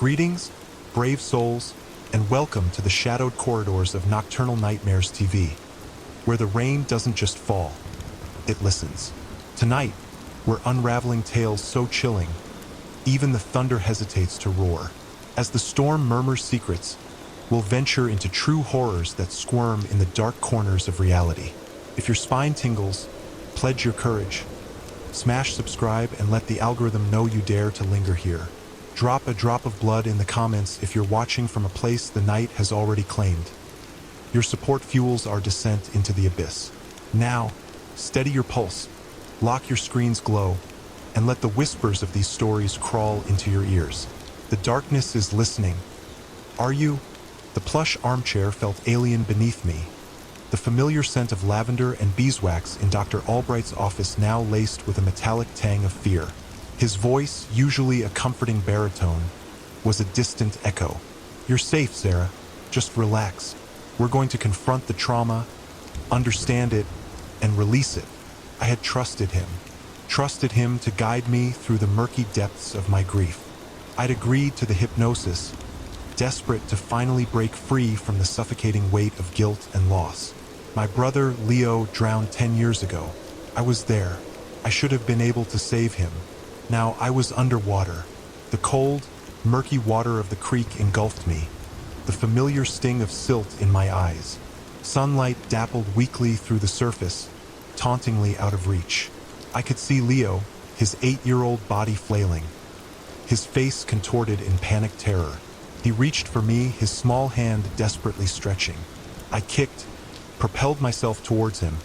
Greetings, brave souls, and welcome to the shadowed corridors of Nocturnal Nightmares TV, where the rain doesn't just fall, it listens. Tonight, we're unraveling tales so chilling, even the thunder hesitates to roar. As the storm murmurs secrets, we'll venture into true horrors that squirm in the dark corners of reality. If your spine tingles, pledge your courage. Smash subscribe and let the algorithm know you dare to linger here. Drop a drop of blood in the comments if you're watching from a place the night has already claimed. Your support fuels our descent into the abyss. Now, steady your pulse, lock your screen's glow, and let the whispers of these stories crawl into your ears. The darkness is listening. Are you? The plush armchair felt alien beneath me. The familiar scent of lavender and beeswax in Dr. Albright's office now laced with a metallic tang of fear. His voice, usually a comforting baritone, was a distant echo. You're safe, Sarah. Just relax. We're going to confront the trauma, understand it, and release it. I had trusted him to guide me through the murky depths of my grief. I'd agreed to the hypnosis, desperate to finally break free from the suffocating weight of guilt and loss. My brother, Leo, drowned 10 years ago. I was there. I should have been able to save him. Now I was underwater. The cold, murky water of the creek engulfed me, the familiar sting of silt in my eyes. Sunlight dappled weakly through the surface, tauntingly out of reach. I could see Leo, his 8-year-old body flailing, his face contorted in panic terror. He reached for me, his small hand desperately stretching. I kicked, propelled myself towards him,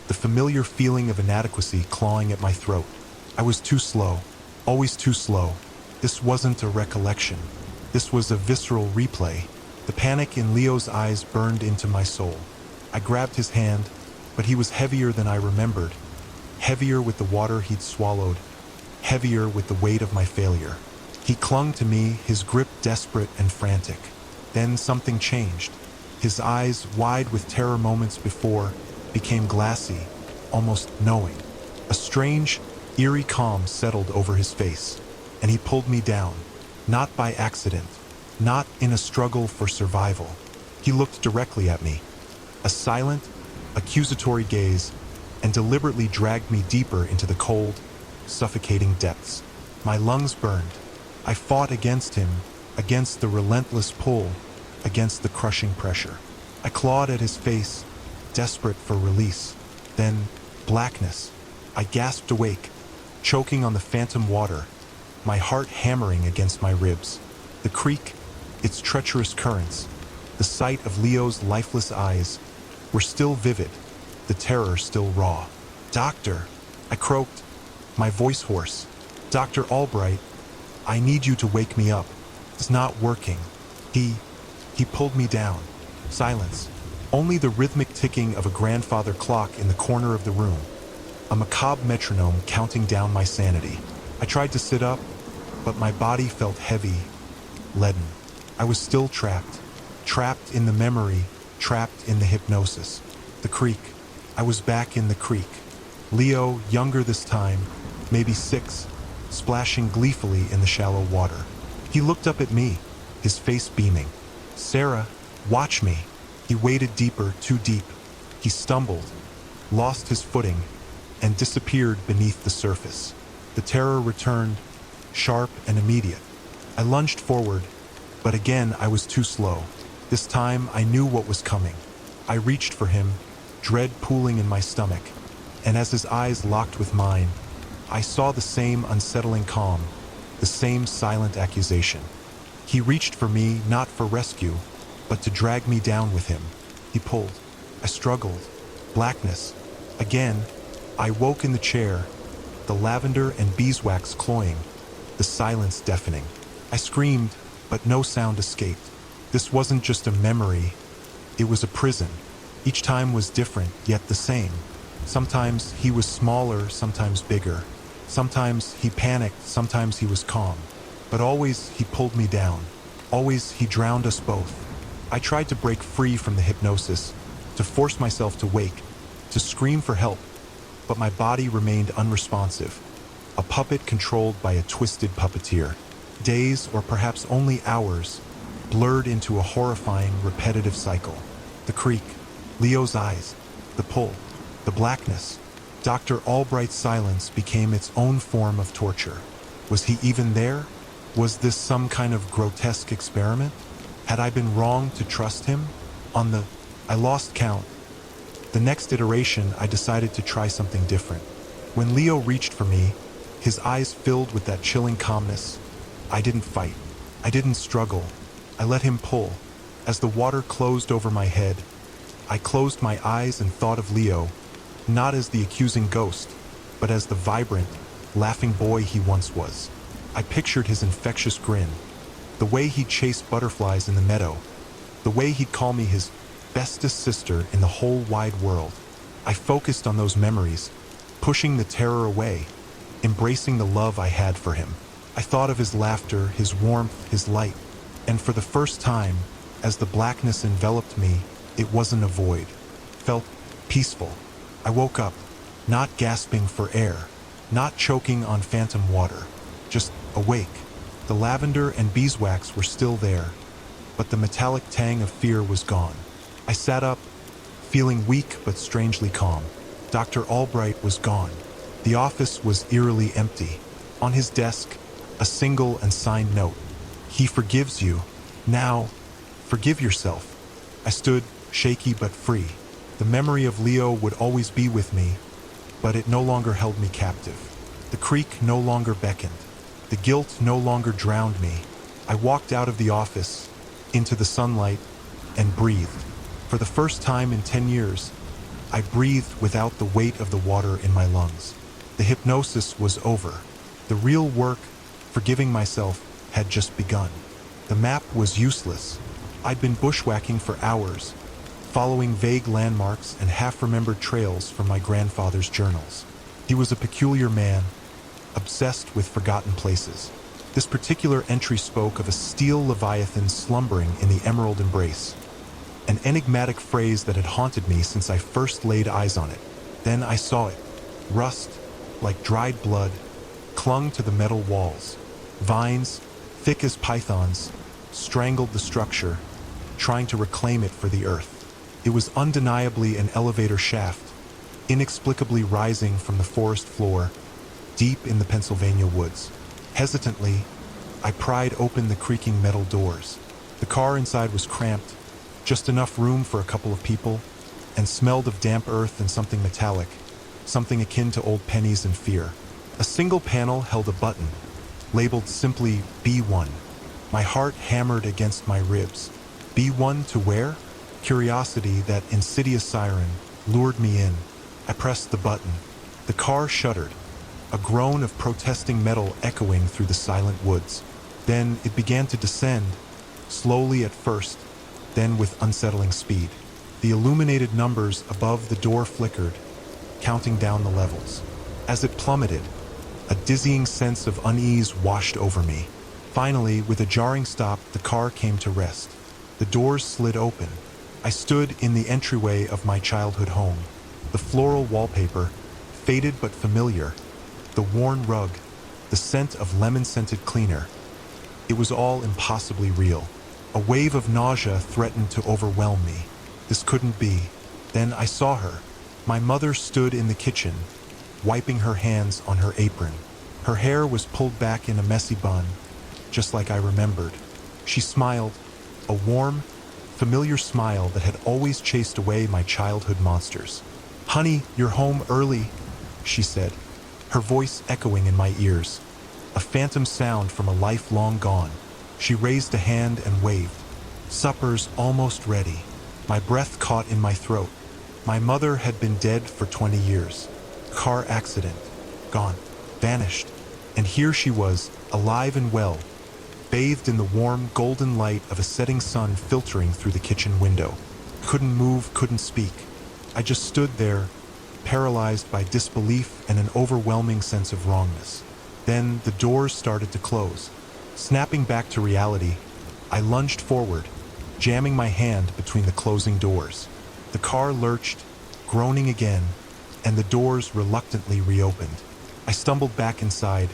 the familiar feeling of inadequacy clawing at my throat. I was too slow, always too slow. This wasn't a recollection. This was a visceral replay. The panic in Leo's eyes burned into my soul. I grabbed his hand, but he was heavier than I remembered. Heavier with the water he'd swallowed, heavier with the weight of my failure. He clung to me, his grip desperate and frantic. Then something changed. His eyes, wide with terror moments before, became glassy, almost knowing. A strange, eerie calm settled over his face, and he pulled me down, not by accident, not in a struggle for survival. He looked directly at me, a silent, accusatory gaze, and deliberately dragged me deeper into the cold, suffocating depths. My lungs burned. I fought against him, against the relentless pull, against the crushing pressure. I clawed at his face, desperate for release. Then, blackness. I gasped awake, choking on the phantom water, my heart hammering against my ribs. The creek, its treacherous currents, the sight of Leo's lifeless eyes, were still vivid, the terror still raw. "Doctor," I croaked, my voice hoarse. "Dr. Albright, I need you to wake me up. It's not working." He pulled me down. Silence. Only the rhythmic ticking of a grandfather clock in the corner of the room. A macabre metronome counting down my sanity. I tried to sit up, but my body felt heavy, leaden. I was still trapped in the memory, trapped in the hypnosis. The creek. I was back in the creek. Leo, younger this time, maybe 6, splashing gleefully in the shallow water. He looked up at me, his face beaming. "Sarah, watch me." He waded deeper, too deep. He stumbled, lost his footing, and disappeared beneath the surface. The terror returned, sharp and immediate. I lunged forward, but again I was too slow. This time I knew what was coming. I reached for him, dread pooling in my stomach, and as his eyes locked with mine, I saw the same unsettling calm, the same silent accusation. He reached for me not for rescue, but to drag me down with him. He pulled. I struggled. Blackness. Again, I woke in the chair, the lavender and beeswax cloying, the silence deafening. I screamed, but no sound escaped. This wasn't just a memory, it was a prison. Each time was different, yet the same. Sometimes he was smaller, sometimes bigger. Sometimes he panicked, sometimes he was calm. But always he pulled me down. Always he drowned us both. I tried to break free from the hypnosis, to force myself to wake, to scream for help, but my body remained unresponsive, a puppet controlled by a twisted puppeteer. Days, or perhaps only hours, blurred into a horrifying, repetitive cycle. The creak, Leo's eyes, the pull, the blackness. Dr. Albright's silence became its own form of torture. Was he even there? Was this some kind of grotesque experiment? Had I been wrong to trust him? I lost count. The next iteration, I decided to try something different. When Leo reached for me, his eyes filled with that chilling calmness. I didn't fight. I didn't struggle. I let him pull. As the water closed over my head, I closed my eyes and thought of Leo, not as the accusing ghost, but as the vibrant, laughing boy he once was. I pictured his infectious grin, the way he'd chase butterflies in the meadow, the way he'd call me his bestest sister in the whole wide world. I focused on those memories, pushing the terror away, embracing the love I had for him. I thought of his laughter, his warmth, his light, and for the first time, as the blackness enveloped me, it wasn't a void. It felt peaceful. I woke up, not gasping for air, not choking on phantom water, just awake. The lavender and beeswax were still there, but the metallic tang of fear was gone. I sat up, feeling weak but strangely calm. Dr. Albright was gone. The office was eerily empty. On his desk, a single and signed note. He forgives you. Now, forgive yourself. I stood, shaky but free. The memory of Leo would always be with me, but it no longer held me captive. The creek no longer beckoned. The guilt no longer drowned me. I walked out of the office, into the sunlight, and breathed. For the first time in 10 years, I breathed without the weight of the water in my lungs. The hypnosis was over. The real work, forgiving myself, had just begun. The map was useless. I'd been bushwhacking for hours, following vague landmarks and half-remembered trails from my grandfather's journals. He was a peculiar man, obsessed with forgotten places. This particular entry spoke of a steel leviathan slumbering in the Emerald Embrace, an enigmatic phrase that had haunted me since I first laid eyes on it. Then I saw it. Rust, like dried blood, clung to the metal walls. Vines, thick as pythons, strangled the structure, trying to reclaim it for the earth. It was undeniably an elevator shaft, inexplicably rising from the forest floor, deep in the Pennsylvania woods. Hesitantly, I pried open the creaking metal doors. The car inside was cramped, just enough room for a couple of people, and smelled of damp earth and something metallic, something akin to old pennies and fear. A single panel held a button, labeled simply B1. My heart hammered against my ribs. B1 to where? Curiosity, that insidious siren, lured me in. I pressed the button. The car shuddered, a groan of protesting metal echoing through the silent woods. Then it began to descend, slowly at first, then with unsettling speed. The illuminated numbers above the door flickered, counting down the levels. As it plummeted, a dizzying sense of unease washed over me. Finally, with a jarring stop, the car came to rest. The doors slid open. I stood in the entryway of my childhood home. The floral wallpaper, faded but familiar, the worn rug, the scent of lemon-scented cleaner. It was all impossibly real. A wave of nausea threatened to overwhelm me. This couldn't be. Then I saw her. My mother stood in the kitchen, wiping her hands on her apron. Her hair was pulled back in a messy bun, just like I remembered. She smiled, a warm, familiar smile that had always chased away my childhood monsters. "Honey, you're home early," she said, her voice echoing in my ears, a phantom sound from a life long gone. She raised a hand and waved. "Supper's almost ready." My breath caught in my throat. My mother had been dead for 20 years. Car accident. Gone. Vanished. And here she was, alive and well, bathed in the warm, golden light of a setting sun filtering through the kitchen window. Couldn't move, couldn't speak. I just stood there, paralyzed by disbelief and an overwhelming sense of wrongness. Then the doors started to close. Snapping back to reality, I lunged forward, jamming my hand between the closing doors. The car lurched, groaning again, and the doors reluctantly reopened. I stumbled back inside,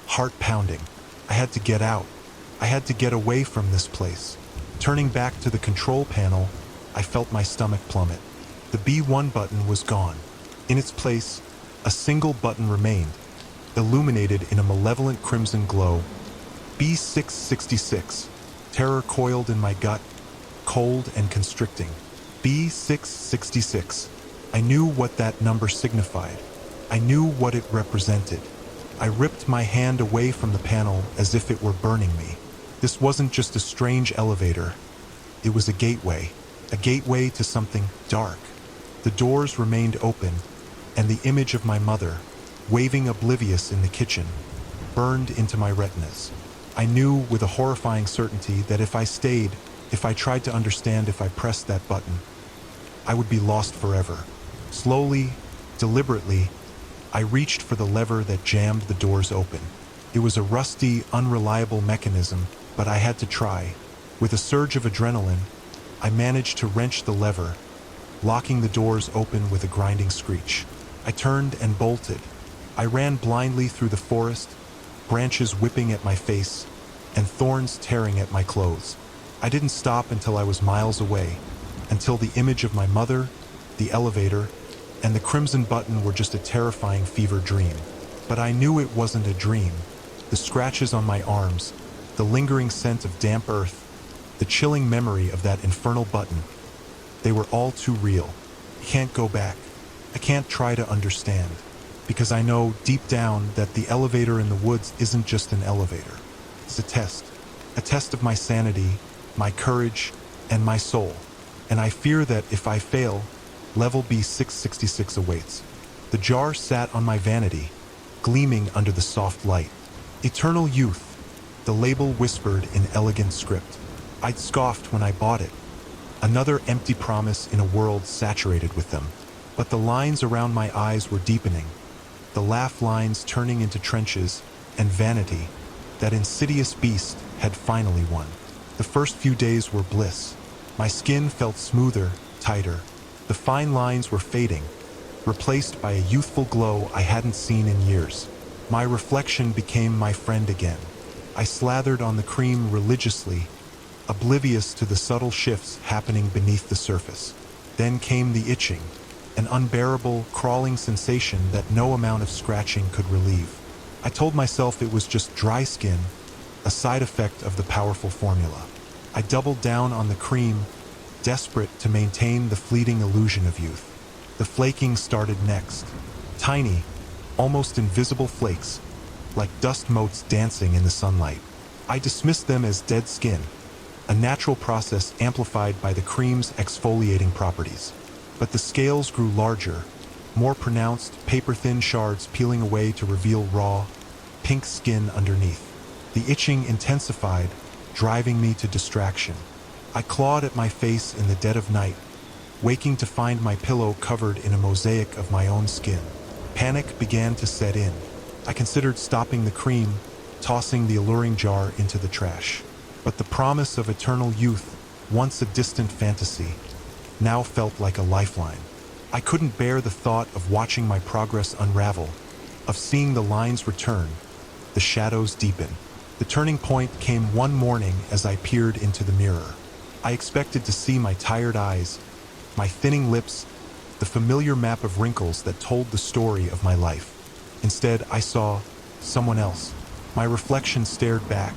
heart pounding. I had to get out. I had to get away from this place. Turning back to the control panel, I felt my stomach plummet. The B1 button was gone. In its place, a single button remained, illuminated in a malevolent crimson glow. B666. Terror coiled in my gut, cold and constricting. B666. I knew what that number signified. I knew what it represented. I ripped my hand away from the panel as if it were burning me. This wasn't just a strange elevator. It was a gateway to something dark. The doors remained open, and the image of my mother, waving oblivious in the kitchen, burned into my retinas. I knew with a horrifying certainty that if I stayed, if I tried to understand, if I pressed that button, I would be lost forever. Slowly, deliberately, I reached for the lever that jammed the doors open. It was a rusty, unreliable mechanism, but I had to try. With a surge of adrenaline, I managed to wrench the lever, locking the doors open with a grinding screech. I turned and bolted. I ran blindly through the forest, branches whipping at my face, and thorns tearing at my clothes. I didn't stop until I was miles away, until the image of my mother, the elevator, and the crimson button were just a terrifying fever dream. But I knew it wasn't a dream. The scratches on my arms, the lingering scent of damp earth, the chilling memory of that infernal button, they were all too real. I can't go back. I can't try to understand, because I know deep down that the elevator in the woods isn't just an elevator. It's a test of my sanity, my courage, and my soul. And I fear that if I fail, level B666 awaits. The jar sat on my vanity, gleaming under the soft light. Eternal youth, the label whispered in elegant script. I'd scoffed when I bought it. Another empty promise in a world saturated with them. But the lines around my eyes were deepening, the laugh lines turning into trenches, and vanity, that insidious beast, had finally won. The first few days were bliss. My skin felt smoother, tighter. The fine lines were fading, replaced by a youthful glow I hadn't seen in years. My reflection became my friend again. I slathered on the cream religiously, oblivious to the subtle shifts happening beneath the surface. Then came the itching, an unbearable, crawling sensation that no amount of scratching could relieve. I told myself it was just dry skin, a side effect of the powerful formula. I doubled down on the cream, desperate to maintain the fleeting illusion of youth. The flaking started next. Tiny, almost invisible flakes, like dust motes dancing in the sunlight. I dismissed them as dead skin, a natural process amplified by the cream's exfoliating properties. But the scales grew larger, more pronounced, paper-thin shards peeling away to reveal raw, pink skin underneath. The itching intensified, driving me to distraction. I clawed at my face in the dead of night, waking to find my pillow covered in a mosaic of my own skin. Panic began to set in. I considered stopping the cream, tossing the alluring jar into the trash. But the promise of eternal youth, once a distant fantasy, now felt like a lifeline. I couldn't bear the thought of watching my progress unravel, of seeing the lines return, the shadows deepen. The turning point came one morning as I peered into the mirror. I expected to see my tired eyes, my thinning lips, the familiar map of wrinkles that told the story of my life. Instead, I saw someone else. My reflection stared back,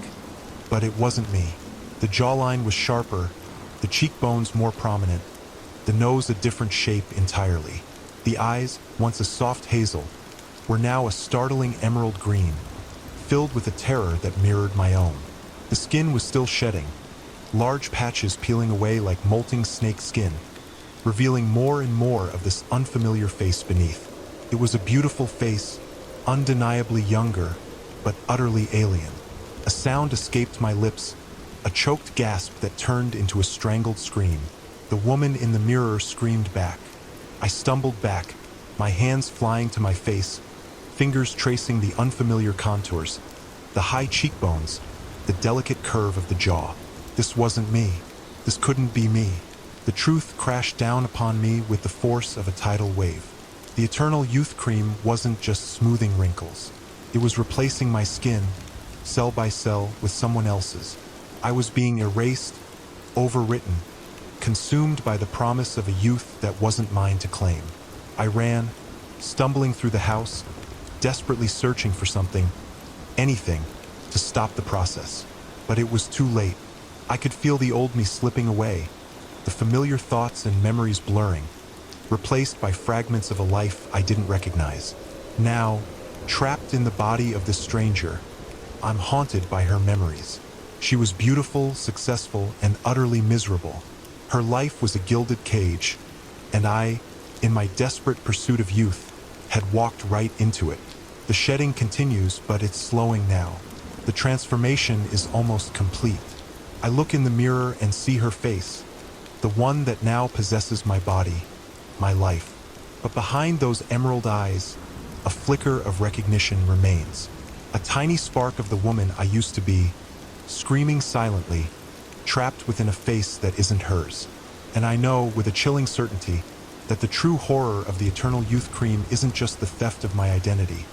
but it wasn't me. The jawline was sharper, the cheekbones more prominent, the nose a different shape entirely. The eyes, once a soft hazel, were now a startling emerald green, filled with a terror that mirrored my own. The skin was still shedding, large patches peeling away like molting snake skin, revealing more and more of this unfamiliar face beneath. It was a beautiful face, undeniably younger, but utterly alien. A sound escaped my lips, a choked gasp that turned into a strangled scream. The woman in the mirror screamed back. I stumbled back, my hands flying to my face, fingers tracing the unfamiliar contours, the high cheekbones, the delicate curve of the jaw. This wasn't me. This couldn't be me. The truth crashed down upon me with the force of a tidal wave. The eternal youth cream wasn't just smoothing wrinkles. It was replacing my skin, cell by cell, with someone else's. I was being erased, overwritten, consumed by the promise of a youth that wasn't mine to claim. I ran, stumbling through the house, desperately searching for something, anything, to stop the process. But it was too late. I could feel the old me slipping away, the familiar thoughts and memories blurring, replaced by fragments of a life I didn't recognize. Now, trapped in the body of this stranger, I'm haunted by her memories. She was beautiful, successful, and utterly miserable. Her life was a gilded cage, and I, in my desperate pursuit of youth, had walked right into it. The shedding continues, but it's slowing now. The transformation is almost complete. I look in the mirror and see her face, the one that now possesses my body, my life. But behind those emerald eyes, a flicker of recognition remains. A tiny spark of the woman I used to be, screaming silently, trapped within a face that isn't hers. And I know with a chilling certainty that the true horror of the eternal youth cream isn't just the theft of my identity,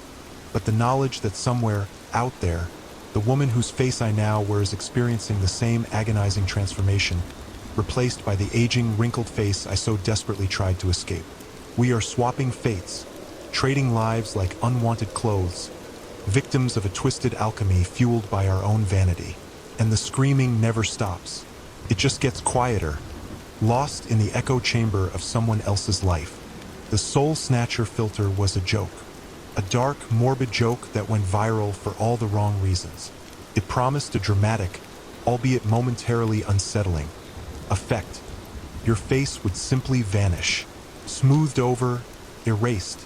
but the knowledge that somewhere out there, the woman whose face I now wear is experiencing the same agonizing transformation, replaced by the aging, wrinkled face I so desperately tried to escape. We are swapping fates, trading lives like unwanted clothes, victims of a twisted alchemy fueled by our own vanity. And the screaming never stops. It just gets quieter, lost in the echo chamber of someone else's life. The Soul Snatcher filter was a joke. A dark, morbid joke that went viral for all the wrong reasons. It promised a dramatic, albeit momentarily unsettling, effect. Your face would simply vanish, smoothed over, erased,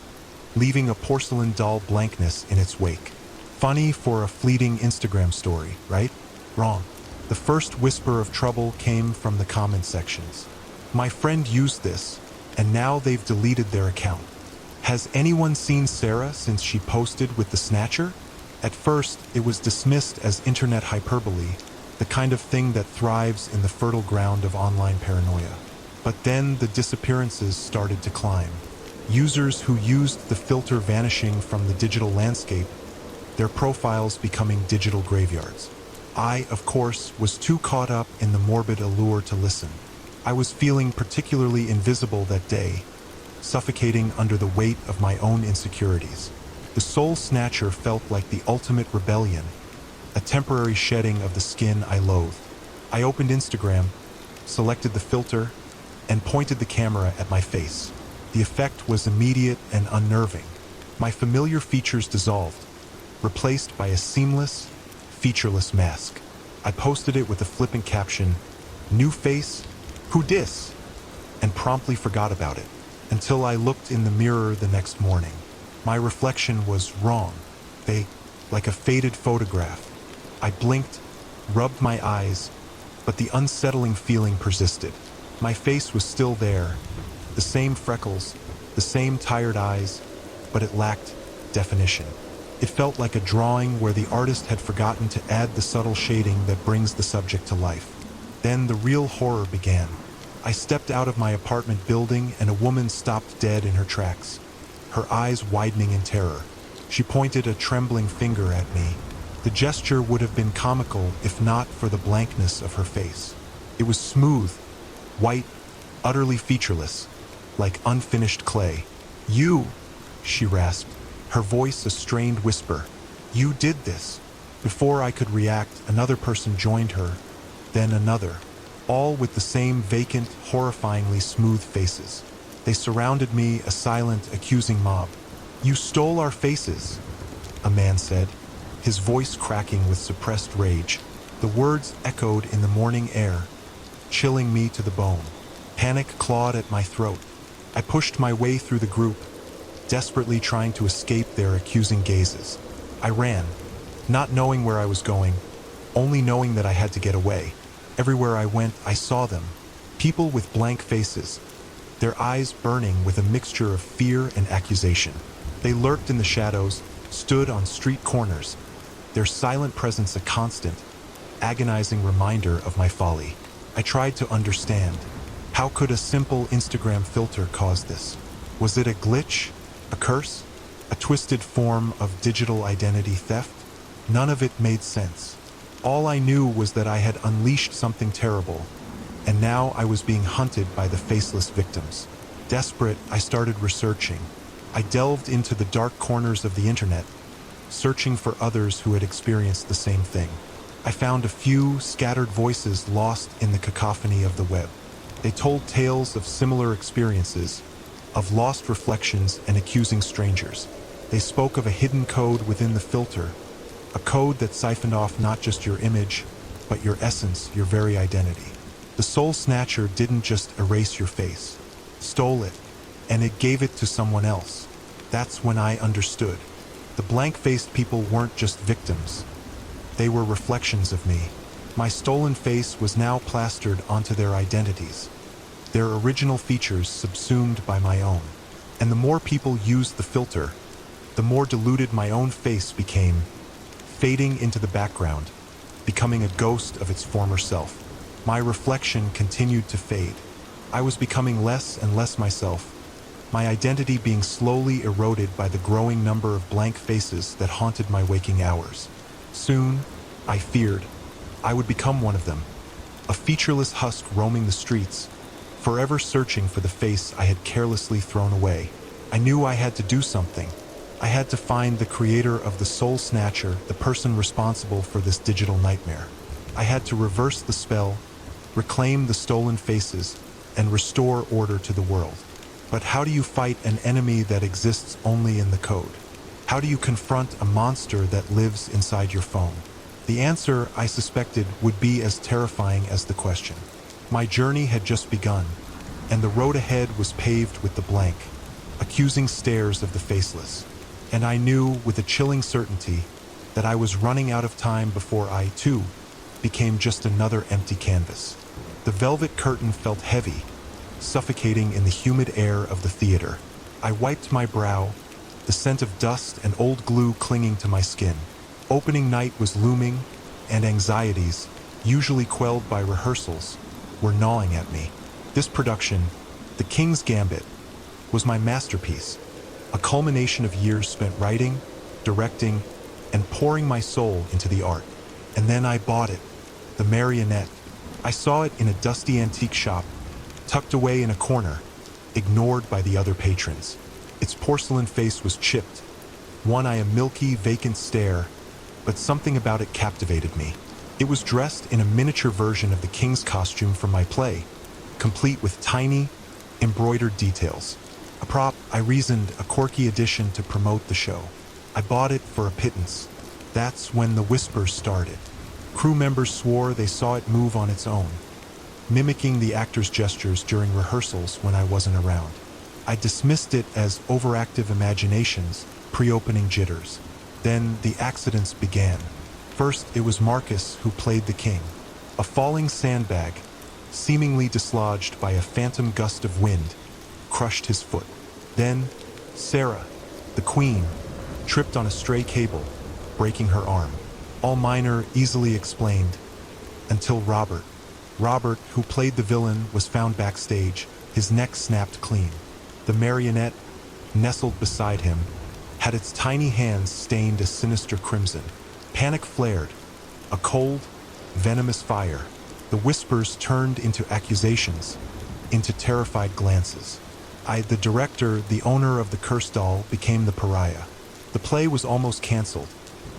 leaving a porcelain doll blankness in its wake. Funny for a fleeting Instagram story, right? Wrong. The first whisper of trouble came from the comment sections. My friend used this, and now they've deleted their account. Has anyone seen Sarah since she posted with the Snatcher? At first, it was dismissed as internet hyperbole, the kind of thing that thrives in the fertile ground of online paranoia. But then the disappearances started to climb. Users who used the filter vanishing from the digital landscape, their profiles becoming digital graveyards. I, of course, was too caught up in the morbid allure to listen. I was feeling particularly invisible that day, suffocating under the weight of my own insecurities. The Soul Snatcher felt like the ultimate rebellion, a temporary shedding of the skin I loathed. I opened Instagram, selected the filter, and pointed the camera at my face. The effect was immediate and unnerving. My familiar features dissolved, replaced by a seamless, featureless mask. I posted it with a flippant caption, "New face? Who dis?" and promptly forgot about it, until I looked in the mirror the next morning. My reflection was wrong, fake, like a faded photograph. I blinked, rubbed my eyes, but the unsettling feeling persisted. My face was still there, the same freckles, the same tired eyes, but it lacked definition. It felt like a drawing where the artist had forgotten to add the subtle shading that brings the subject to life. Then the real horror began. I stepped out of my apartment building and a woman stopped dead in her tracks, her eyes widening in terror. She pointed a trembling finger at me. The gesture would have been comical if not for the blankness of her face. It was smooth, white, utterly featureless, like unfinished clay. "You," she rasped, her voice a strained whisper. "You did this." Before I could react, another person joined her, then another, all with the same vacant, horrifyingly smooth faces. They surrounded me, a silent, accusing mob. "You stole our faces," a man said, his voice cracking with suppressed rage. The words echoed in the morning air, chilling me to the bone. Panic clawed at my throat. I pushed my way through the group, desperately trying to escape their accusing gazes. I ran, not knowing where I was going, only knowing that I had to get away. Everywhere I went, I saw them, people with blank faces, their eyes burning with a mixture of fear and accusation. They lurked in the shadows, stood on street corners, their silent presence a constant, agonizing reminder of my folly. I tried to understand. How could a simple Instagram filter cause this? Was it a glitch? A curse? A twisted form of digital identity theft? None of it made sense. All I knew was that I had unleashed something terrible, and now I was being hunted by the faceless victims. Desperate, I started researching. I delved into the dark corners of the internet, searching for others who had experienced the same thing. I found a few scattered voices lost in the cacophony of the web. They told tales of similar experiences, of lost reflections and accusing strangers. They spoke of a hidden code within the filter, a code that siphoned off not just your image, but your essence, your very identity. The soul snatcher didn't just erase your face, stole it, and it gave it to someone else. That's when I understood. The blank-faced people weren't just victims. They were reflections of me. My stolen face was now plastered onto their identities, their original features subsumed by my own. And the more people used the filter, the more diluted my own face became, fading into the background, becoming a ghost of its former self. My reflection continued to fade. I was becoming less and less myself, my identity being slowly eroded by the growing number of blank faces that haunted my waking hours. Soon, I feared, I would become one of them, a featureless husk roaming the streets, forever searching for the face I had carelessly thrown away. I knew I had to do something. I had to find the creator of the soul snatcher, the person responsible for this digital nightmare. I had to reverse the spell, reclaim the stolen faces, and restore order to the world. But how do you fight an enemy that exists only in the code? How do you confront a monster that lives inside your phone? The answer, I suspected, would be as terrifying as the question. My journey had just begun, and the road ahead was paved with the blank, accusing stares of the faceless. And I knew with a chilling certainty that I was running out of time before I, too, became just another empty canvas. The velvet curtain felt heavy, suffocating in the humid air of the theater. I wiped my brow, the scent of dust and old glue clinging to my skin. Opening night was looming, and anxieties, usually quelled by rehearsals, were gnawing at me. This production, The King's Gambit, was my masterpiece, a culmination of years spent writing, directing, and pouring my soul into the art. And then I bought it, the marionette. I saw it in a dusty antique shop, tucked away in a corner, ignored by the other patrons. Its porcelain face was chipped, one eye a milky, vacant stare, but something about it captivated me. It was dressed in a miniature version of the king's costume from my play, complete with tiny, embroidered details. A prop, I reasoned, a quirky addition to promote the show. I bought it for a pittance. That's when the whispers started. Crew members swore they saw it move on its own, mimicking the actors' gestures during rehearsals when I wasn't around. I dismissed it as overactive imaginations, pre-opening jitters. Then the accidents began. First, it was Marcus who played the king. A falling sandbag, seemingly dislodged by a phantom gust of wind, crushed his foot. Then, Sarah, the queen, tripped on a stray cable, breaking her arm. All minor, easily explained, until Robert, who played the villain, was found backstage, his neck snapped clean. The marionette, nestled beside him, had its tiny hands stained a sinister crimson. Panic flared, a cold, venomous fire. The whispers turned into accusations, into terrified glances. I, the director, the owner of the cursed doll, became the pariah. The play was almost canceled,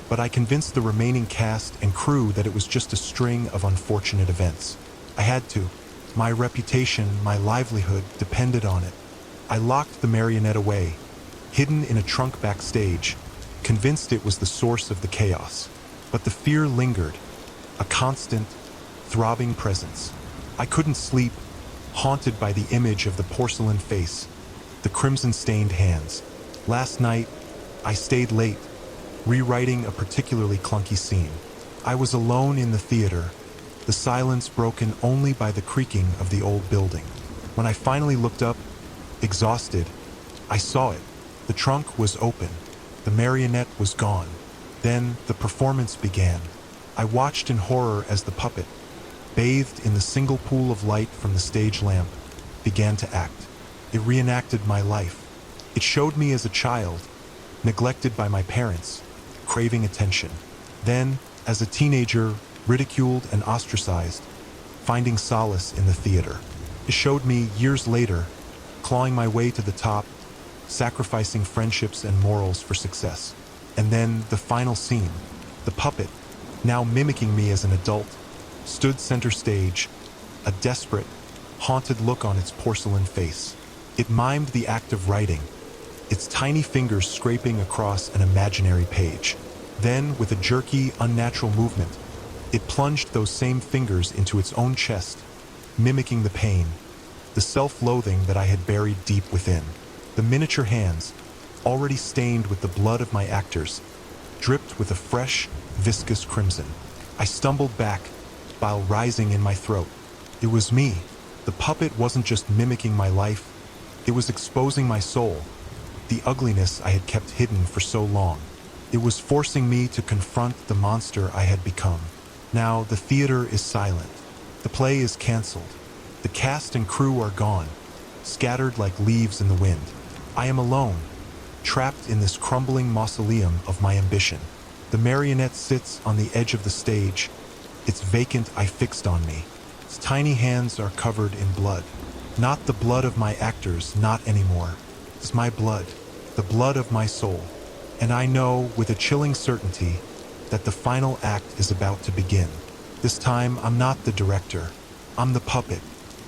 but I convinced the remaining cast and crew that it was just a string of unfortunate events. I had to. My reputation, my livelihood depended on it. I locked the marionette away, hidden in a trunk backstage, convinced it was the source of the chaos. But the fear lingered, a constant, throbbing presence. I couldn't sleep, haunted by the image of the porcelain face, the crimson-stained hands. Last night, I stayed late, rewriting a particularly clunky scene. I was alone in the theater, the silence broken only by the creaking of the old building. When I finally looked up, exhausted, I saw it. The trunk was open. The marionette was gone. Then the performance began. I watched in horror as the puppet, bathed in the single pool of light from the stage lamp, began to act. It reenacted my life. It showed me as a child, neglected by my parents, craving attention. Then, as a teenager, ridiculed and ostracized, finding solace in the theater. It showed me years later, clawing my way to the top, sacrificing friendships and morals for success. And then the final scene, the puppet, now mimicking me as an adult, stood center stage, a desperate, haunted look on its porcelain face. It mimed the act of writing, its tiny fingers scraping across an imaginary page. Then, with a jerky, unnatural movement, it plunged those same fingers into its own chest, mimicking the pain, the self-loathing that I had buried deep within. The miniature hands, already stained with the blood of my actors, dripped with a fresh, viscous crimson. I stumbled back, bile rising in my throat. It was me. The puppet wasn't just mimicking my life, it was exposing my soul, the ugliness I had kept hidden for so long. It was forcing me to confront the monster I had become. Now the theater is silent. The play is canceled. The cast and crew are gone, scattered like leaves in the wind. I am alone, trapped in this crumbling mausoleum of my ambition. The marionette sits on the edge of the stage, its vacant eye fixed on me. Its tiny hands are covered in blood. Not the blood of my actors, not anymore. It's my blood, the blood of my soul. And I know, with a chilling certainty, that the final act is about to begin. This time, I'm not the director. I'm the puppet.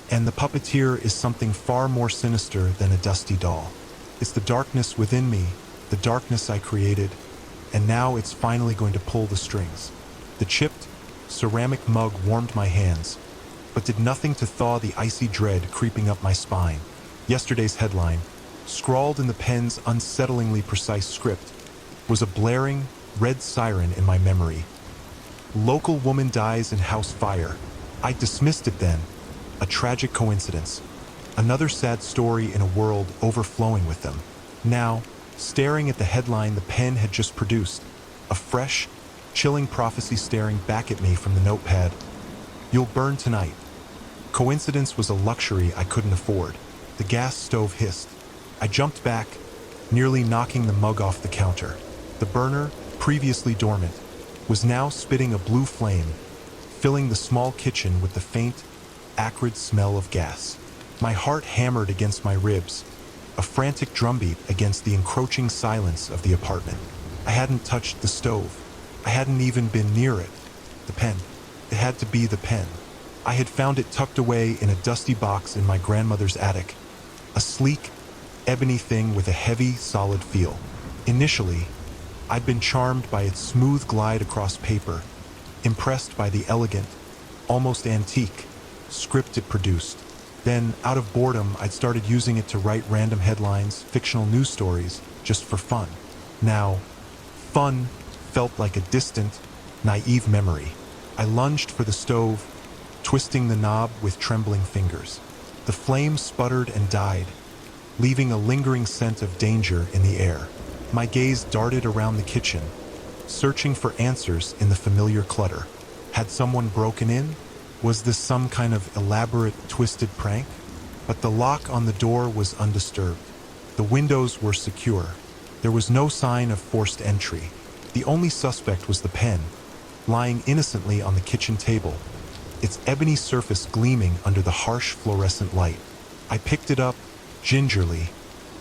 And the puppeteer is something far more sinister than a dusty doll. It's the darkness within me, the darkness I created, and now it's finally going to pull the strings. The chipped, ceramic mug warmed my hands, but did nothing to thaw the icy dread creeping up my spine. Yesterday's headline, scrawled in the pen's unsettlingly precise script, was a blaring, red siren in my memory. Local woman dies in house fire. I dismissed it then. A tragic coincidence. Another sad story in a world overflowing with them. Now, staring at the headline the pen had just produced, a fresh, chilling prophecy staring back at me from the notepad. You'll burn tonight. Coincidence was a luxury I couldn't afford. The gas stove hissed. I jumped back, nearly knocking the mug off the counter. The burner, previously dormant, was now spitting a blue flame, filling the small kitchen with the faint, acrid smell of gas. My heart hammered against my ribs, a frantic drumbeat against the encroaching silence of the apartment. I hadn't touched the stove. I hadn't even been near it. The pen. It had to be the pen. I had found it tucked away in a dusty box in my grandmother's attic. A sleek, ebony thing with a heavy, solid feel. Initially, I'd been charmed by its smooth glide across paper, impressed by the elegant, almost antique, script it produced. Then, out of boredom, I'd started using it to write random headlines, fictional news stories, just for fun. Now, fun felt like a distant, naive memory. I lunged for the stove, twisting the knob with trembling fingers. The flame sputtered and died, leaving a lingering scent of danger in the air. My gaze darted around the kitchen, searching for answers in the familiar clutter. Had someone broken in? Was this some kind of elaborate, twisted prank? But the lock on the door was undisturbed. The windows were secure. There was no sign of forced entry. The only suspect was the pen, lying innocently on the kitchen table, its ebony surface gleaming under the harsh fluorescent light. I picked it up, gingerly,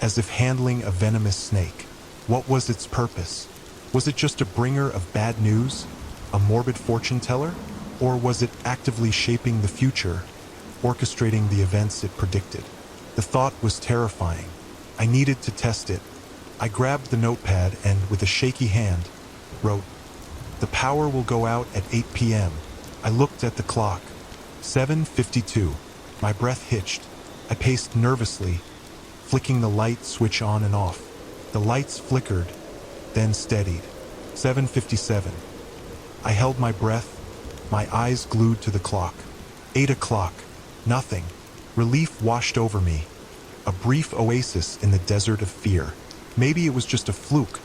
as if handling a venomous snake. What was its purpose? Was it just a bringer of bad news? A morbid fortune teller? Or was it actively shaping the future, orchestrating the events it predicted? The thought was terrifying. I needed to test it. I grabbed the notepad and, with a shaky hand, wrote, "The power will go out at 8 p.m. I looked at the clock. 7:52. My breath hitched. I paced nervously, flicking the light switch on and off. The lights flickered, then steadied. 7:57. I held my breath, my eyes glued to the clock. 8 o'clock. Nothing. Relief washed over me. A brief oasis in the desert of fear. Maybe it was just a fluke,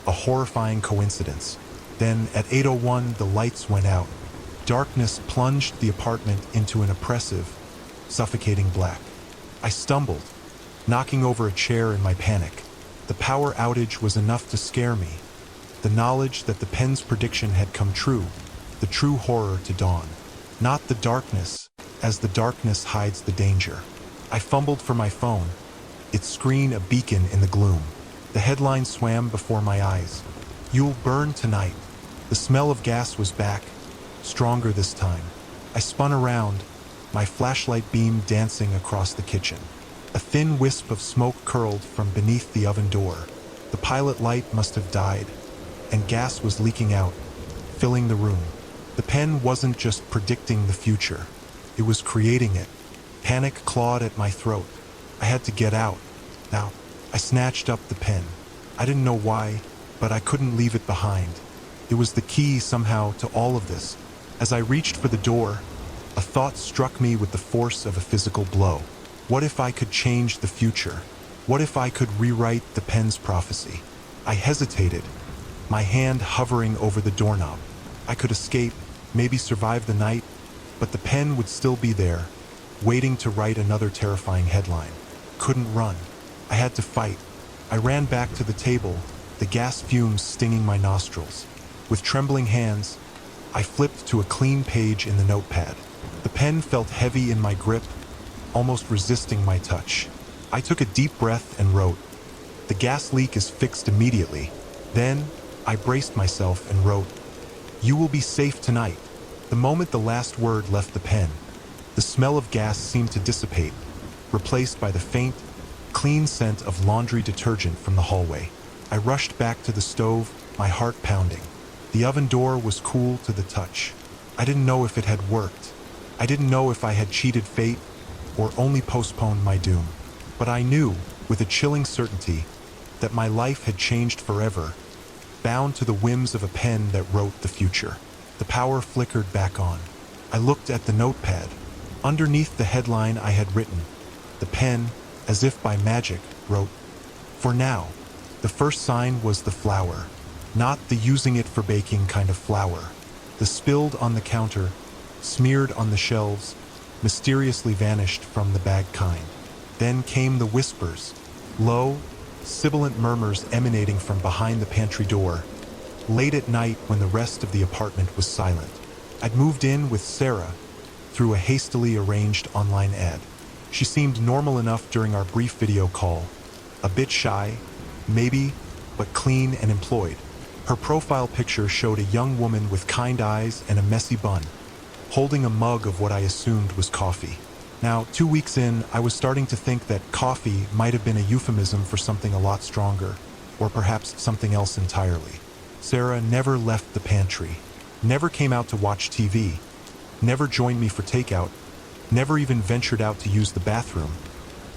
a horrifying coincidence. Then, at 8:01, the lights went out. Darkness plunged the apartment into an oppressive, suffocating black. I stumbled, knocking over a chair in my panic. The power outage was enough to scare me, the knowledge that the pen's prediction had come true, the true horror to dawn. Not the darkness, as the darkness hides the danger. I fumbled for my phone, its screen a beacon in the gloom. The headline swam before my eyes. "You'll burn tonight." The smell of gas was back, stronger this time. I spun around, my flashlight beam dancing across the kitchen. A thin wisp of smoke curled from beneath the oven door. The pilot light must have died, and gas was leaking out, filling the room. The pen wasn't just predicting the future, it was creating it. Panic clawed at my throat. I had to get out. Now, I snatched up the pen. I didn't know why, but I couldn't leave it behind. It was the key somehow to all of this. As I reached for the door, a thought struck me with the force of a physical blow. What if I could change the future? What if I could rewrite the pen's prophecy? I hesitated, my hand hovering over the doorknob. I could escape, maybe survive the night, but the pen would still be there, waiting to write another terrifying headline. Couldn't run. I had to fight. I ran back to the table, the gas fumes stinging my nostrils. With trembling hands, I flipped to a clean page in the notepad. The pen felt heavy in my grip, almost resisting my touch. I took a deep breath and wrote, "The gas leak is fixed immediately." Then, I braced myself and wrote, "You will be safe tonight." The moment the last word left the pen, the smell of gas seemed to dissipate, replaced by the faint, clean scent of laundry detergent from the hallway. I rushed back to the stove, my heart pounding. The oven door was cool to the touch. I didn't know if it had worked. I didn't know if I had cheated fate or only postponed my doom. But I knew, with a chilling certainty, that my life had changed forever, bound to the whims of a pen that wrote the future. The power flickered back on. I looked at the notepad. Underneath the headline I had written, the pen, as if by magic, wrote, "For now." The first sign was the flour, not the using it for baking kind of flour. The spilled on the counter, smeared on the shelves, mysteriously vanished from the bag kind. Then came the whispers, low, sibilant murmurs emanating from behind the pantry door, late at night when the rest of the apartment was silent. I'd moved in with Sarah through a hastily arranged online ad. She seemed normal enough during our brief video call, a bit shy, maybe, but clean and employed. Her profile picture showed a young woman with kind eyes and a messy bun, holding a mug of what I assumed was coffee. Now, 2 weeks in, I was starting to think that coffee might have been a euphemism for something a lot stronger, or perhaps something else entirely. Sarah never left the pantry, never came out to watch TV, never joined me for takeout, never even ventured out to use the bathroom.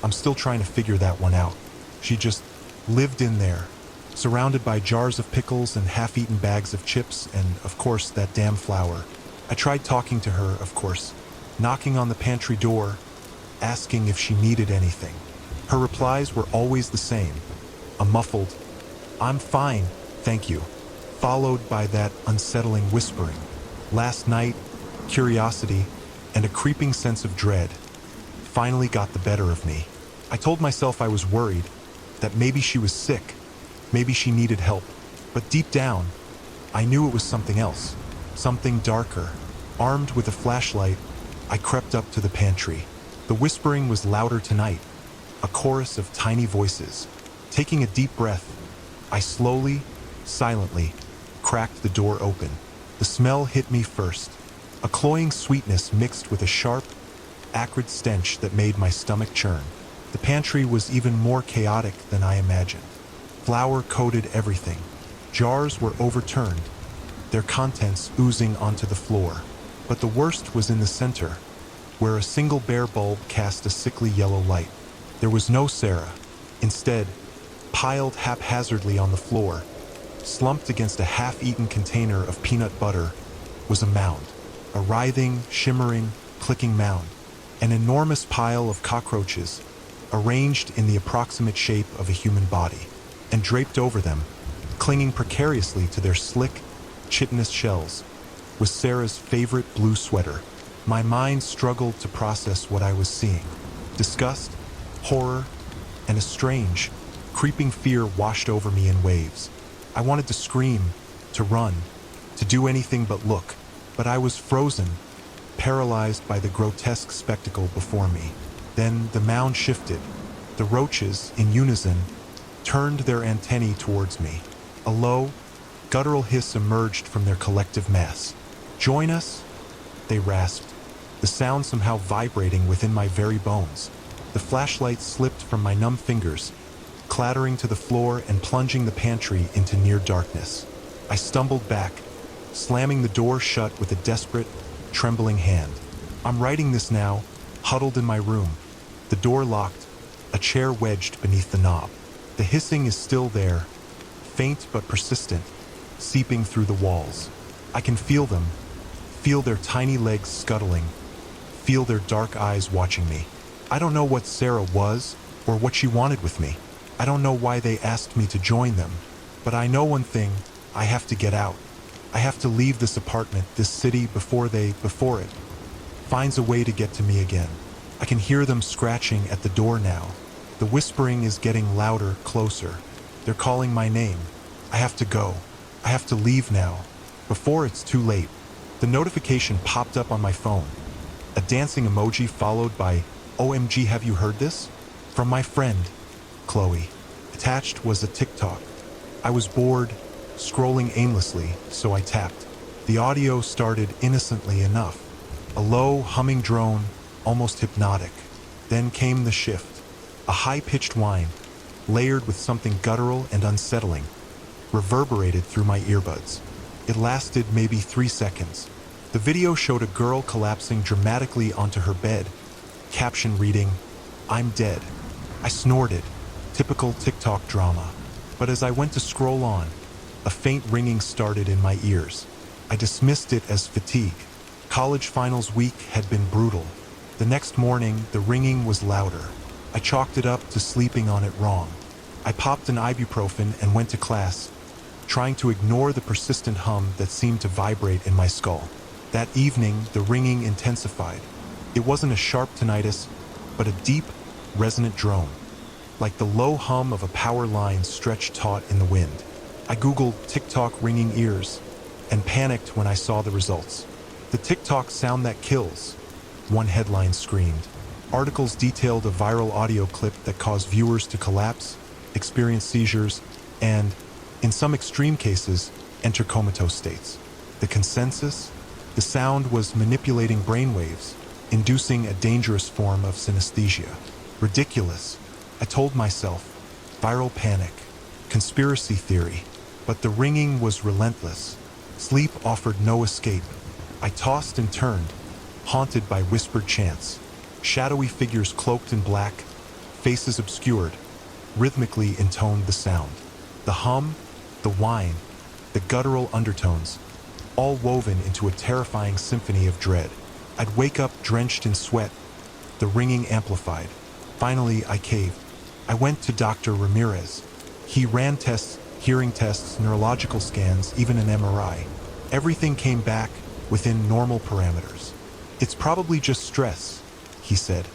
I'm still trying to figure that one out. She just lived in there, surrounded by jars of pickles and half-eaten bags of chips and, of course, that damn flour. I tried talking to her, of course, knocking on the pantry door, asking if she needed anything. Her replies were always the same, a muffled, "I'm fine, thank you," followed by that unsettling whispering. Last night, curiosity and a creeping sense of dread finally got the better of me. I told myself I was worried, that maybe she was sick, maybe she needed help, but deep down, I knew it was something else, something darker. Armed with a flashlight, I crept up to the pantry. The whispering was louder tonight, a chorus of tiny voices. Taking a deep breath, I slowly, silently, cracked the door open. The smell hit me first, a cloying sweetness mixed with a sharp, acrid stench that made my stomach churn. The pantry was even more chaotic than I imagined. Flour coated everything. Jars were overturned, their contents oozing onto the floor. But the worst was in the center, where a single bare bulb cast a sickly yellow light. There was no Sarah. Instead, piled haphazardly on the floor, slumped against a half-eaten container of peanut butter, was a mound. A writhing, shimmering, clicking mound. An enormous pile of cockroaches, arranged in the approximate shape of a human body. And draped over them, clinging precariously to their slick, chitinous shells, was Sarah's favorite blue sweater. My mind struggled to process what I was seeing. Disgust, horror, and a strange, creeping fear washed over me in waves. I wanted to scream, to run, to do anything but look, but I was frozen, paralyzed by the grotesque spectacle before me. Then the mound shifted. The roaches, in unison, turned their antennae towards me. A low, guttural hiss emerged from their collective mass. "Join us?" they rasped, the sound somehow vibrating within my very bones. The flashlight slipped from my numb fingers, clattering to the floor and plunging the pantry into near darkness. I stumbled back, slamming the door shut with a desperate, trembling hand. I'm writing this now, huddled in my room, the door locked, a chair wedged beneath the knob. The hissing is still there, faint but persistent, seeping through the walls. I can feel them, feel their tiny legs scuttling, feel their dark eyes watching me. I don't know what Sarah was or what she wanted with me. I don't know why they asked me to join them, but I know one thing: I have to get out. I have to leave this apartment, this city, before it finds a way to get to me again. I can hear them scratching at the door now. The whispering is getting louder, closer. They're calling my name. I have to go. I have to leave now, before it's too late. The notification popped up on my phone. A dancing emoji followed by, "OMG, have you heard this?" From my friend, Chloe. Attached was a TikTok. I was bored, scrolling aimlessly, so I tapped. The audio started innocently enough. A low, humming drone, almost hypnotic. Then came the shift. A high-pitched whine, layered with something guttural and unsettling, reverberated through my earbuds. It lasted maybe 3 seconds. The video showed a girl collapsing dramatically onto her bed, caption reading, "I'm dead." I snorted, typical TikTok drama. But as I went to scroll on, a faint ringing started in my ears. I dismissed it as fatigue. College finals week had been brutal. The next morning, the ringing was louder. I chalked it up to sleeping on it wrong. I popped an ibuprofen and went to class, trying to ignore the persistent hum that seemed to vibrate in my skull. That evening, the ringing intensified. It wasn't a sharp tinnitus, but a deep, resonant drone, like the low hum of a power line stretched taut in the wind. I Googled TikTok ringing ears and panicked when I saw the results. "The TikTok sound that kills," one headline screamed. Articles detailed a viral audio clip that caused viewers to collapse, experience seizures, and, in some extreme cases, enter comatose states. The consensus? The sound was manipulating brainwaves, inducing a dangerous form of synesthesia. Ridiculous, I told myself. Viral panic, conspiracy theory. But the ringing was relentless. Sleep offered no escape. I tossed and turned, haunted by whispered chants. Shadowy figures cloaked in black, faces obscured, rhythmically intoned the sound. The hum, the whine, the guttural undertones, all woven into a terrifying symphony of dread. I'd wake up drenched in sweat, the ringing amplified. Finally, I caved. I went to Dr. Ramirez. He ran tests, hearing tests, neurological scans, even an MRI. Everything came back within normal parameters. "It's probably just stress," he said,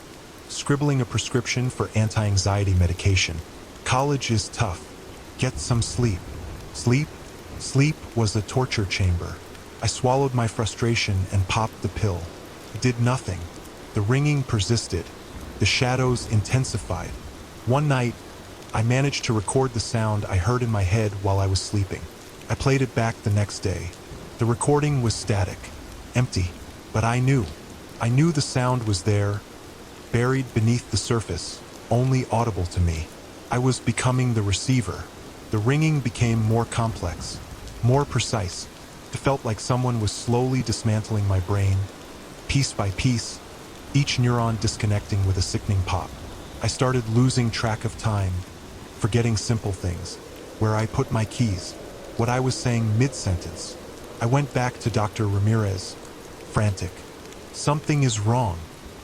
scribbling a prescription for anti-anxiety medication. "College is tough. Get some sleep." Sleep? Sleep was a torture chamber. I swallowed my frustration and popped the pill. It did nothing. The ringing persisted. The shadows intensified. One night, I managed to record the sound I heard in my head while I was sleeping. I played it back the next day. The recording was static, empty, but I knew the sound was there, buried beneath the surface, only audible to me. I was becoming the receiver. The ringing became more complex, more precise. It felt like someone was slowly dismantling my brain, piece by piece, each neuron disconnecting with a sickening pop. I started losing track of time, forgetting simple things, where I put my keys, what I was saying mid-sentence. I went back to Dr. Ramirez, frantic. "Something is wrong.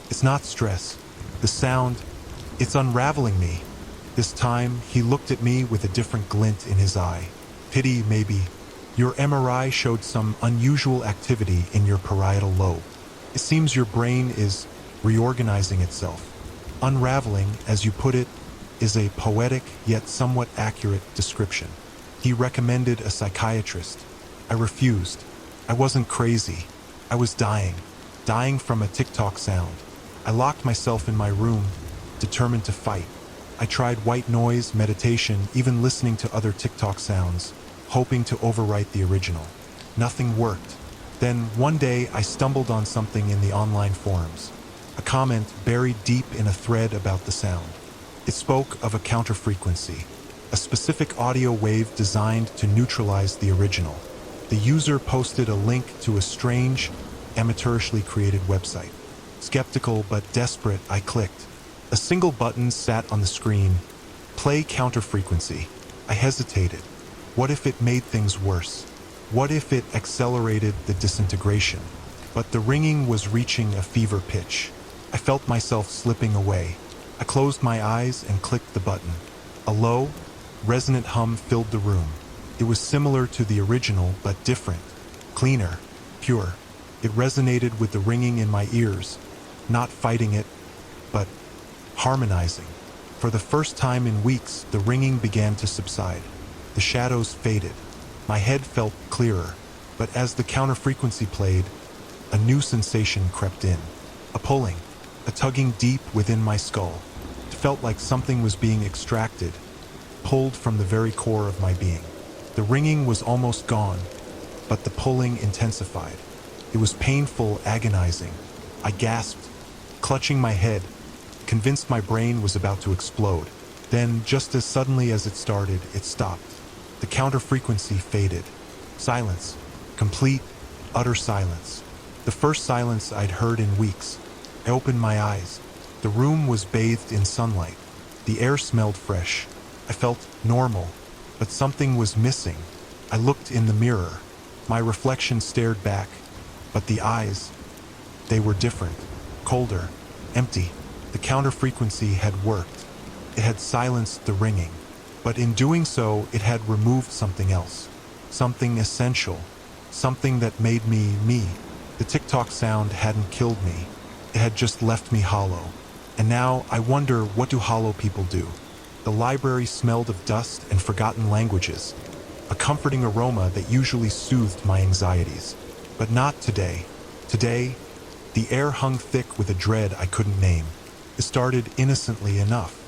It's not stress. The sound, it's unraveling me." This time, he looked at me with a different glint in his eye. "Pity, maybe. Your MRI showed some unusual activity in your parietal lobe. It seems your brain is reorganizing itself. Unraveling, as you put it, is a poetic yet somewhat accurate description." He recommended a psychiatrist. I refused. I wasn't crazy. I was dying from a TikTok sound. I locked myself in my room, determined to fight. I tried white noise, meditation, even listening to other TikTok sounds, hoping to overwrite the original. Nothing worked. Then, one day, I stumbled on something in the online forums. A comment buried deep in a thread about the sound. It spoke of a counterfrequency, a specific audio wave designed to neutralize the original. The user posted a link to a strange, amateurishly created website. Skeptical but desperate, I clicked. A single button sat on the screen. Play counterfrequency. I hesitated. What if it made things worse? What if it accelerated the disintegration? But the ringing was reaching a fever pitch. I felt myself slipping away. I closed my eyes and clicked the button. A low, resonant hum filled the room. It was similar to the original, but different. Cleaner, pure. It resonated with the ringing in my ears, not fighting it, but harmonizing. For the first time in weeks, the ringing began to subside. The shadows faded. My head felt clearer, but as the counterfrequency played, a new sensation crept in. A pulling, a tugging deep within my skull. It felt like something was being extracted, pulled from the very core of my being. The ringing was almost gone, but the pulling intensified. It was painful, agonizing. I gasped, clutching my head, convinced my brain was about to explode. Then, just as suddenly as it started, it stopped. The counterfrequency faded. Silence. Complete, utter silence. The first silence I'd heard in weeks. I opened my eyes. The room was bathed in sunlight. The air smelled fresh. I felt normal, but something was missing. I looked in the mirror. My reflection stared back, but the eyes, they were different, colder, empty. The counterfrequency had worked. It had silenced the ringing, but in doing so, it had removed something else, something essential, something that made me me. The TikTok sound hadn't killed me. It had just left me hollow. And now I wonder, what do hollow people do? The library smelled of dust and forgotten languages, a comforting aroma that usually soothed my anxieties. But not today. Today, the air hung thick with a dread I couldn't name. It started innocently enough.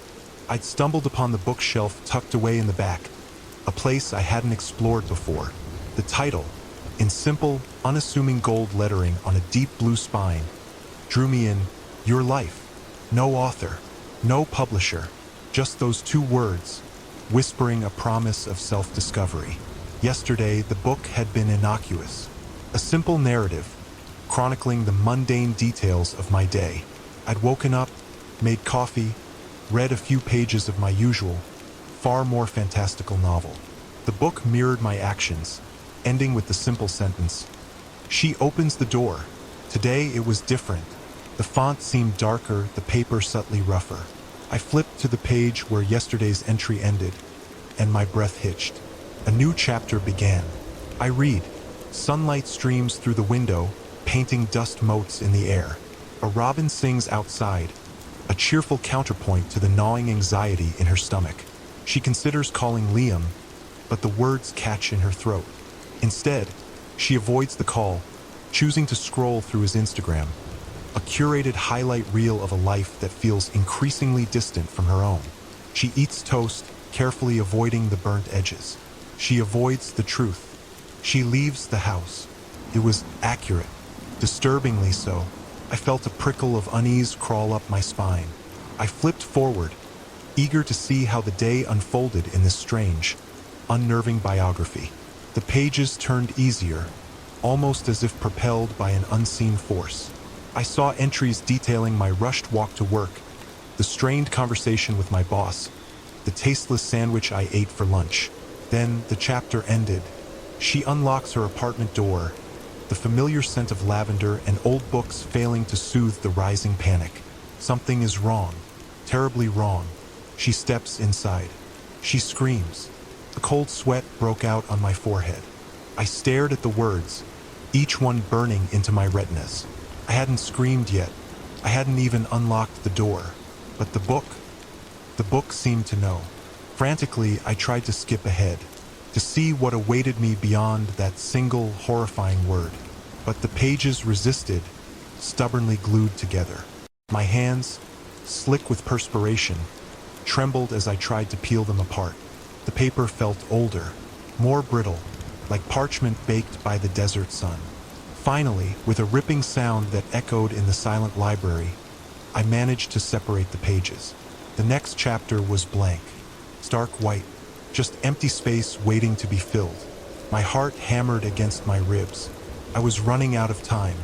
I'd stumbled upon the bookshelf tucked away in the back, a place I hadn't explored before. The title, in simple, unassuming gold lettering on a deep blue spine, drew me in. Your life. No author, no publisher, just those two words, whispering a promise of self-discovery. Yesterday, the book had been innocuous, a simple narrative, chronicling the mundane details of my day. I'd woken up, made coffee, read a few pages of my usual, far more fantastical novel. The book mirrored my actions, ending with the simple sentence, "She opens the door." Today it was different. The font seemed darker, the paper subtly rougher. I flipped to the page where yesterday's entry ended, and my breath hitched. A new chapter began. I read. Sunlight streams through the window, painting dust motes in the air. A robin sings outside, a cheerful counterpoint to the gnawing anxiety in her stomach. She considers calling Liam, but the words catch in her throat. Instead, she avoids the call, choosing to scroll through his Instagram, a curated highlight reel of a life that feels increasingly distant from her own. She eats toast, carefully avoiding the burnt edges. She avoids the truth. She leaves the house. It was accurate, disturbingly so. I felt a prickle of unease crawl up my spine. I flipped forward, eager to see how the day unfolded in this strange, unnerving biography. The pages turned easier, almost as if propelled by an unseen force. I saw entries detailing my rushed walk to work, the strained conversation with my boss, the tasteless sandwich I ate for lunch. Then the chapter ended. She unlocks her apartment door, the familiar scent of lavender and old books failing to soothe the rising panic. Something is wrong, terribly wrong. She steps inside. She screams. A cold sweat broke out on my forehead. I stared at the words, each one burning into my retinas. I hadn't screamed yet. I hadn't even unlocked the door. But the book seemed to know. Frantically, I tried to skip ahead. to see what awaited me beyond that single horrifying word. But the pages resisted, stubbornly glued together. My hands, slick with perspiration, trembled as I tried to peel them apart. The paper felt older, more brittle, like parchment baked by the desert sun. Finally, with a ripping sound that echoed in the silent library, I managed to separate the pages. The next chapter was blank, stark white, just empty space waiting to be filled. My heart hammered against my ribs. I was running out of time.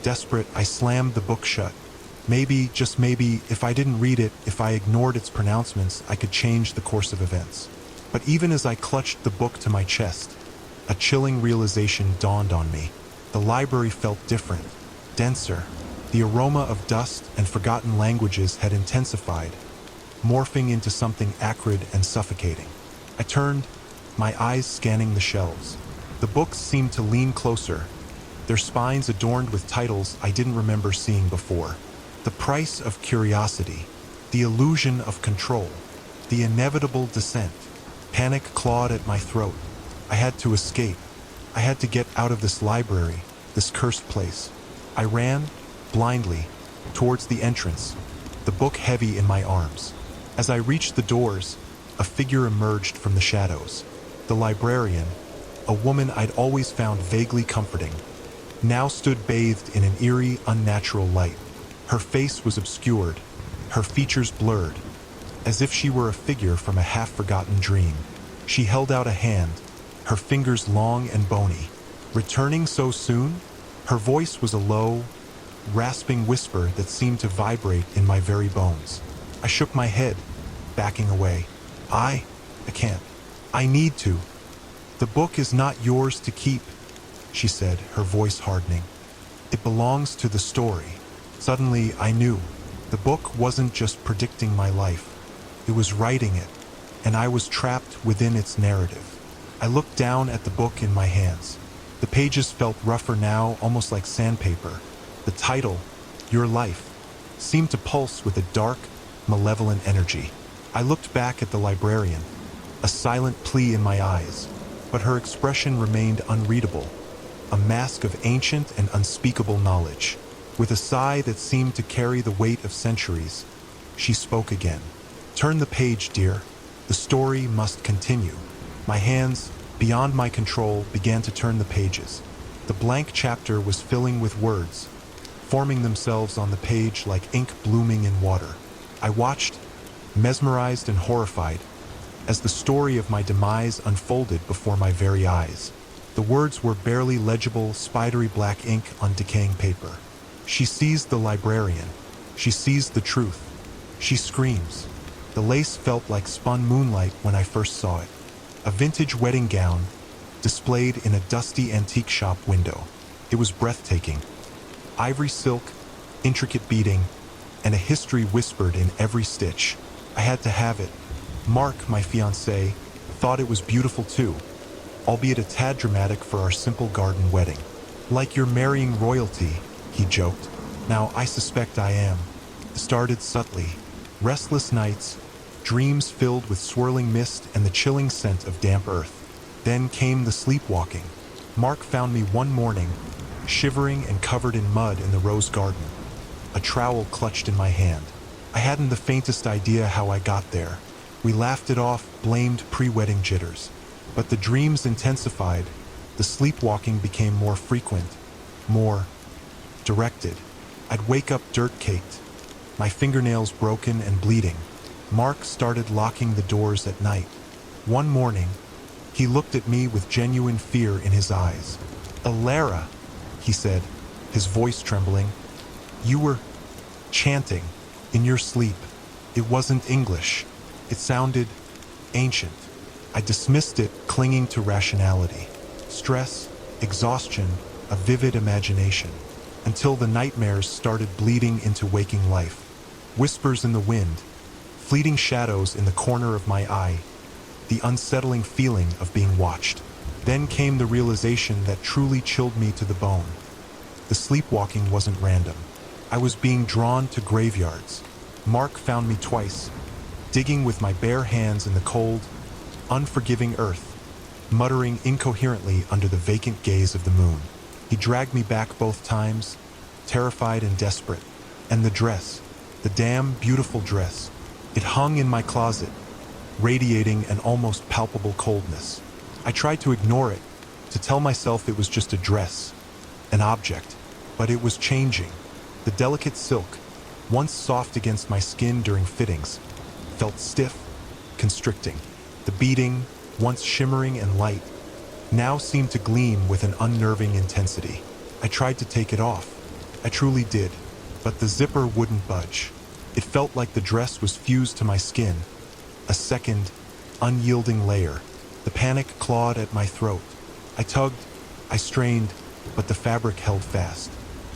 Desperate, I slammed the book shut. Maybe, just maybe, if I didn't read it, if I ignored its pronouncements, I could change the course of events. But even as I clutched the book to my chest, a chilling realization dawned on me. The library felt different, denser. The aroma of dust and forgotten languages had intensified, morphing into something acrid and suffocating. I turned, my eyes scanning the shelves. The books seemed to lean closer, their spines adorned with titles I didn't remember seeing before. The Price of Curiosity, The Illusion of Control, The Inevitable Descent. Panic clawed at my throat. I had to escape. I had to get out of this library, this cursed place. I ran, blindly, towards the entrance, the book heavy in my arms. As I reached the doors, a figure emerged from the shadows. The librarian, a woman I'd always found vaguely comforting, now stood bathed in an eerie, unnatural light. Her face was obscured, her features blurred, as if she were a figure from a half-forgotten dream. She held out a hand, her fingers long and bony. Returning so soon? Her voice was a low, rasping whisper that seemed to vibrate in my very bones. I shook my head, backing away. I can't. I need to. The book is not yours to keep, she said, her voice hardening. It belongs to the story. Suddenly, I knew. The book wasn't just predicting my life. It was writing it, and I was trapped within its narrative. I looked down at the book in my hands. The pages felt rougher now, almost like sandpaper. The title, Your Life, seemed to pulse with a dark, malevolent energy. I looked back at the librarian, a silent plea in my eyes, but her expression remained unreadable, a mask of ancient and unspeakable knowledge. With a sigh that seemed to carry the weight of centuries, she spoke again. Turn the page, dear. The story must continue. My hands, beyond my control, began to turn the pages. The blank chapter was filling with words, forming themselves on the page like ink blooming in water. I watched, mesmerized and horrified, as the story of my demise unfolded before my very eyes. The words were barely legible, spidery black ink on decaying paper. She seized the librarian. She seized the truth. She screams. The lace felt like spun moonlight when I first saw it. A vintage wedding gown, displayed in a dusty antique shop window. It was breathtaking. Ivory silk, intricate beading, and a history whispered in every stitch. I had to have it. Mark, my fiancé, thought it was beautiful too, albeit a tad dramatic for our simple garden wedding. Like you're marrying royalty, he joked. Now, I suspect I am. It started subtly. Restless nights, dreams filled with swirling mist and the chilling scent of damp earth. Then came the sleepwalking. Mark found me one morning, shivering and covered in mud in the rose garden, a trowel clutched in my hand. I hadn't the faintest idea how I got there. We laughed it off, blamed pre-wedding jitters. But the dreams intensified. The sleepwalking became more frequent, more directed. I'd wake up dirt-caked, my fingernails broken and bleeding. Mark started locking the doors at night. One morning, he looked at me with genuine fear in his eyes. "Alara," he said, his voice trembling. "You were chanting in your sleep. It wasn't English. It sounded ancient." I dismissed it, clinging to rationality. Stress, exhaustion, a vivid imagination. Until the nightmares started bleeding into waking life. Whispers in the wind, fleeting shadows in the corner of my eye, the unsettling feeling of being watched. Then came the realization that truly chilled me to the bone. The sleepwalking wasn't random. I was being drawn to graveyards. Mark found me twice, digging with my bare hands in the cold, unforgiving earth. muttering incoherently under the vacant gaze of the moon. He dragged me back both times, terrified and desperate. And the dress, the damn beautiful dress, it hung in my closet, radiating an almost palpable coldness. I tried to ignore it, to tell myself it was just a dress, an object, but it was changing. The delicate silk, once soft against my skin during fittings, felt stiff, constricting. The beading, once shimmering and light, now seemed to gleam with an unnerving intensity. I tried to take it off. I truly did, but the zipper wouldn't budge. It felt like the dress was fused to my skin, a second, unyielding layer. The panic clawed at my throat. I tugged, I strained, but the fabric held fast.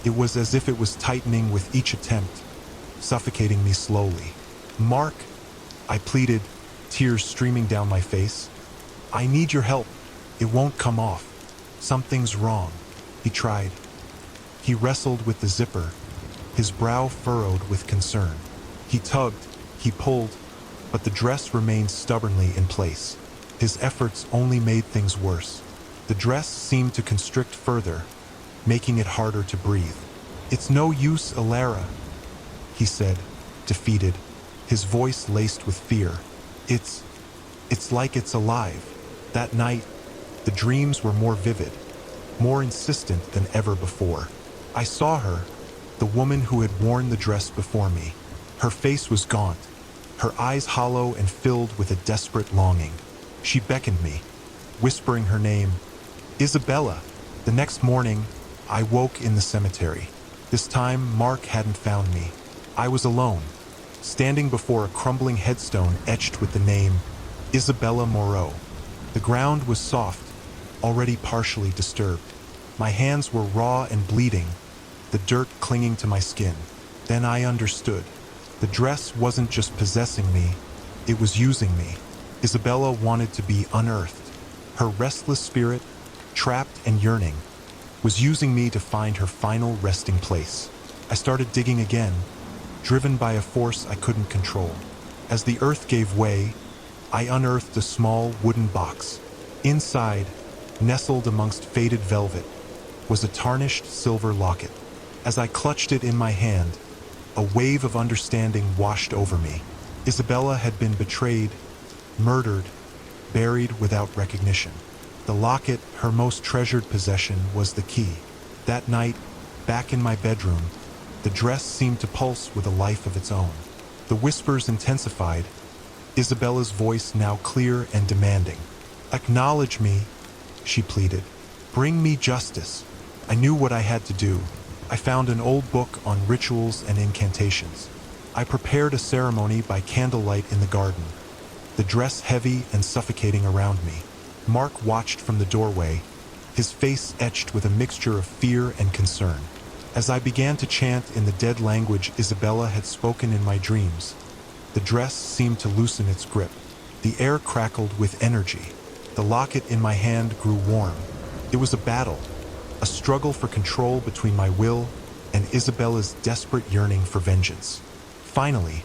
It was as if it was tightening with each attempt, suffocating me slowly. "Mark," I pleaded, tears streaming down my face. "I need your help. It won't come off. Something's wrong." He tried. He wrestled with the zipper, his brow furrowed with concern. He tugged, he pulled, but the dress remained stubbornly in place. His efforts only made things worse. The dress seemed to constrict further, making it harder to breathe. "It's no use, Alara," he said, defeated, his voice laced with fear. It's like it's alive." That night, the dreams were more vivid, more insistent than ever before. I saw her, the woman who had worn the dress before me. Her face was gaunt, her eyes hollow and filled with a desperate longing. She beckoned me, whispering her name, "Isabella." The next morning, I woke in the cemetery. This time, Mark hadn't found me. I was alone, standing before a crumbling headstone etched with the name Isabella Moreau. The ground was soft, already partially disturbed. My hands were raw and bleeding, the dirt clinging to my skin. Then I understood. The dress wasn't just possessing me, it was using me. Isabella wanted to be unearthed. Her restless spirit, trapped and yearning, was using me to find her final resting place. I started digging again, driven by a force I couldn't control. As the earth gave way, I unearthed a small wooden box. Inside, nestled amongst faded velvet, was a tarnished silver locket. As I clutched it in my hand, a wave of understanding washed over me. Isabella had been betrayed, murdered, buried without recognition. The locket, her most treasured possession, was the key. That night, back in my bedroom, the dress seemed to pulse with a life of its own. The whispers intensified, Isabella's voice now clear and demanding. "Acknowledge me," she pleaded. "Bring me justice." I knew what I had to do. I found an old book on rituals and incantations. I prepared a ceremony by candlelight in the garden, the dress heavy and suffocating around me. Mark watched from the doorway, his face etched with a mixture of fear and concern. As I began to chant in the dead language Isabella had spoken in my dreams, the dress seemed to loosen its grip. The air crackled with energy. The locket in my hand grew warm. It was a battle, a struggle for control between my will and Isabella's desperate yearning for vengeance. Finally,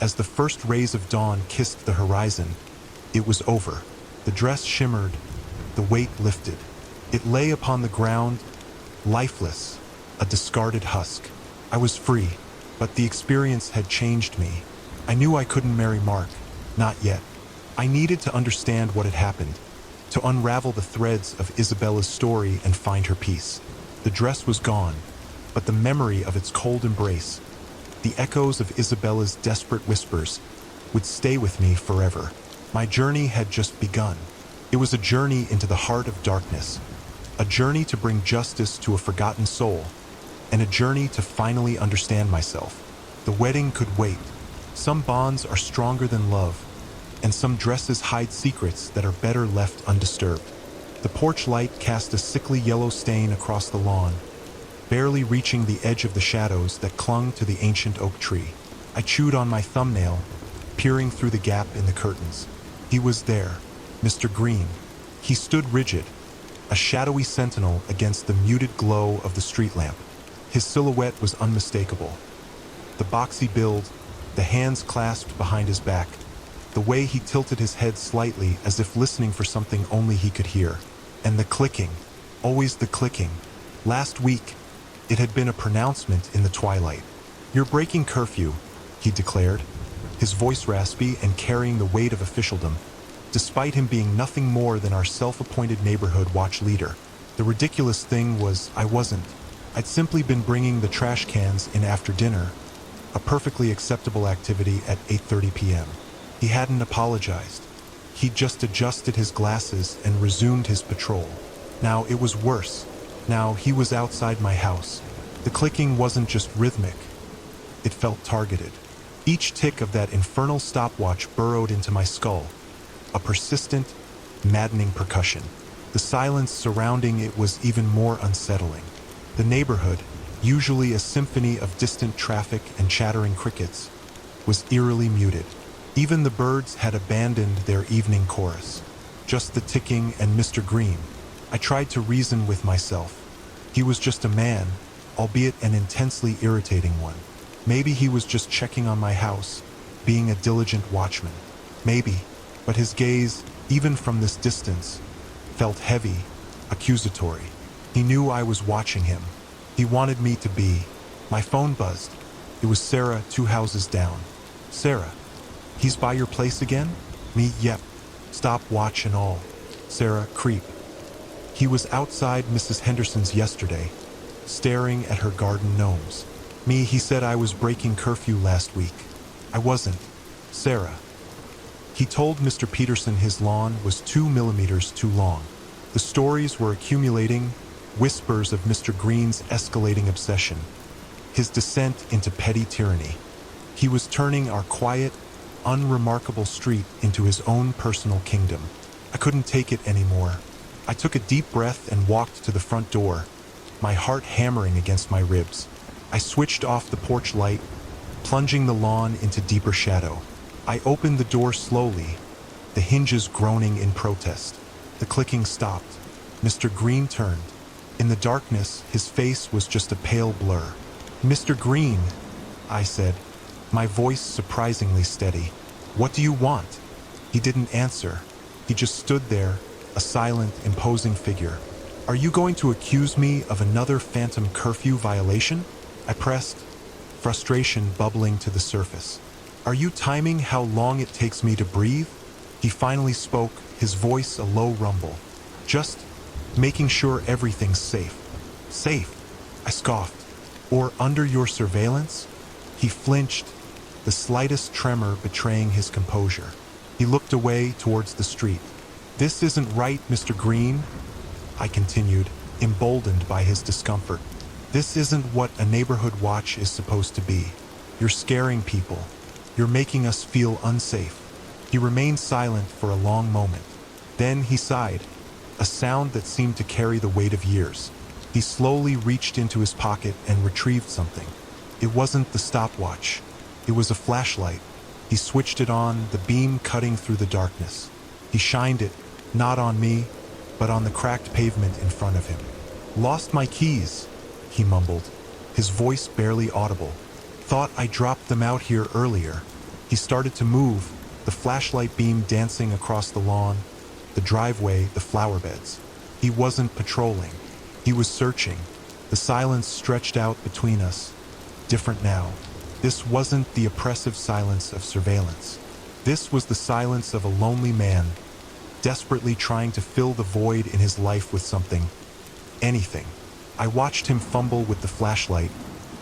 as the first rays of dawn kissed the horizon, it was over. The dress shimmered, the weight lifted. It lay upon the ground, lifeless, a discarded husk. I was free, but the experience had changed me. I knew I couldn't marry Mark, not yet. I needed to understand what had happened, to unravel the threads of Isabella's story and find her peace. The dress was gone, but the memory of its cold embrace, the echoes of Isabella's desperate whispers, would stay with me forever. My journey had just begun. It was a journey into the heart of darkness, a journey to bring justice to a forgotten soul, and a journey to finally understand myself. The wedding could wait. Some bonds are stronger than love, and some dresses hide secrets that are better left undisturbed. The porch light cast a sickly yellow stain across the lawn, barely reaching the edge of the shadows that clung to the ancient oak tree. I chewed on my thumbnail, peering through the gap in the curtains. He was there, Mr. Green. He stood rigid, a shadowy sentinel against the muted glow of the street lamp. His silhouette was unmistakable. The boxy build, the hands clasped behind his back, the way he tilted his head slightly as if listening for something only he could hear. And the clicking, always the clicking. Last week, it had been a pronouncement in the twilight. "You're breaking curfew," he declared, his voice raspy and carrying the weight of officialdom, despite him being nothing more than our self-appointed neighborhood watch leader. The ridiculous thing was I wasn't. I'd simply been bringing the trash cans in after dinner, a perfectly acceptable activity at 8:30 p.m. He hadn't apologized. He'd just adjusted his glasses and resumed his patrol. Now it was worse. Now he was outside my house. The clicking wasn't just rhythmic. It felt targeted. Each tick of that infernal stopwatch burrowed into my skull, a persistent, maddening percussion. The silence surrounding it was even more unsettling. The neighborhood, usually a symphony of distant traffic and chattering crickets, was eerily muted. Even the birds had abandoned their evening chorus. Just the ticking and Mr. Green. I tried to reason with myself. He was just a man, albeit an intensely irritating one. Maybe he was just checking on my house, being a diligent watchman. Maybe, but his gaze, even from this distance, felt heavy, accusatory. He knew I was watching him. He wanted me to be. My phone buzzed. It was Sarah, 2 houses down. "Sarah, he's by your place again?" Me, "Yep. Stop watch and all." Sarah, "Creep. He was outside Mrs. Henderson's yesterday, staring at her garden gnomes." Me, "He said I was breaking curfew last week." "I wasn't." Sarah, "He told Mr. Peterson his lawn was 2 millimeters too long." The stories were accumulating, whispers of Mr. Green's escalating obsession, his descent into petty tyranny. He was turning our quiet, unremarkable street into his own personal kingdom. I couldn't take it anymore. I took a deep breath and walked to the front door, my heart hammering against my ribs. I switched off the porch light, plunging the lawn into deeper shadow. I opened the door slowly, the hinges groaning in protest. The clicking stopped. Mr. Green turned. In the darkness, his face was just a pale blur. "Mr. Green," I said, my voice surprisingly steady. "What do you want?" He didn't answer. He just stood there, a silent, imposing figure. "Are you going to accuse me of another phantom curfew violation?" I pressed, frustration bubbling to the surface. "Are you timing how long it takes me to breathe?" He finally spoke, his voice a low rumble. "Just making sure everything's safe." "Safe?" I scoffed. "Or under your surveillance?" He flinched, the slightest tremor betraying his composure. He looked away towards the street. "This isn't right, Mr. Green," I continued, emboldened by his discomfort. "This isn't what a neighborhood watch is supposed to be. You're scaring people. You're making us feel unsafe." He remained silent for a long moment. Then he sighed, a sound that seemed to carry the weight of years. He slowly reached into his pocket and retrieved something. It wasn't the stopwatch. It was a flashlight. He switched it on, the beam cutting through the darkness. He shined it, not on me, but on the cracked pavement in front of him. "Lost my keys," he mumbled, his voice barely audible. "Thought I dropped them out here earlier." He started to move, the flashlight beam dancing across the lawn, the driveway, the flower beds. He wasn't patrolling. He was searching. The silence stretched out between us. Different now. This wasn't the oppressive silence of surveillance. This was the silence of a lonely man, desperately trying to fill the void in his life with something. Anything. I watched him fumble with the flashlight,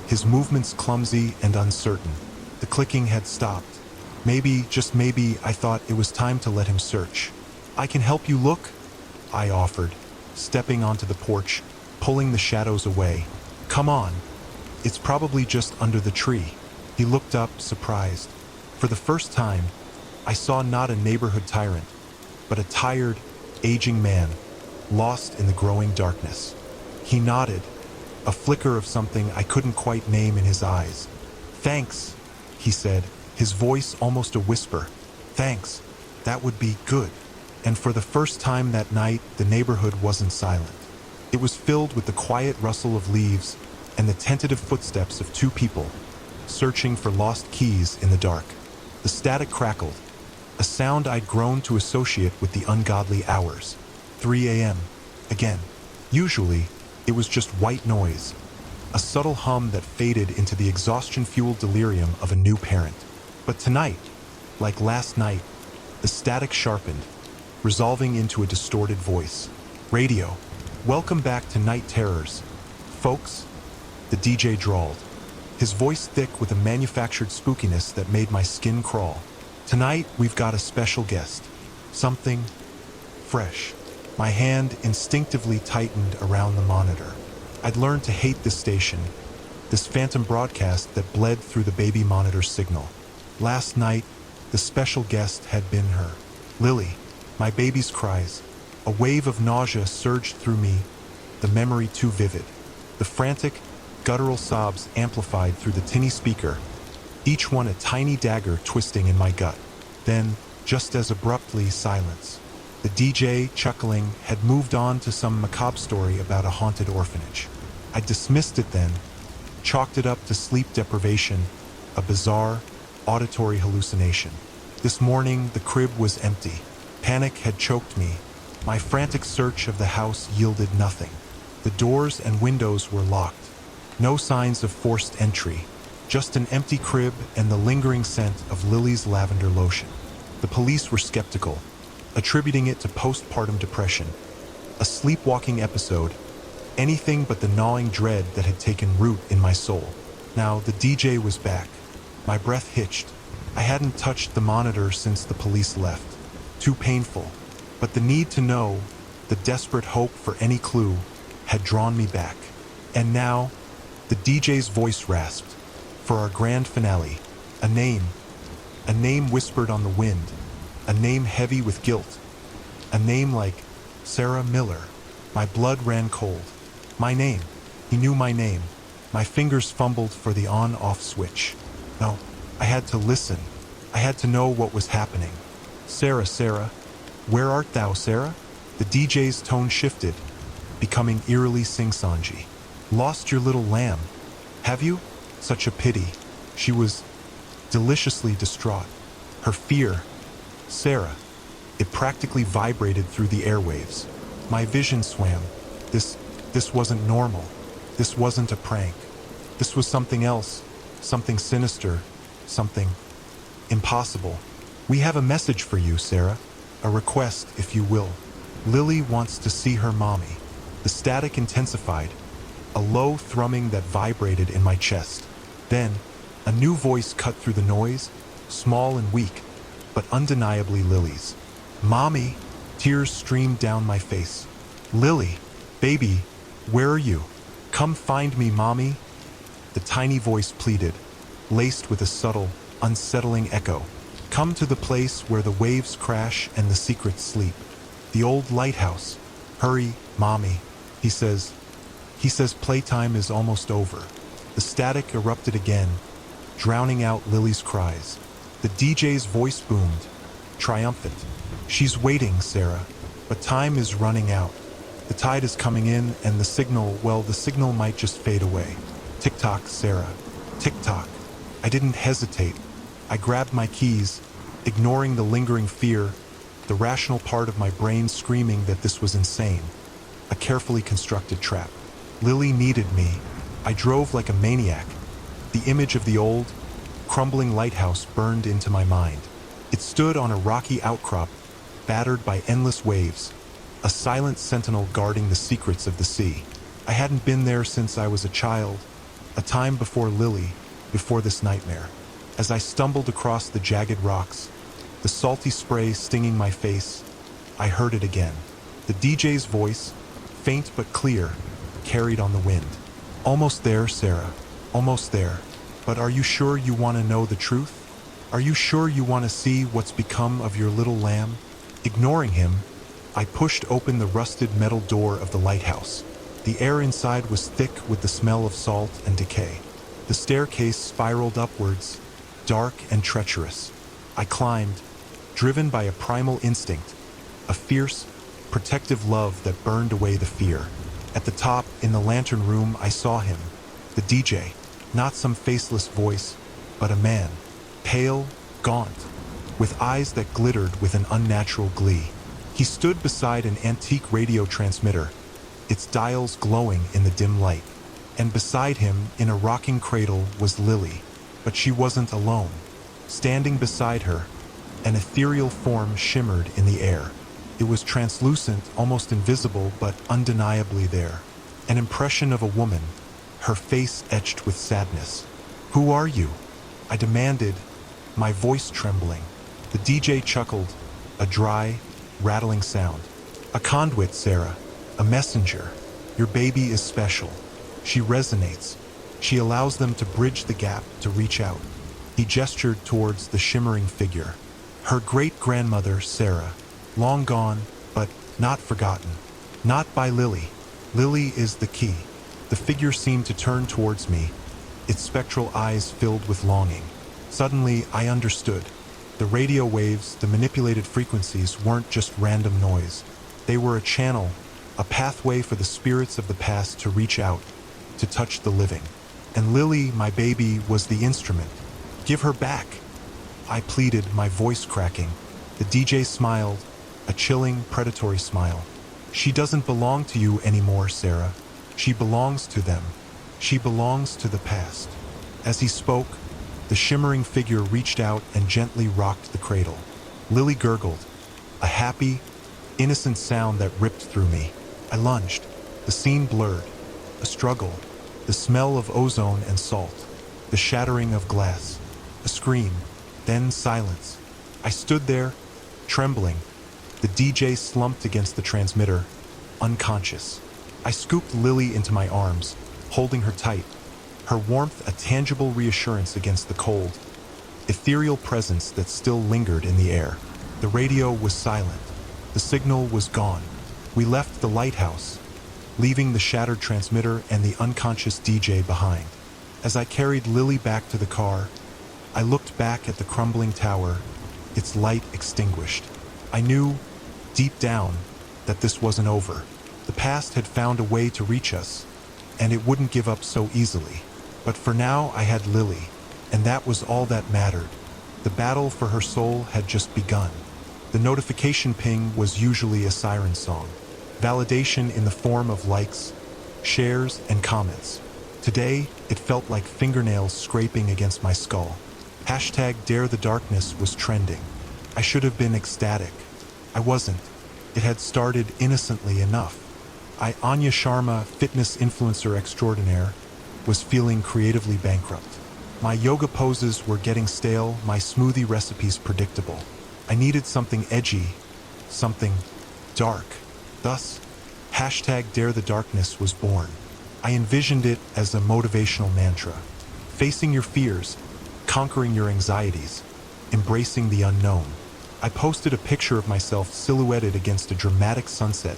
his movements clumsy and uncertain. The clicking had stopped. Maybe, just maybe, I thought it was time to let him search. "I can help you look," I offered, stepping onto the porch, pulling the shadows away. "Come on. It's probably just under the tree." He looked up, surprised. For the first time, I saw not a neighborhood tyrant, but a tired, aging man, lost in the growing darkness. He nodded, a flicker of something I couldn't quite name in his eyes. "Thanks," he said, his voice almost a whisper. "Thanks. That would be good." And for the first time that night, the neighborhood wasn't silent. It was filled with the quiet rustle of leaves and the tentative footsteps of 2 people, searching for lost keys in the dark. The static crackled, a sound I'd grown to associate with the ungodly hours. 3 a.m. Again. Usually, it was just white noise, a subtle hum that faded into the exhaustion-fueled delirium of a new parent. But tonight, like last night, the static sharpened, resolving into a distorted voice. Radio, welcome back to Night Terrors. Folks, the DJ drawled, his voice thick with a manufactured spookiness that made my skin crawl. Tonight, we've got a special guest. Something fresh. My hand instinctively tightened around the monitor. I'd learned to hate this station, this phantom broadcast that bled through the baby monitor's signal. Last night, the special guest had been her. Lily, my baby's cries. A wave of nausea surged through me, the memory too vivid. The frantic, guttural sobs amplified through the tinny speaker, each one a tiny dagger twisting in my gut. Then, just as abruptly, silence. The DJ, chuckling, had moved on to some macabre story about a haunted orphanage. I dismissed it then, chalked it up to sleep deprivation, a bizarre, auditory hallucination. This morning, the crib was empty. Panic had choked me. My frantic search of the house yielded nothing. The doors and windows were locked. No signs of forced entry, just an empty crib and the lingering scent of Lily's lavender lotion. The police were skeptical, attributing it to postpartum depression, a sleepwalking episode, anything but the gnawing dread that had taken root in my soul. Now the DJ was back. My breath hitched. I hadn't touched the monitor since the police left. Too painful. But the need to know, the desperate hope for any clue, had drawn me back. And now, the DJ's voice rasped. For our grand finale, a name whispered on the wind, a name heavy with guilt, a name like Sarah Miller. My blood ran cold. My name. He knew my name. My fingers fumbled for the on-off switch. No, I had to listen. I had to know what was happening. Sarah, Sarah, where art thou, Sarah? The DJ's tone shifted, becoming eerily sing-songy. Lost your little lamb, have you? Such a pity. She was deliciously distraught. Her fear, Sarah, it practically vibrated through the airwaves. My vision swam. This wasn't normal. This wasn't a prank. This was something else, something sinister, something impossible. We have a message for you, Sarah. A request, if you will. Lily wants to see her mommy. The static intensified, a low thrumming that vibrated in my chest. Then, a new voice cut through the noise, small and weak, but undeniably Lily's. Mommy! Tears streamed down my face. Lily! Baby! Where are you? Come find me, Mommy! The tiny voice pleaded, laced with a subtle, unsettling echo. Come to the place where the waves crash and the secrets sleep. The old lighthouse. Hurry, Mommy. He says playtime is almost over. The static erupted again, drowning out Lily's cries. The DJ's voice boomed, triumphant. She's waiting, Sarah, but time is running out. The tide is coming in and the signal might just fade away. Tick-tock, Sarah. Tick-tock. I didn't hesitate. I grabbed my keys, ignoring the lingering fear, the rational part of my brain screaming that this was insane. A carefully constructed trap. Lily needed me. I drove like a maniac. The image of the old, crumbling lighthouse burned into my mind. It stood on a rocky outcrop, battered by endless waves, a silent sentinel guarding the secrets of the sea. I hadn't been there since I was a child, a time before Lily, before this nightmare. As I stumbled across the jagged rocks, the salty spray stinging my face, I heard it again. The DJ's voice, faint but clear, carried on the wind. Almost there, Sarah. Almost there. But are you sure you want to know the truth? Are you sure you want to see what's become of your little lamb? Ignoring him, I pushed open the rusted metal door of the lighthouse. The air inside was thick with the smell of salt and decay. The staircase spiraled upwards, dark and treacherous. I climbed, driven by a primal instinct, a fierce, protective love that burned away the fear. At the top, in the lantern room, I saw him, the DJ, not some faceless voice, but a man, pale, gaunt, with eyes that glittered with an unnatural glee. He stood beside an antique radio transmitter, its dials glowing in the dim light. And beside him, in a rocking cradle, was Lily. But she wasn't alone. Standing beside her, an ethereal form shimmered in the air. It was translucent, almost invisible, but undeniably there. An impression of a woman, her face etched with sadness. "Who are you?" I demanded, my voice trembling. The DJ chuckled, a dry, rattling sound. "A conduit, Sarah. A messenger. Your baby is special. She resonates. She allows them to bridge the gap, to reach out." He gestured towards the shimmering figure. Her great-grandmother, Sarah. Long gone, but not forgotten. Not by Lily. Lily is the key. The figure seemed to turn towards me, its spectral eyes filled with longing. Suddenly, I understood. The radio waves, the manipulated frequencies, weren't just random noise. They were a channel, a pathway for the spirits of the past to reach out, to touch the living. And Lily, my baby, was the instrument. "Give her back," I pleaded, my voice cracking. The DJ smiled, a chilling, predatory smile. "She doesn't belong to you anymore, Sarah. She belongs to them. She belongs to the past." As he spoke, the shimmering figure reached out and gently rocked the cradle. Lily gurgled, a happy, innocent sound that ripped through me. I lunged. The scene blurred. A struggle. The smell of ozone and salt. The shattering of glass. A scream. Then silence. I stood there, trembling. The DJ slumped against the transmitter, unconscious. I scooped Lily into my arms, holding her tight, her warmth a tangible reassurance against the cold, ethereal presence that still lingered in the air. The radio was silent. The signal was gone. We left the lighthouse, leaving the shattered transmitter and the unconscious DJ behind. As I carried Lily back to the car, I looked back at the crumbling tower, its light extinguished. I knew, deep down, that this wasn't over. The past had found a way to reach us, and it wouldn't give up so easily. But for now, I had Lily, and that was all that mattered. The battle for her soul had just begun. The notification ping was usually a siren song, validation in the form of likes, shares, and comments. Today, it felt like fingernails scraping against my skull. #DareTheDarkness was trending. I should have been ecstatic. I wasn't. It had started innocently enough. Anya Sharma, fitness influencer extraordinaire, was feeling creatively bankrupt. My yoga poses were getting stale, my smoothie recipes predictable. I needed something edgy, something dark. Thus, #DareTheDarkness was born. I envisioned it as a motivational mantra. Facing your fears, conquering your anxieties, embracing the unknown. I posted a picture of myself silhouetted against a dramatic sunset,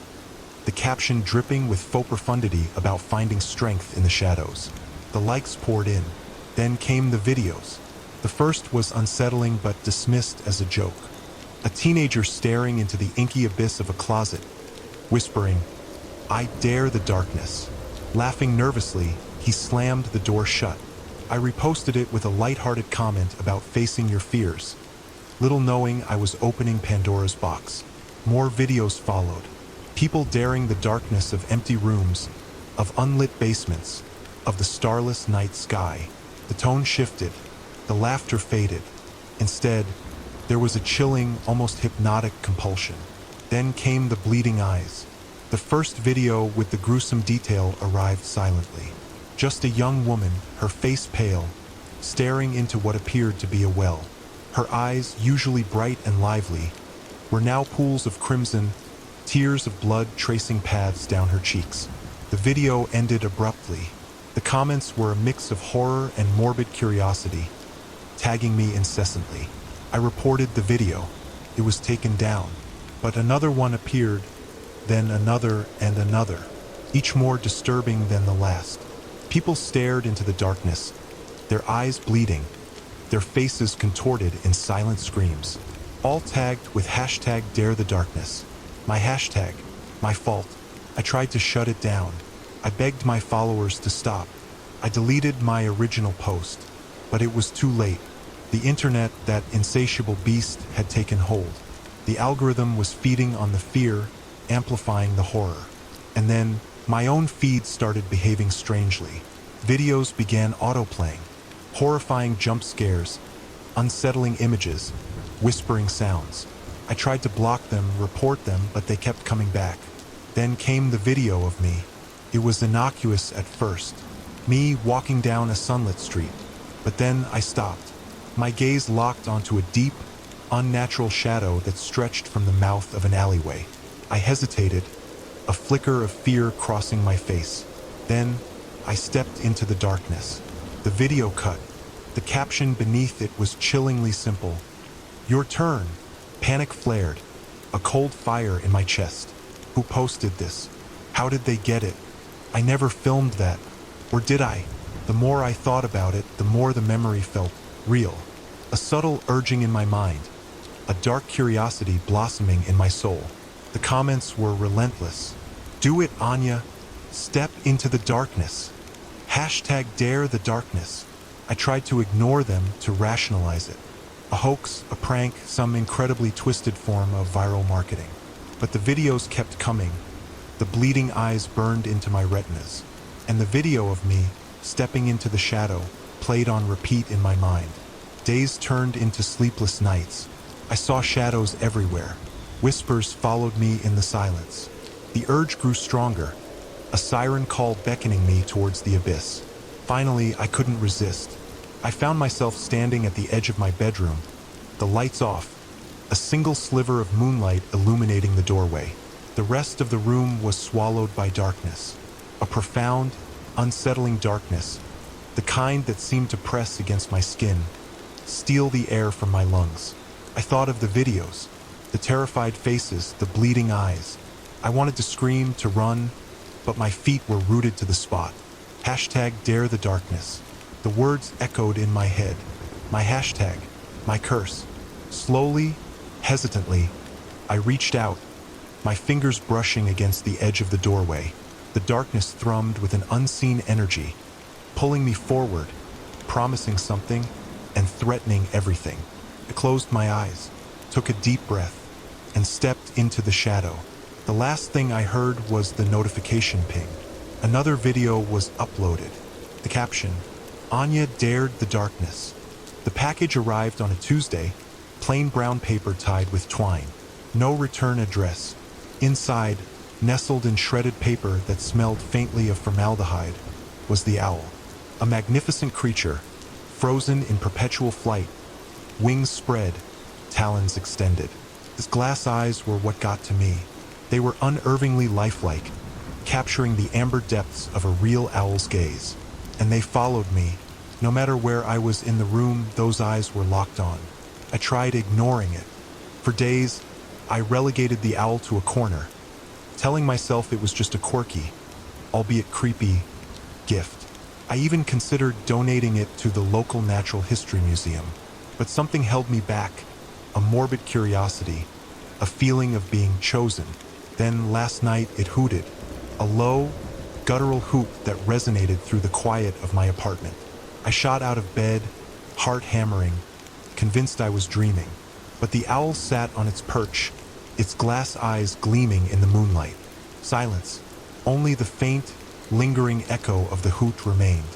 the caption dripping with faux profundity about finding strength in the shadows. The likes poured in. Then came the videos. The first was unsettling but dismissed as a joke. A teenager staring into the inky abyss of a closet, whispering, "I dare the darkness." Laughing nervously, he slammed the door shut. I reposted it with a light-hearted comment about facing your fears, little knowing I was opening Pandora's box. More videos followed. People daring the darkness of empty rooms, of unlit basements, of the starless night sky. The tone shifted. The laughter faded. Instead, there was a chilling, almost hypnotic compulsion. Then came the bleeding eyes. The first video with the gruesome detail arrived silently. Just a young woman, her face pale, staring into what appeared to be a well. Her eyes, usually bright and lively, were now pools of crimson, tears of blood tracing paths down her cheeks. The video ended abruptly. The comments were a mix of horror and morbid curiosity, tagging me incessantly. I reported the video. It was taken down. But another one appeared, then another and another, each more disturbing than the last. People stared into the darkness, their eyes bleeding, their faces contorted in silent screams, all tagged with #DareTheDarkness. My hashtag, my fault. I tried to shut it down. I begged my followers to stop. I deleted my original post, but it was too late. The internet, that insatiable beast, had taken hold. The algorithm was feeding on the fear, amplifying the horror. And then, my own feed started behaving strangely. Videos began autoplaying, horrifying jump scares, unsettling images, whispering sounds. I tried to block them, report them, but they kept coming back. Then came the video of me. It was innocuous at first, me walking down a sunlit street. But then I stopped. My gaze locked onto a deep, unnatural shadow that stretched from the mouth of an alleyway. I hesitated, a flicker of fear crossing my face. Then I stepped into the darkness. The video cut. The caption beneath it was chillingly simple. "Your turn." Panic flared, a cold fire in my chest. Who posted this? How did they get it? I never filmed that. Or did I? The more I thought about it, the more the memory felt real. A subtle urging in my mind, a dark curiosity blossoming in my soul. The comments were relentless. "Do it, Anya. Step into the darkness." Hashtag dare the darkness. I tried to ignore them, to rationalize it. A hoax, a prank, some incredibly twisted form of viral marketing. But the videos kept coming. The bleeding eyes burned into my retinas. And the video of me, stepping into the shadow, played on repeat in my mind. Days turned into sleepless nights. I saw shadows everywhere. Whispers followed me in the silence. The urge grew stronger, a siren call beckoning me towards the abyss. Finally, I couldn't resist. I found myself standing at the edge of my bedroom, the lights off, a single sliver of moonlight illuminating the doorway. The rest of the room was swallowed by darkness, a profound, unsettling darkness, the kind that seemed to press against my skin, steal the air from my lungs. I thought of the videos, the terrified faces, the bleeding eyes. I wanted to scream, to run, but my feet were rooted to the spot. Hashtag dare the darkness. The words echoed in my head. My hashtag, my curse. Slowly, hesitantly, I reached out, my fingers brushing against the edge of the doorway. The darkness thrummed with an unseen energy, pulling me forward, promising something and threatening everything. I closed my eyes, took a deep breath, and stepped into the shadow. The last thing I heard was the notification ping. Another video was uploaded. The caption, "Anya dared the darkness." The package arrived on a Tuesday, plain brown paper tied with twine. No return address. Inside, nestled in shredded paper that smelled faintly of formaldehyde, was the owl. A magnificent creature, frozen in perpetual flight, wings spread, talons extended. His glass eyes were what got to me. They were unervingly lifelike, capturing the amber depths of a real owl's gaze. And they followed me. No matter where I was in the room, those eyes were locked on. I tried ignoring it. For days, I relegated the owl to a corner, telling myself it was just a quirky, albeit creepy, gift. I even considered donating it to the local natural history museum. But something held me back, a morbid curiosity, a feeling of being chosen. Then last night it hooted, a low, guttural hoot that resonated through the quiet of my apartment. I shot out of bed, heart hammering, convinced I was dreaming. But the owl sat on its perch, its glass eyes gleaming in the moonlight. Silence. Only the faint, lingering echo of the hoot remained.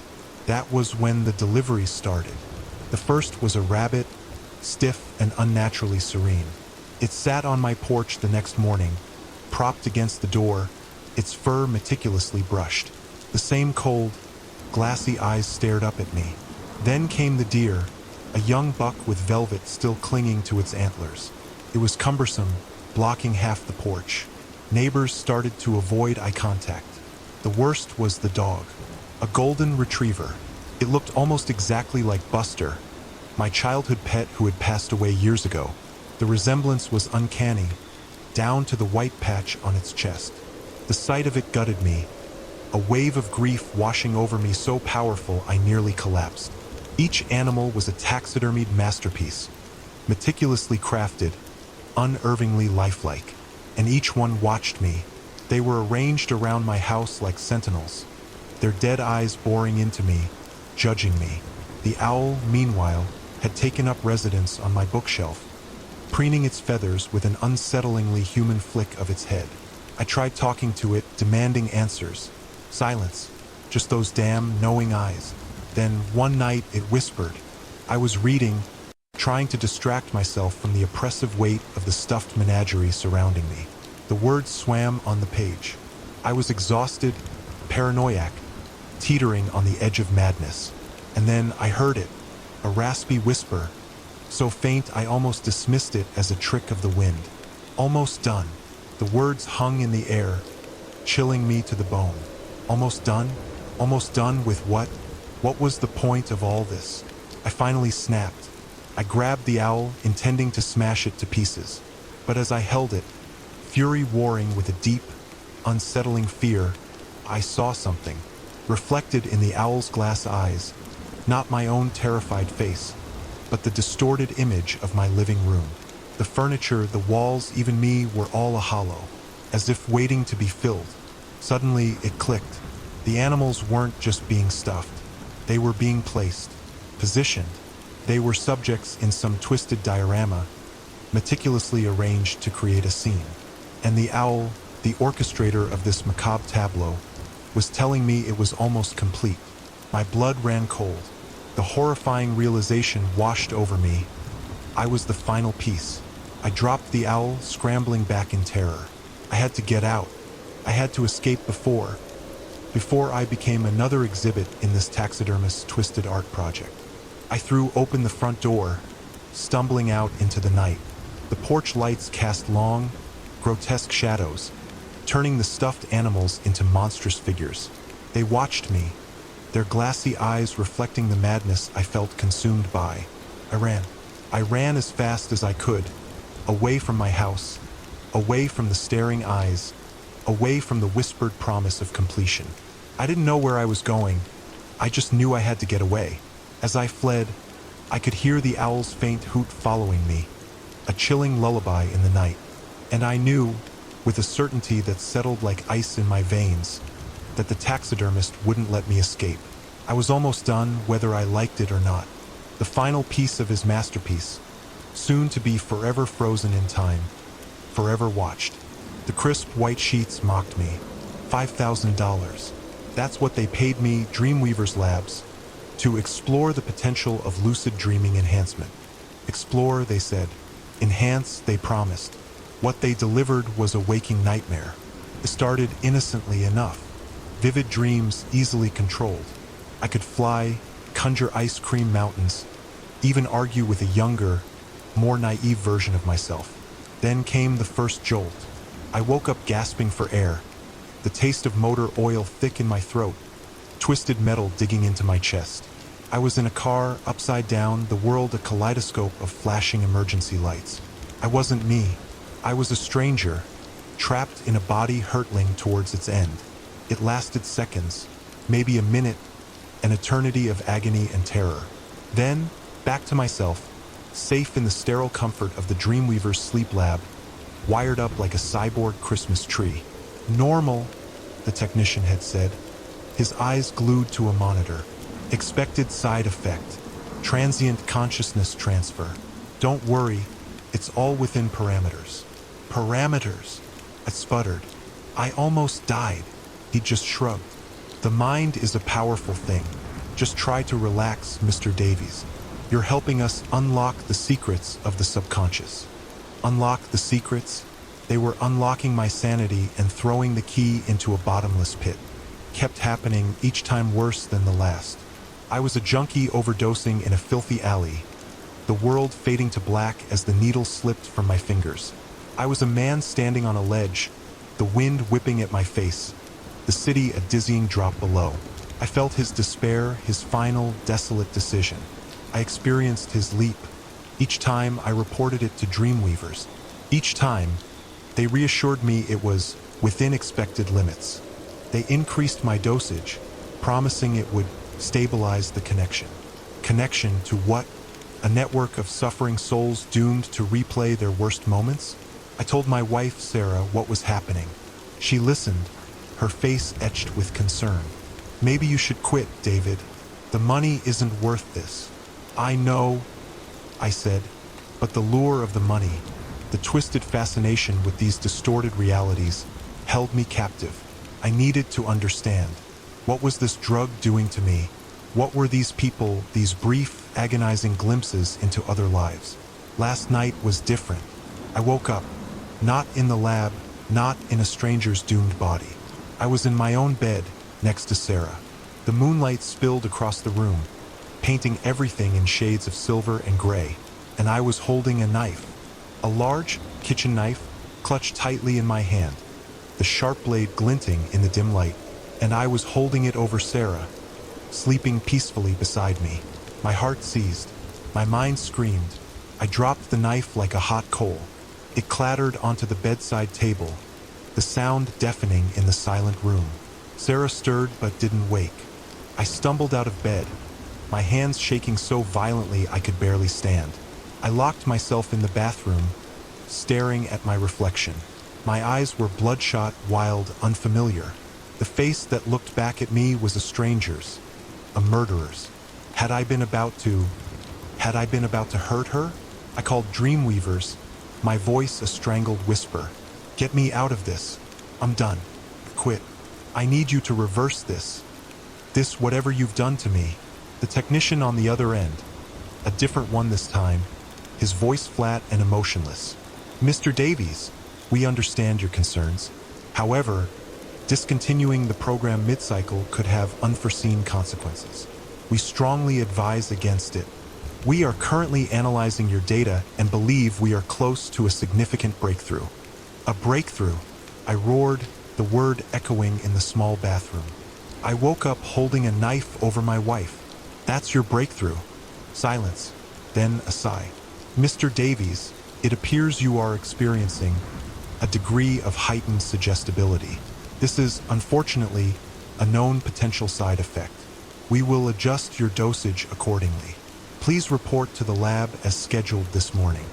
That was when the deliveries started. The first was a rabbit, stiff and unnaturally serene. It sat on my porch the next morning, propped against the door, its fur meticulously brushed. The same cold, glassy eyes stared up at me. Then came the deer, a young buck with velvet still clinging to its antlers. It was cumbersome, blocking half the porch. Neighbors started to avoid eye contact. The worst was the dog, a golden retriever. It looked almost exactly like Buster, my childhood pet who had passed away years ago. The resemblance was uncanny, down to the white patch on its chest. The sight of it gutted me, a wave of grief washing over me so powerful I nearly collapsed. Each animal was a taxidermied masterpiece, meticulously crafted, unervingly lifelike, and each one watched me. They were arranged around my house like sentinels, their dead eyes boring into me, judging me. The owl, meanwhile, had taken up residence on my bookshelf, preening its feathers with an unsettlingly human flick of its head. I tried talking to it, demanding answers. Silence. Just those damn knowing eyes. Then, one night, it whispered. I was reading, trying to distract myself from the oppressive weight of the stuffed menagerie surrounding me. The words swam on the page. I was exhausted, paranoiac, teetering on the edge of madness. And then I heard it, a raspy whisper, so faint I almost dismissed it as a trick of the wind. Almost done. The words hung in the air, chilling me to the bone. Almost done? Almost done with what? What was the point of all this? I finally snapped. I grabbed the owl, intending to smash it to pieces. But as I held it, fury warring with a deep, unsettling fear, I saw something, reflected in the owl's glass eyes, not my own terrified face, but the distorted image of my living room. The furniture, the walls, even me were all a hollow, as if waiting to be filled. Suddenly, it clicked. The animals weren't just being stuffed. They were being placed, positioned. They were subjects in some twisted diorama, meticulously arranged to create a scene. And the owl, the orchestrator of this macabre tableau, was telling me it was almost complete. My blood ran cold. The horrifying realization washed over me. I was the final piece. I dropped the owl, scrambling back in terror. I had to get out. I had to escape before I became another exhibit in this taxidermist's twisted art project. I threw open the front door, stumbling out into the night. The porch lights cast long, grotesque shadows, turning the stuffed animals into monstrous figures. They watched me, their glassy eyes reflecting the madness I felt consumed by. I ran. I ran as fast as I could, away from my house, away from the staring eyes, away from the whispered promise of completion. I didn't know where I was going. I just knew I had to get away. As I fled, I could hear the owl's faint hoot following me, a chilling lullaby in the night. And I knew, with a certainty that settled like ice in my veins, that the taxidermist wouldn't let me escape. I was almost done, whether I liked it or not. The final piece of his masterpiece, soon to be forever frozen in time, forever watched. The crisp white sheets mocked me. $5,000. That's what they paid me, Dreamweaver's Labs, to explore the potential of lucid dreaming enhancement. Explore, they said. Enhance, they promised. What they delivered was a waking nightmare. It started innocently enough. Vivid dreams easily controlled. I could fly, conjure ice cream mountains, even argue with a younger, more naive version of myself. Then came the first jolt. I woke up gasping for air, the taste of motor oil thick in my throat, twisted metal digging into my chest. I was in a car, upside down, the world a kaleidoscope of flashing emergency lights. I wasn't me. I was a stranger, trapped in a body hurtling towards its end. It lasted seconds, maybe a minute, an eternity of agony and terror. Then, back to myself, safe in the sterile comfort of the Dreamweaver's sleep lab, wired up like a cyborg Christmas tree. Normal, the technician had said, his eyes glued to a monitor. Expected side effect, transient consciousness transfer. Don't worry, it's all within parameters. Parameters, I sputtered. I almost died. He just shrugged. The mind is a powerful thing. Just try to relax, Mr. Davies. You're helping us unlock the secrets of the subconscious. Unlock the secrets? They were unlocking my sanity and throwing the key into a bottomless pit. Kept happening, each time worse than the last. I was a junkie overdosing in a filthy alley, the world fading to black as the needle slipped from my fingers. I was a man standing on a ledge, the wind whipping at my face, the city a dizzying drop below. I felt his despair, his final, desolate decision. I experienced his leap. Each time I reported it to Dreamweavers. Each time, they reassured me it was within expected limits. They increased my dosage, promising it would stabilize the connection. Connection to what? A network of suffering souls doomed to replay their worst moments? I told my wife, Sarah, what was happening. She listened, her face etched with concern. Maybe you should quit, David. The money isn't worth this. I know, I said, but the lure of the money, the twisted fascination with these distorted realities, held me captive. I needed to understand. What was this drug doing to me? What were these people, these brief, agonizing glimpses into other lives? Last night was different. I woke up, not in the lab, not in a stranger's doomed body. I was in my own bed, next to Sarah. The moonlight spilled across the room, painting everything in shades of silver and gray, and I was holding a knife. A large kitchen knife, clutched tightly in my hand, the sharp blade glinting in the dim light, and I was holding it over Sarah, sleeping peacefully beside me. My heart seized. My mind screamed. I dropped the knife like a hot coal. It clattered onto the bedside table, the sound deafening in the silent room. Sarah stirred but didn't wake. I stumbled out of bed, my hands shaking so violently I could barely stand. I locked myself in the bathroom, staring at my reflection. My eyes were bloodshot, wild, unfamiliar. The face that looked back at me was a stranger's, a murderer's. Had I been about to hurt her? I called Dreamweavers, my voice a strangled whisper. Get me out of this. I'm done. Quit. I need you to reverse this. This, whatever you've done to me. The technician on the other end, a different one this time, his voice flat and emotionless. Mr. Davies, we understand your concerns. However, discontinuing the program mid-cycle could have unforeseen consequences. We strongly advise against it. We are currently analyzing your data and believe we are close to a significant breakthrough. A breakthrough, I roared, the word echoing in the small bathroom. I woke up holding a knife over my wife. That's your breakthrough. Silence, then a sigh. Mr. Davies, it appears you are experiencing a degree of heightened suggestibility. This is, unfortunately, a known potential side effect. We will adjust your dosage accordingly. Please report to the lab as scheduled this morning.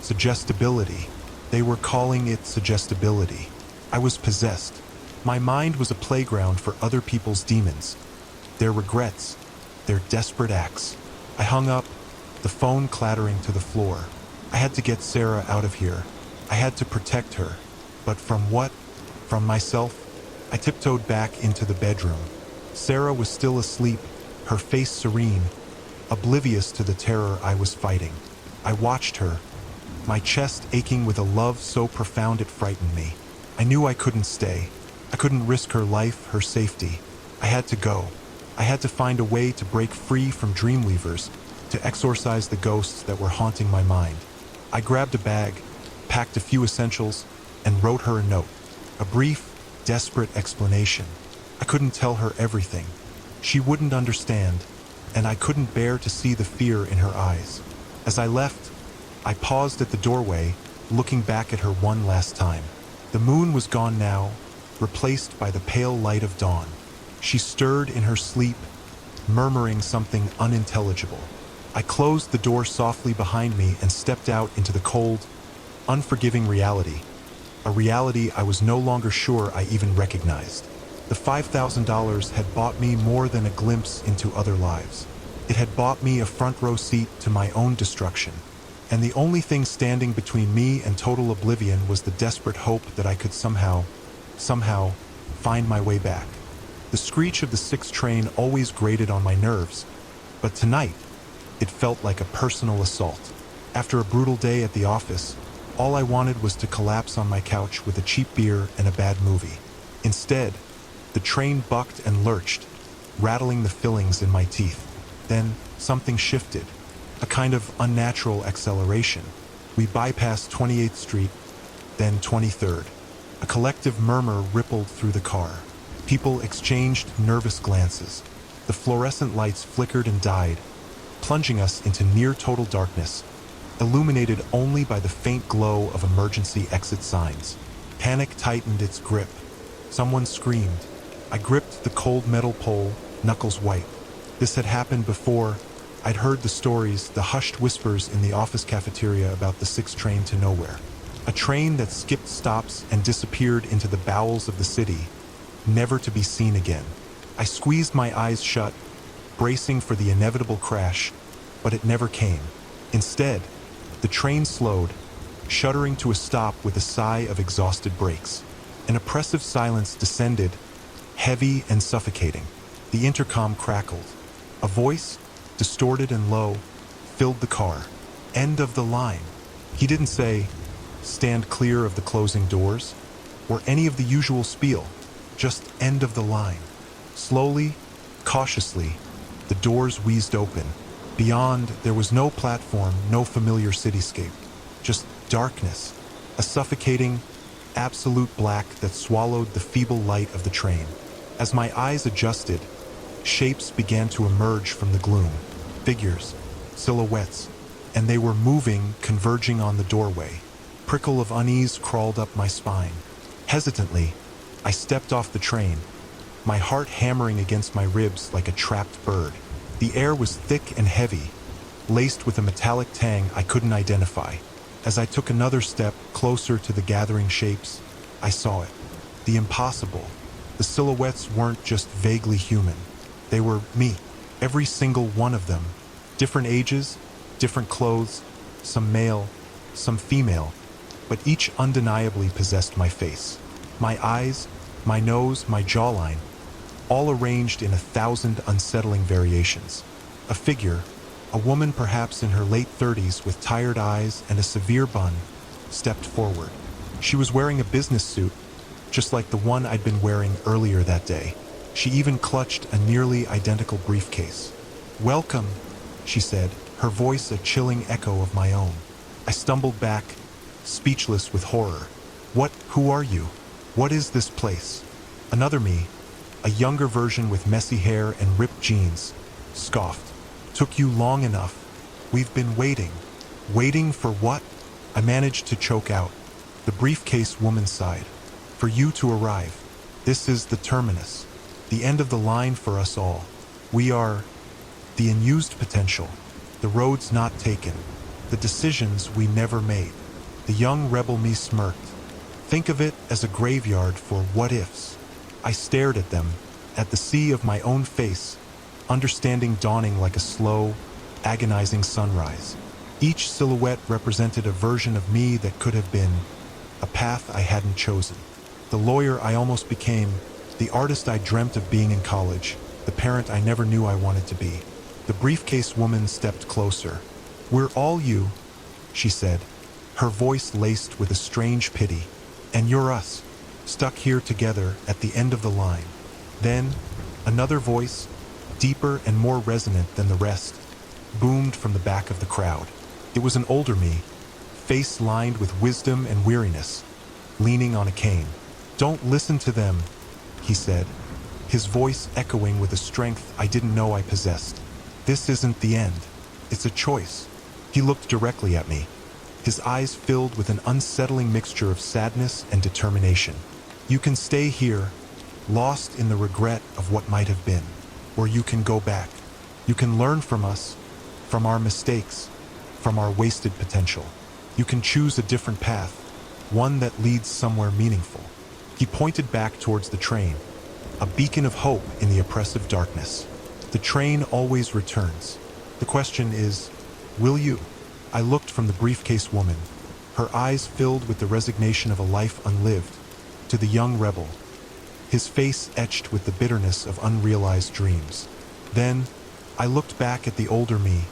Suggestibility. They were calling it suggestibility. I was possessed. My mind was a playground for other people's demons, their regrets, their desperate acts. I hung up, the phone clattering to the floor. I had to get Sarah out of here. I had to protect her. But from what? From myself? I tiptoed back into the bedroom. Sarah was still asleep, her face serene, oblivious to the terror I was fighting. I watched her, my chest aching with a love so profound it frightened me. I knew I couldn't stay. I couldn't risk her life, her safety. I had to go. I had to find a way to break free from Dreamweavers, to exorcise the ghosts that were haunting my mind. I grabbed a bag, packed a few essentials, and wrote her a note. A brief, desperate explanation. I couldn't tell her everything. She wouldn't understand, and I couldn't bear to see the fear in her eyes. As I left, I paused at the doorway, looking back at her one last time. The moon was gone now, replaced by the pale light of dawn. She stirred in her sleep, murmuring something unintelligible. I closed the door softly behind me and stepped out into the cold, unforgiving reality, a reality I was no longer sure I even recognized. The $5,000 had bought me more than a glimpse into other lives. It had bought me a front row seat to my own destruction. And the only thing standing between me and total oblivion was the desperate hope that I could somehow find my way back. The screech of the 6 train always grated on my nerves, but tonight, it felt like a personal assault. After a brutal day at the office, all I wanted was to collapse on my couch with a cheap beer and a bad movie. Instead, the train bucked and lurched, rattling the fillings in my teeth. Then, something shifted. A kind of unnatural acceleration. We bypassed 28th Street, then 23rd. A collective murmur rippled through the car. People exchanged nervous glances. The fluorescent lights flickered and died, plunging us into near-total darkness, illuminated only by the faint glow of emergency exit signs. Panic tightened its grip. Someone screamed. I gripped the cold metal pole, knuckles white. This had happened before. I'd heard the stories, the hushed whispers in the office cafeteria about the 6 train to nowhere. A train that skipped stops and disappeared into the bowels of the city, never to be seen again. I squeezed my eyes shut, bracing for the inevitable crash, but it never came. Instead, the train slowed, shuddering to a stop with a sigh of exhausted brakes. An oppressive silence descended, heavy and suffocating. The intercom crackled. A voice, distorted and low, filled the car. End of the line. He didn't say, stand clear of the closing doors, or any of the usual spiel, just end of the line. Slowly, cautiously, the doors wheezed open. Beyond, there was no platform, no familiar cityscape, just darkness, a suffocating, absolute black that swallowed the feeble light of the train. As my eyes adjusted, shapes began to emerge from the gloom, figures, silhouettes, and they were moving, converging on the doorway. Prickle of unease crawled up my spine. Hesitantly, I stepped off the train, my heart hammering against my ribs like a trapped bird. The air was thick and heavy, laced with a metallic tang I couldn't identify. As I took another step closer to the gathering shapes, I saw it. The impossible. The silhouettes weren't just vaguely human. They were me, every single one of them. Different ages, different clothes, some male, some female, but each undeniably possessed my face. My eyes, my nose, my jawline, all arranged in 1,000 unsettling variations. A figure, a woman perhaps in her late 30s with tired eyes and a severe bun, stepped forward. She was wearing a business suit, just like the one I'd been wearing earlier that day. She even clutched a nearly identical briefcase. "Welcome," she said, her voice a chilling echo of my own. I stumbled back, speechless with horror. Who are you? What is this place?" Another me, a younger version with messy hair and ripped jeans, scoffed. "Took you long enough. We've been waiting." "Waiting for what?" I managed to choke out. The briefcase woman sighed. "For you to arrive. This is the terminus. The end of the line for us all. We are the unused potential, the roads not taken, the decisions we never made." The young rebel me smirked. "Think of it as a graveyard for what-ifs." I stared at them, at the sea of my own face, understanding dawning like a slow, agonizing sunrise. Each silhouette represented a version of me that could have been, a path I hadn't chosen. The lawyer I almost became, the artist I dreamt of being in college, the parent I never knew I wanted to be. The briefcase woman stepped closer. "We're all you," she said, her voice laced with a strange pity. "And you're us, stuck here together at the end of the line." Then, another voice, deeper and more resonant than the rest, boomed from the back of the crowd. It was an older me, face lined with wisdom and weariness, leaning on a cane. "Don't listen to them," he said, his voice echoing with a strength I didn't know I possessed. "This isn't the end. It's a choice." He looked directly at me, his eyes filled with an unsettling mixture of sadness and determination. "You can stay here, lost in the regret of what might have been, or you can go back. You can learn from us, from our mistakes, from our wasted potential. You can choose a different path, one that leads somewhere meaningful." He pointed back towards the train, a beacon of hope in the oppressive darkness. The train always returns. The question is, will you? I looked from the briefcase woman, her eyes filled with the resignation of a life unlived, to the young rebel, his face etched with the bitterness of unrealized dreams. Then, I looked back at the older me,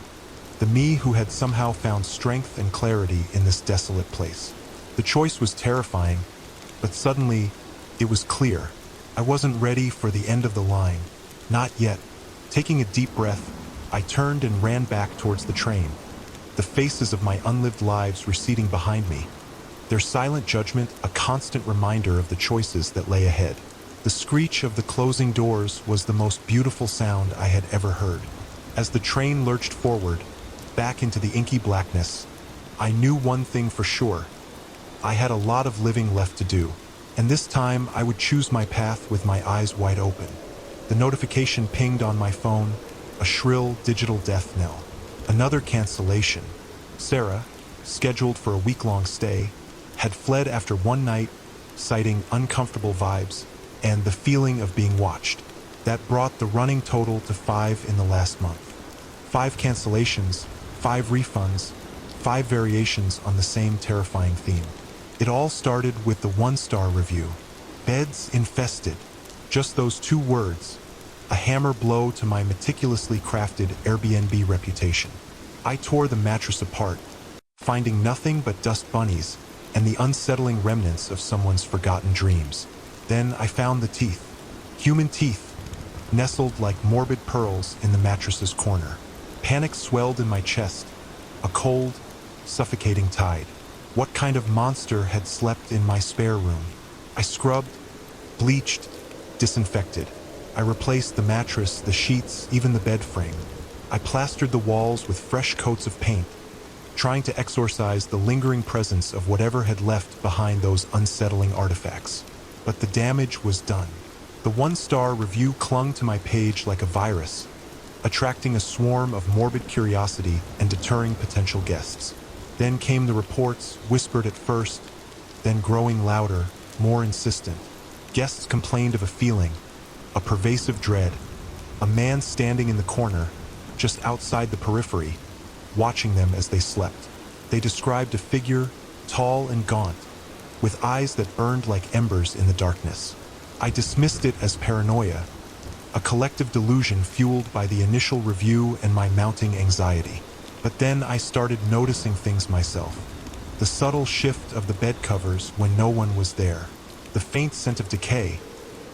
the me who had somehow found strength and clarity in this desolate place. The choice was terrifying, but suddenly, it was clear. I wasn't ready for the end of the line. Not yet. Taking a deep breath, I turned and ran back towards the train, the faces of my unlived lives receding behind me, their silent judgment a constant reminder of the choices that lay ahead. The screech of the closing doors was the most beautiful sound I had ever heard. As the train lurched forward, back into the inky blackness, I knew one thing for sure. I had a lot of living left to do, and this time I would choose my path with my eyes wide open. The notification pinged on my phone, a shrill digital death knell. Another cancellation. Sarah, scheduled for a week-long stay, had fled after one night, citing uncomfortable vibes and the feeling of being watched. That brought the running total to 5 in the last month. 5 cancellations, 5 refunds, 5 variations on the same terrifying theme. It all started with the 1-star review. Beds infested. Just those 2 words. A hammer blow to my meticulously crafted Airbnb reputation. I tore the mattress apart, finding nothing but dust bunnies and the unsettling remnants of someone's forgotten dreams. Then I found the teeth. Human teeth, nestled like morbid pearls in the mattress's corner. Panic swelled in my chest, a cold, suffocating tide. What kind of monster had slept in my spare room? I scrubbed, bleached, disinfected. I replaced the mattress, the sheets, even the bed frame. I plastered the walls with fresh coats of paint, trying to exorcise the lingering presence of whatever had left behind those unsettling artifacts. But the damage was done. The 1-star review clung to my page like a virus, attracting a swarm of morbid curiosity and deterring potential guests. Then came the reports, whispered at first, then growing louder, more insistent. Guests complained of a feeling, a pervasive dread, a man standing in the corner, just outside the periphery, watching them as they slept. They described a figure, tall and gaunt, with eyes that burned like embers in the darkness. I dismissed it as paranoia, a collective delusion fueled by the initial review and my mounting anxiety. But then I started noticing things myself. The subtle shift of the bed covers when no one was there. The faint scent of decay,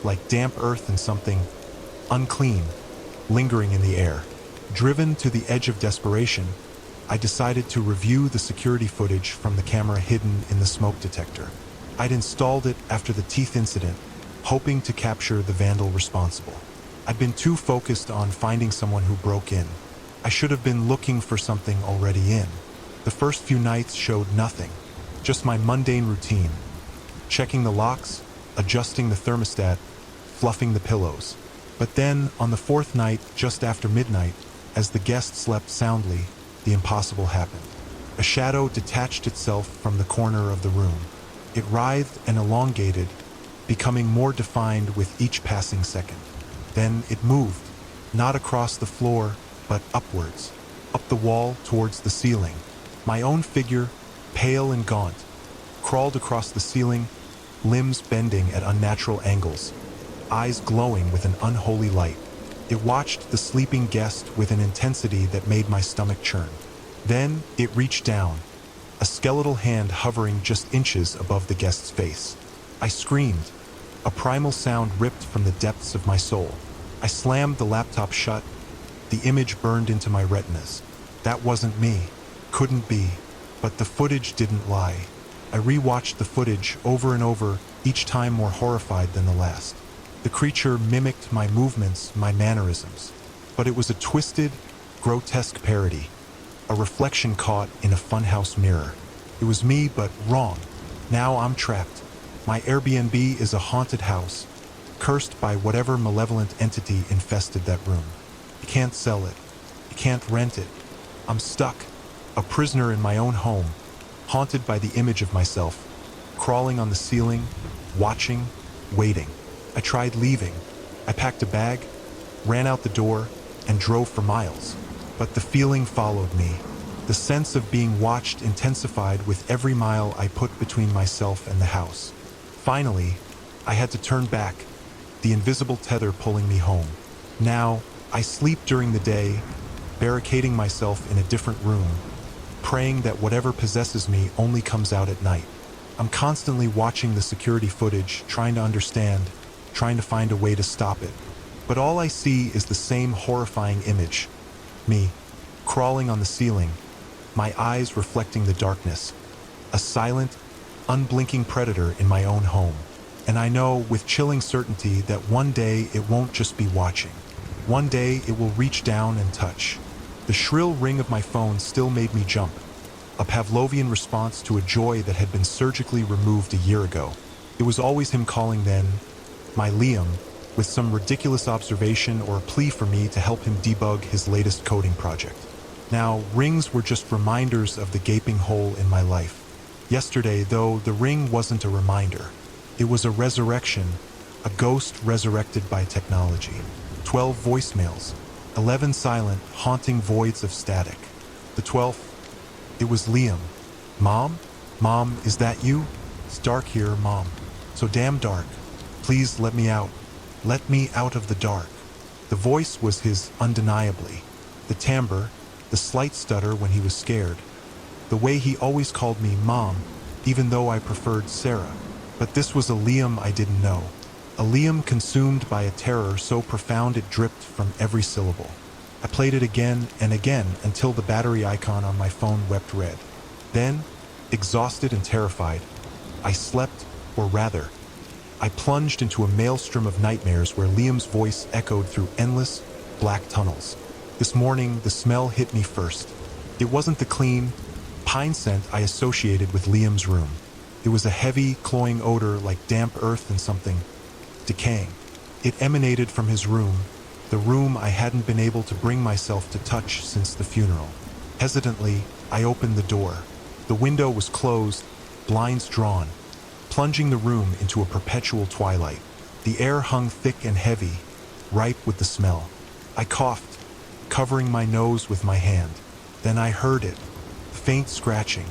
like damp earth and something unclean, lingering in the air. Driven to the edge of desperation, I decided to review the security footage from the camera hidden in the smoke detector. I'd installed it after the teeth incident, hoping to capture the vandal responsible. I'd been too focused on finding someone who broke in. I should have been looking for something already in. The first few nights showed nothing, just my mundane routine. Checking the locks, adjusting the thermostat, fluffing the pillows. But then, on the 4th night, just after midnight, as the guests slept soundly, the impossible happened. A shadow detached itself from the corner of the room. It writhed and elongated, becoming more defined with each passing second. Then it moved, not across the floor, but upwards, up the wall towards the ceiling. My own figure, pale and gaunt, crawled across the ceiling, limbs bending at unnatural angles, eyes glowing with an unholy light. It watched the sleeping guest with an intensity that made my stomach churn. Then it reached down, a skeletal hand hovering just inches above the guest's face. I screamed, a primal sound ripped from the depths of my soul. I slammed the laptop shut. The image burned into my retinas. That wasn't me. Couldn't be. But the footage didn't lie. I rewatched the footage over and over, each time more horrified than the last. The creature mimicked my movements, my mannerisms. But it was a twisted, grotesque parody. A reflection caught in a funhouse mirror. It was me, but wrong. Now I'm trapped. My Airbnb is a haunted house, cursed by whatever malevolent entity infested that room. You can't sell it. You can't rent it. I'm stuck, a prisoner in my own home, haunted by the image of myself, crawling on the ceiling, watching, waiting. I tried leaving. I packed a bag, ran out the door, and drove for miles. But the feeling followed me. The sense of being watched intensified with every mile I put between myself and the house. Finally, I had to turn back, the invisible tether pulling me home. Now, I sleep during the day, barricading myself in a different room, praying that whatever possesses me only comes out at night. I'm constantly watching the security footage, trying to understand, trying to find a way to stop it. But all I see is the same horrifying image. Me, crawling on the ceiling, my eyes reflecting the darkness. A silent, unblinking predator in my own home. And I know with chilling certainty that one day it won't just be watching. One day it will reach down and touch. The shrill ring of my phone still made me jump, a Pavlovian response to a joy that had been surgically removed a year ago. It was always him calling then, my Liam, with some ridiculous observation or a plea for me to help him debug his latest coding project. Now, rings were just reminders of the gaping hole in my life. Yesterday, though, the ring wasn't a reminder. It was a resurrection, a ghost resurrected by technology. 12 voicemails, 11 silent, haunting voids of static. The 12th. It was Liam. Mom? Mom, is that you? It's dark here, Mom. So damn dark. Please let me out. Let me out of the dark. The voice was his undeniably. The timbre, the slight stutter when he was scared. The way he always called me Mom, even though I preferred Sarah. But this was a Liam I didn't know. A Liam consumed by a terror so profound it dripped from every syllable. I played it again and again until the battery icon on my phone wept red. Then, exhausted and terrified, I slept, or rather, I plunged into a maelstrom of nightmares where Liam's voice echoed through endless, black tunnels. This morning, the smell hit me first. It wasn't the clean, pine scent I associated with Liam's room. It was a heavy, cloying odor like damp earth and something decaying. It emanated from his room, the room I hadn't been able to bring myself to touch since the funeral. Hesitantly, I opened the door. The window was closed, blinds drawn, plunging the room into a perpetual twilight. The air hung thick and heavy, ripe with the smell. I coughed, covering my nose with my hand. Then I heard it, faint scratching.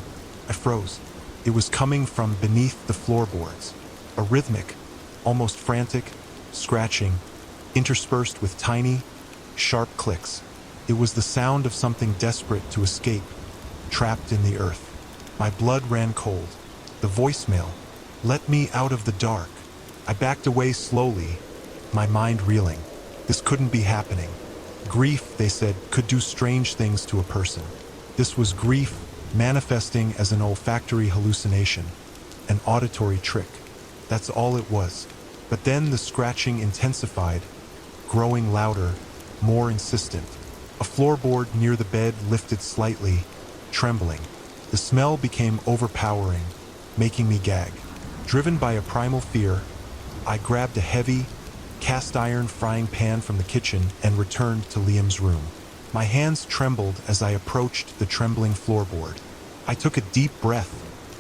I froze. It was coming from beneath the floorboards, a rhythmic, almost frantic, scratching, interspersed with tiny, sharp clicks. It was the sound of something desperate to escape, trapped in the earth. My blood ran cold. The voicemail, "Let me out of the dark." I backed away slowly, my mind reeling. This couldn't be happening. Grief, they said, could do strange things to a person. This was grief manifesting as an olfactory hallucination, an auditory trick. That's all it was. But then the scratching intensified, growing louder, more insistent. A floorboard near the bed lifted slightly, trembling. The smell became overpowering, making me gag. Driven by a primal fear, I grabbed a heavy, cast-iron frying pan from the kitchen and returned to Liam's room. My hands trembled as I approached the trembling floorboard. I took a deep breath,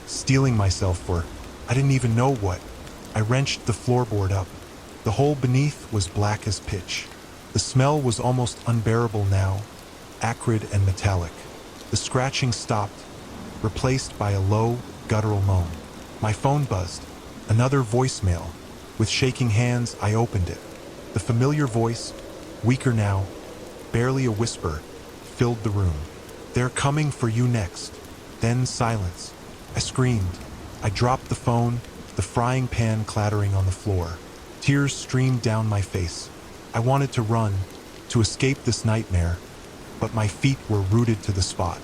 steeling myself for I didn't even know what. I wrenched the floorboard up. The hole beneath was black as pitch. The smell was almost unbearable now, acrid and metallic. The scratching stopped, replaced by a low, guttural moan. My phone buzzed. Another voicemail. With shaking hands, I opened it. The familiar voice, weaker now, barely a whisper, filled the room. "They're coming for you next." Then silence. I screamed. I dropped the phone, the frying pan clattering on the floor. Tears streamed down my face. I wanted to run, to escape this nightmare, but my feet were rooted to the spot.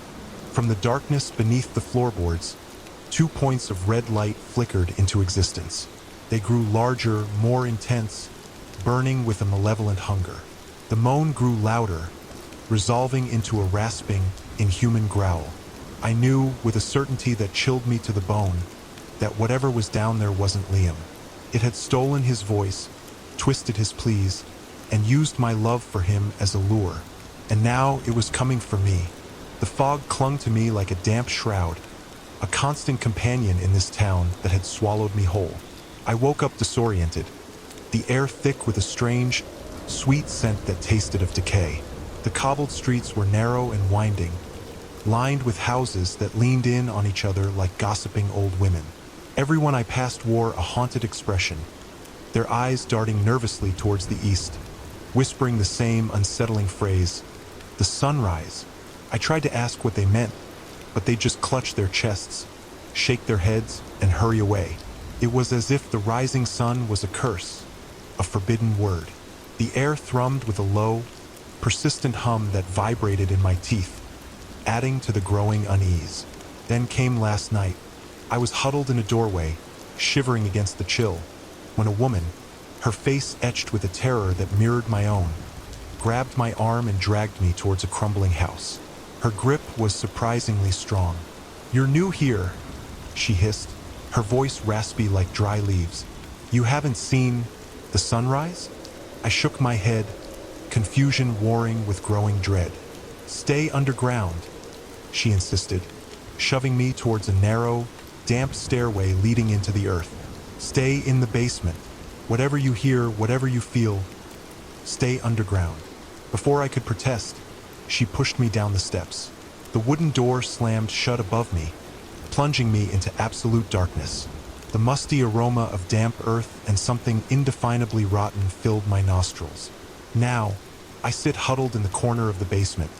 From the darkness beneath the floorboards, 2 points of red light flickered into existence. They grew larger, more intense, burning with a malevolent hunger. The moan grew louder, resolving into a rasping, inhuman growl. I knew, with a certainty that chilled me to the bone, that whatever was down there wasn't Liam. It had stolen his voice, twisted his pleas, and used my love for him as a lure. And now it was coming for me. The fog clung to me like a damp shroud, a constant companion in this town that had swallowed me whole. I woke up disoriented, the air thick with a strange, sweet scent that tasted of decay. The cobbled streets were narrow and winding, lined with houses that leaned in on each other like gossiping old women. Everyone I passed wore a haunted expression, their eyes darting nervously towards the east, whispering the same unsettling phrase, "The sunrise." I tried to ask what they meant, but they just clutched their chests, shake their heads, and hurry away. It was as if the rising sun was a curse, a forbidden word. The air thrummed with a low, persistent hum that vibrated in my teeth, adding to the growing unease. Then came last night. I was huddled in a doorway, shivering against the chill, when a woman, her face etched with a terror that mirrored my own, grabbed my arm and dragged me towards a crumbling house. Her grip was surprisingly strong. "You're new here," she hissed, her voice raspy like dry leaves. "You haven't seen the sunrise?" I shook my head, confusion warring with growing dread. "Stay underground," she insisted, shoving me towards a narrow, damp stairway leading into the earth. "Stay in the basement. Whatever you hear, whatever you feel, stay underground." Before I could protest, she pushed me down the steps. The wooden door slammed shut above me, plunging me into absolute darkness. The musty aroma of damp earth and something indefinably rotten filled my nostrils. Now, I sit huddled in the corner of the basement,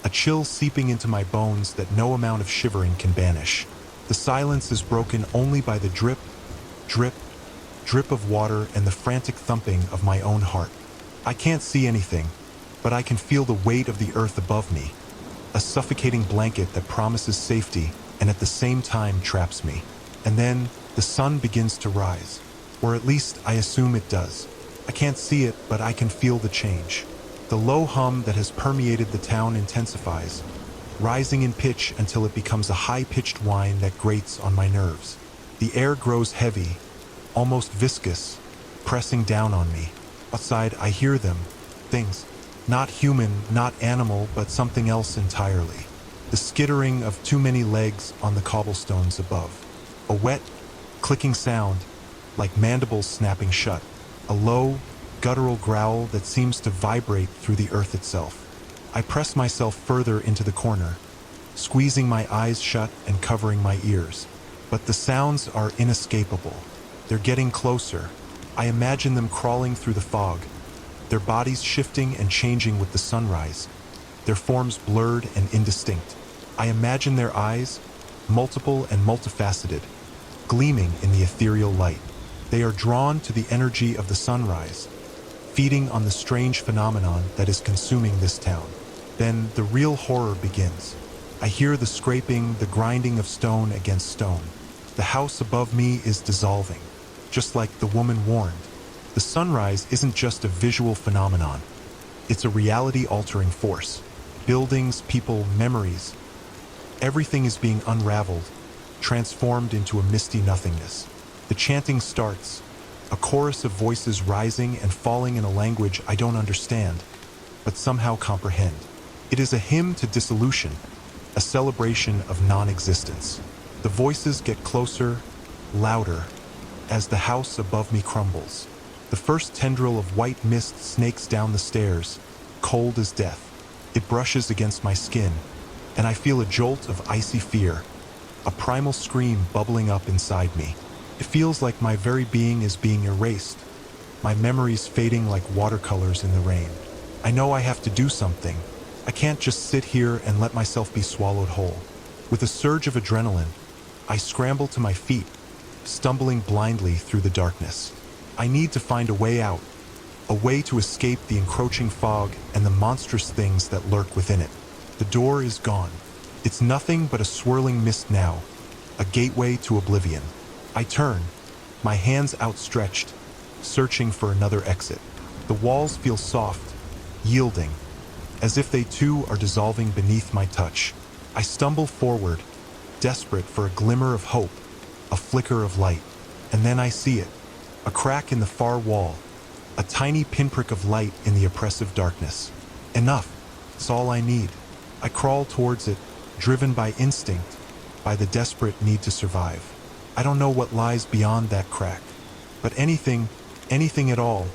a chill seeping into my bones that no amount of shivering can banish. The silence is broken only by the drip, drip, drip of water and the frantic thumping of my own heart. I can't see anything, but I can feel the weight of the earth above me, a suffocating blanket that promises safety and at the same time traps me. And then the sun begins to rise, or at least I assume it does. I can't see it, but I can feel the change. The low hum that has permeated the town intensifies, rising in pitch until it becomes a high-pitched whine that grates on my nerves. The air grows heavy, almost viscous, pressing down on me. Outside, I hear them. Things. Not human, not animal, but something else entirely. The skittering of too many legs on the cobblestones above. A wet, clicking sound, like mandibles snapping shut. A low, guttural growl that seems to vibrate through the earth itself. I press myself further into the corner, squeezing my eyes shut and covering my ears. But the sounds are inescapable. They're getting closer. I imagine them crawling through the fog, their bodies shifting and changing with the sunrise, their forms blurred and indistinct. I imagine their eyes, multiple and multifaceted, gleaming in the ethereal light. They are drawn to the energy of the sunrise, feeding on the strange phenomenon that is consuming this town. Then the real horror begins. I hear the scraping, the grinding of stone against stone. The house above me is dissolving, just like the woman warned. The sunrise isn't just a visual phenomenon. It's a reality-altering force. Buildings, people, memories. Everything is being unraveled, transformed into a misty nothingness. The chanting starts, a chorus of voices rising and falling in a language I don't understand, but somehow comprehend. It is a hymn to dissolution, a celebration of non-existence. The voices get closer, louder, as the house above me crumbles. The first tendril of white mist snakes down the stairs, cold as death. It brushes against my skin, and I feel a jolt of icy fear, a primal scream bubbling up inside me. It feels like my very being is being erased, my memories fading like watercolors in the rain. I know I have to do something. I can't just sit here and let myself be swallowed whole. With a surge of adrenaline, I scramble to my feet, stumbling blindly through the darkness. I need to find a way out, a way to escape the encroaching fog and the monstrous things that lurk within it. The door is gone. It's nothing but a swirling mist now, a gateway to oblivion. I turn, my hands outstretched, searching for another exit. The walls feel soft, yielding, as if they too are dissolving beneath my touch. I stumble forward, desperate for a glimmer of hope, a flicker of light. And then I see it, a crack in the far wall, a tiny pinprick of light in the oppressive darkness. Enough, it's all I need. I crawl towards it, driven by instinct, by the desperate need to survive. I don't know what lies beyond that crack, but anything at all,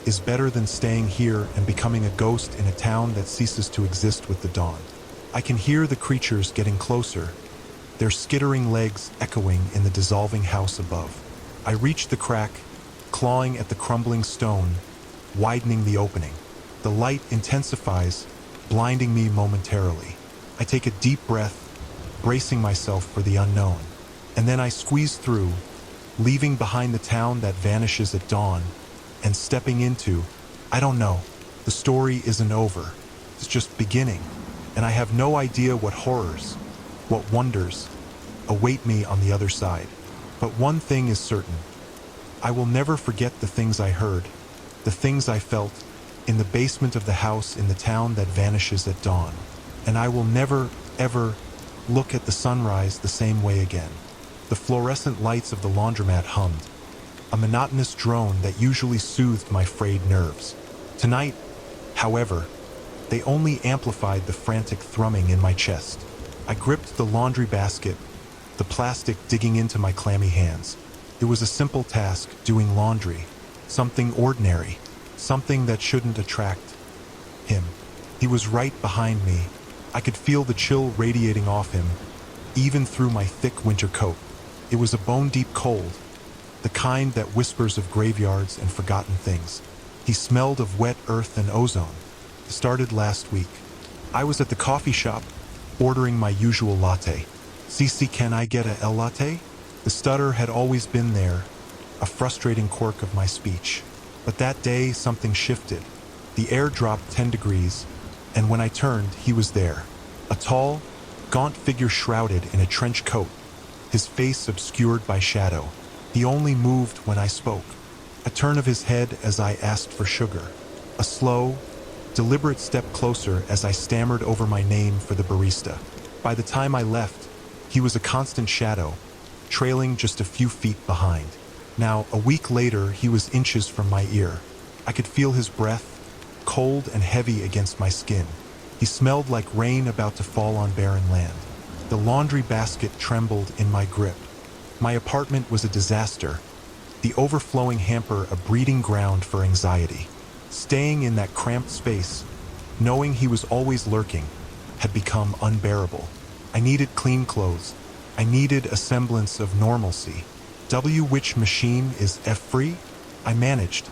is better than staying here and becoming a ghost in a town that ceases to exist with the dawn. I can hear the creatures getting closer, their skittering legs echoing in the dissolving house above. I reach the crack, clawing at the crumbling stone, widening the opening. The light intensifies, blinding me momentarily. I take a deep breath, bracing myself for the unknown. And then I squeeze through, leaving behind the town that vanishes at dawn, and stepping into, I don't know, the story isn't over. It's just beginning, and I have no idea what horrors, what wonders, await me on the other side. But one thing is certain. I will never forget the things I heard, the things I felt, in the basement of the house in the town that vanishes at dawn. And I will never, ever look at the sunrise the same way again. The fluorescent lights of the laundromat hummed, a monotonous drone that usually soothed my frayed nerves. Tonight, however, they only amplified the frantic thrumming in my chest. I gripped the laundry basket, the plastic digging into my clammy hands. It was a simple task, doing laundry, something ordinary, something that shouldn't attract him. He was right behind me. I could feel the chill radiating off him, even through my thick winter coat. It was a bone-deep cold, the kind that whispers of graveyards and forgotten things. He smelled of wet earth and ozone. It started last week. I was at the coffee shop, ordering my usual latte. "Cece, can I get a latte?" The stutter had always been there, a frustrating quirk of my speech. But that day, something shifted. The air dropped 10 degrees, and when I turned, he was there. A tall, gaunt figure shrouded in a trench coat, his face obscured by shadow. He only moved when I spoke, a turn of his head as I asked for sugar, a slow, deliberate step closer as I stammered over my name for the barista. By the time I left, he was a constant shadow, trailing just a few feet behind. Now, a week later, he was inches from my ear. I could feel his breath, cold and heavy against my skin. He smelled like rain about to fall on barren land. The laundry basket trembled in my grip. My apartment was a disaster, the overflowing hamper a breeding ground for anxiety. Staying in that cramped space, knowing he was always lurking, had become unbearable. I needed clean clothes. I needed a semblance of normalcy. Which machine is F-free? I managed,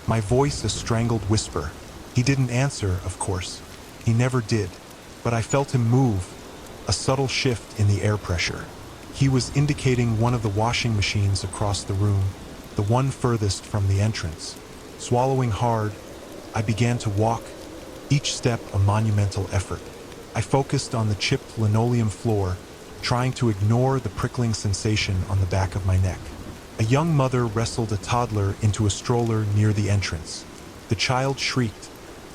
my voice a strangled whisper. He didn't answer, of course. He never did. But I felt him move, a subtle shift in the air pressure. He was indicating one of the washing machines across the room, the one furthest from the entrance. Swallowing hard, I began to walk, each step a monumental effort. I focused on the chipped linoleum floor, trying to ignore the prickling sensation on the back of my neck. A young mother wrestled a toddler into a stroller near the entrance. The child shrieked,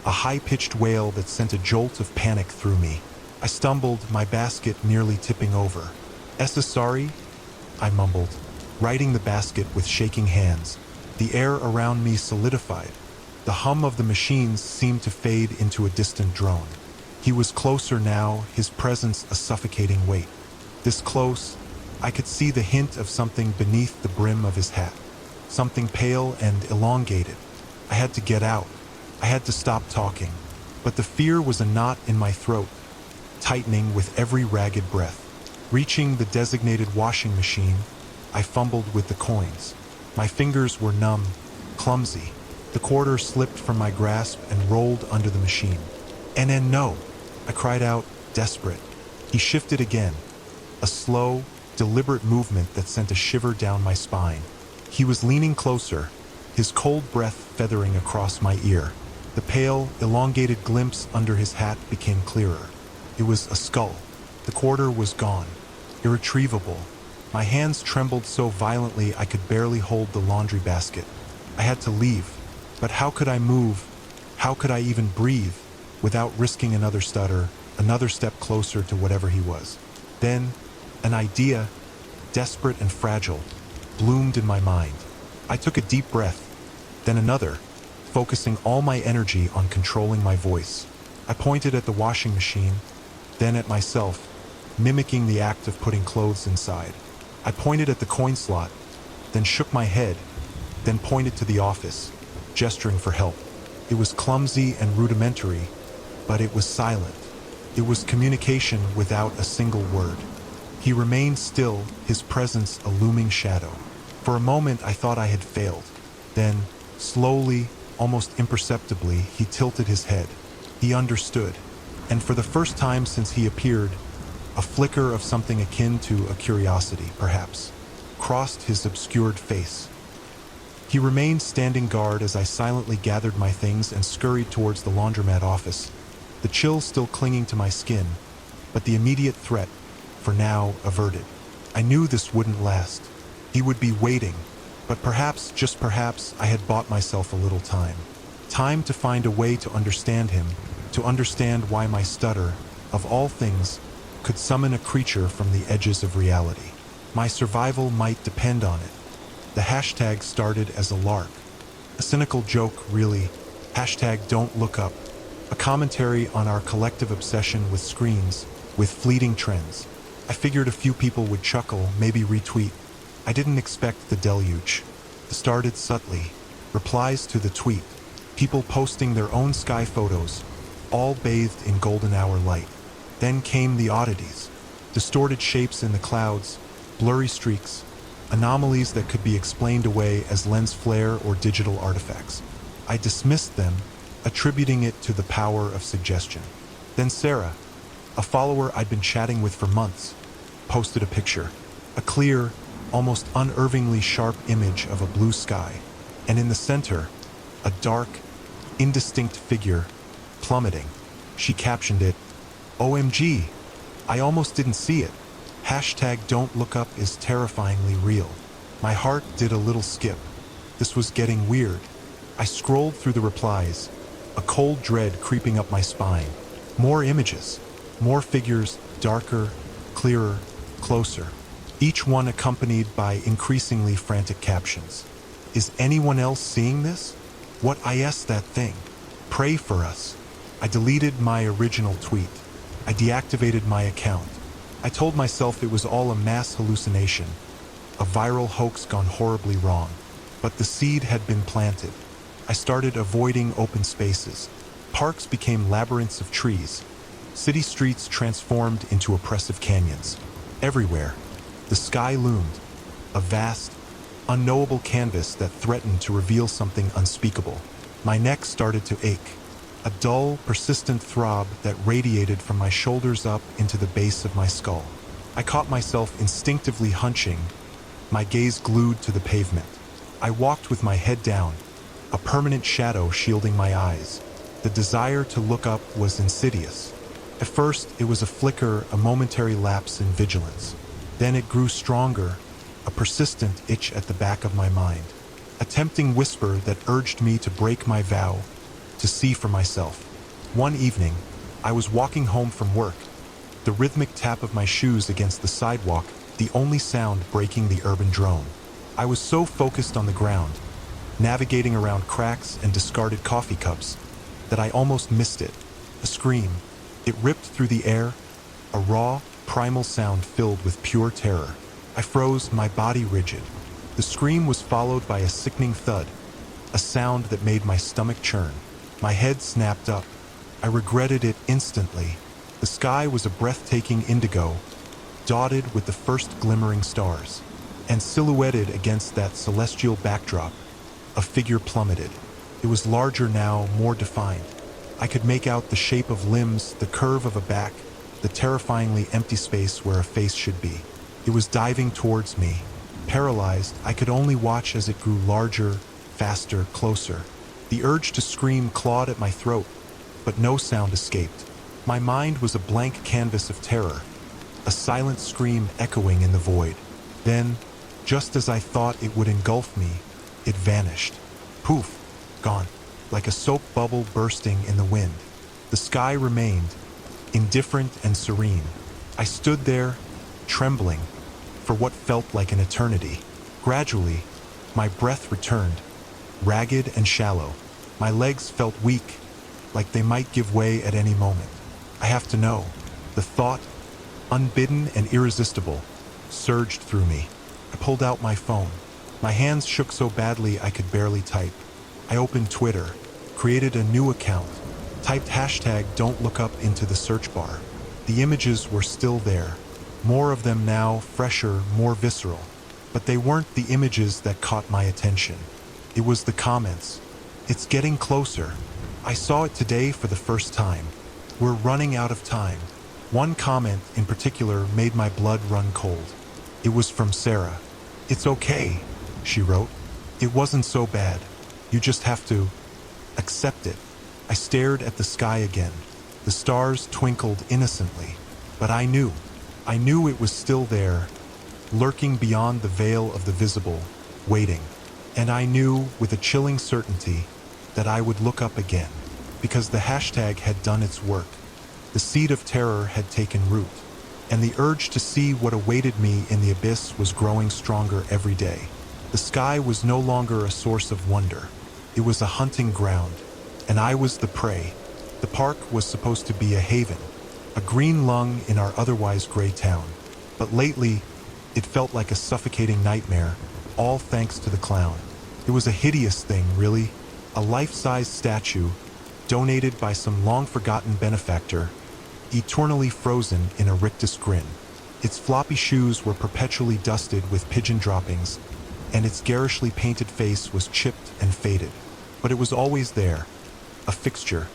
a high-pitched wail that sent a jolt of panic through me. I stumbled, my basket nearly tipping over. "Sorry?" I mumbled, righting the basket with shaking hands. The air around me solidified. The hum of the machines seemed to fade into a distant drone. He was closer now, his presence a suffocating weight. This close, I could see the hint of something beneath the brim of his hat. Something pale and elongated. I had to get out. I had to stop talking. But the fear was a knot in my throat, tightening with every ragged breath. Reaching the designated washing machine, I fumbled with the coins. My fingers were numb, clumsy. The quarter slipped from my grasp and rolled under the machine. And then no, I cried out, desperate. He shifted again, a slow, deliberate movement that sent a shiver down my spine. He was leaning closer, his cold breath feathering across my ear. The pale, elongated glimpse under his hat became clearer. It was a skull. The quarter was gone, irretrievable. My hands trembled so violently I could barely hold the laundry basket. I had to leave, but how could I move? How could I even breathe without risking another stutter, another step closer to whatever he was? Then, an idea, desperate and fragile, bloomed in my mind. I took a deep breath, then another, focusing all my energy on controlling my voice. I pointed at the washing machine, then at myself, mimicking the act of putting clothes inside. I pointed at the coin slot, then shook my head, then pointed to the office, gesturing for help. It was clumsy and rudimentary, but it was silent. It was communication without a single word. He remained still, his presence a looming shadow. For a moment I thought I had failed. Then, slowly, almost imperceptibly, he tilted his head. He understood, and for the first time since he appeared, a flicker of something akin to a curiosity, perhaps, crossed his obscured face. He remained standing guard as I silently gathered my things and scurried towards the laundromat office, the chill still clinging to my skin, but the immediate threat, for now, averted. I knew this wouldn't last. He would be waiting, but perhaps, just perhaps, I had bought myself a little time. Time to find a way to understand him, to understand why my stutter, of all things, could summon a creature from the edges of reality. My survival might depend on it. The hashtag started as a lark. A cynical joke, really. Hashtag don't look up. A commentary on our collective obsession with screens, with fleeting trends. I figured a few people would chuckle, maybe retweet. I didn't expect the deluge. It started subtly. Replies to the tweet. People posting their own sky photos, all bathed in golden hour light. Then came the oddities. Distorted shapes in the clouds, blurry streaks, anomalies that could be explained away as lens flare or digital artifacts. I dismissed them, attributing it to the power of suggestion. Then Sarah, a follower I'd been chatting with for months, posted a picture. A clear, almost unervingly sharp image of a blue sky, and in the center, a dark, indistinct figure plummeting. She captioned it, "OMG, I almost didn't see it. Hashtag don't look up is terrifyingly real." My heart did a little skip. This was getting weird. I scrolled through the replies, a cold dread creeping up my spine. More images, more figures, darker, clearer, closer. Each one accompanied by increasingly frantic captions. Is anyone else seeing this? What is that thing? Pray for us. I deleted my original tweet. I deactivated my account. I told myself it was all a mass hallucination, a viral hoax gone horribly wrong. But the seed had been planted. I started avoiding open spaces. Parks became labyrinths of trees. City streets transformed into oppressive canyons. Everywhere, the sky loomed, a vast, unknowable canvas that threatened to reveal something unspeakable. My neck started to ache, a dull, persistent throb that radiated from my shoulders up into the base of my skull. I caught myself instinctively hunching, my gaze glued to the pavement. I walked with my head down, a permanent shadow shielding my eyes. The desire to look up was insidious. At first, it was a flicker, a momentary lapse in vigilance. Then it grew stronger, a persistent itch at the back of my mind, a tempting whisper that urged me to break my vow, to see for myself. One evening, I was walking home from work, the rhythmic tap of my shoes against the sidewalk, the only sound breaking the urban drone. I was so focused on the ground, navigating around cracks and discarded coffee cups, that I almost missed it. A scream. It ripped through the air, a raw, primal sound filled with pure terror. I froze, my body rigid. The scream was followed by a sickening thud, a sound that made my stomach churn. My head snapped up. I regretted it instantly. The sky was a breathtaking indigo, dotted with the first glimmering stars. And silhouetted against that celestial backdrop, a figure plummeted. It was larger now, more defined. I could make out the shape of limbs, the curve of a back, the terrifyingly empty space where a face should be. It was diving towards me. Paralyzed, I could only watch as it grew larger, faster, closer. The urge to scream clawed at my throat, but no sound escaped. My mind was a blank canvas of terror, a silent scream echoing in the void. Then, just as I thought it would engulf me, it vanished. Poof, gone, like a soap bubble bursting in the wind. The sky remained, indifferent and serene. I stood there, trembling, for what felt like an eternity. Gradually, my breath returned, ragged and shallow. My legs felt weak, like they might give way at any moment. I have to know. The thought, unbidden and irresistible, surged through me. I pulled out my phone. My hands shook so badly I could barely type. I opened Twitter, created a new account, typed hashtag don't look up into the search bar. The images were still there. More of them now, fresher, more visceral. But they weren't the images that caught my attention. It was the comments. It's getting closer. I saw it today for the first time. We're running out of time. One comment in particular made my blood run cold. It was from Sarah. "It's okay," she wrote. "It wasn't so bad. You just have to accept it." I stared at the sky again. The stars twinkled innocently. But I knew it was still there, lurking beyond the veil of the visible, waiting. And I knew, with a chilling certainty, that I would look up again, because the hashtag had done its work. The seed of terror had taken root, and the urge to see what awaited me in the abyss was growing stronger every day. The sky was no longer a source of wonder. It was a hunting ground, and I was the prey. The park was supposed to be a haven, a green lung in our otherwise gray town. But lately, it felt like a suffocating nightmare, all thanks to the clown. It was a hideous thing, really. A life-size statue, donated by some long-forgotten benefactor, eternally frozen in a rictus grin. Its floppy shoes were perpetually dusted with pigeon droppings, and its garishly painted face was chipped and faded. But it was always there, a fixture,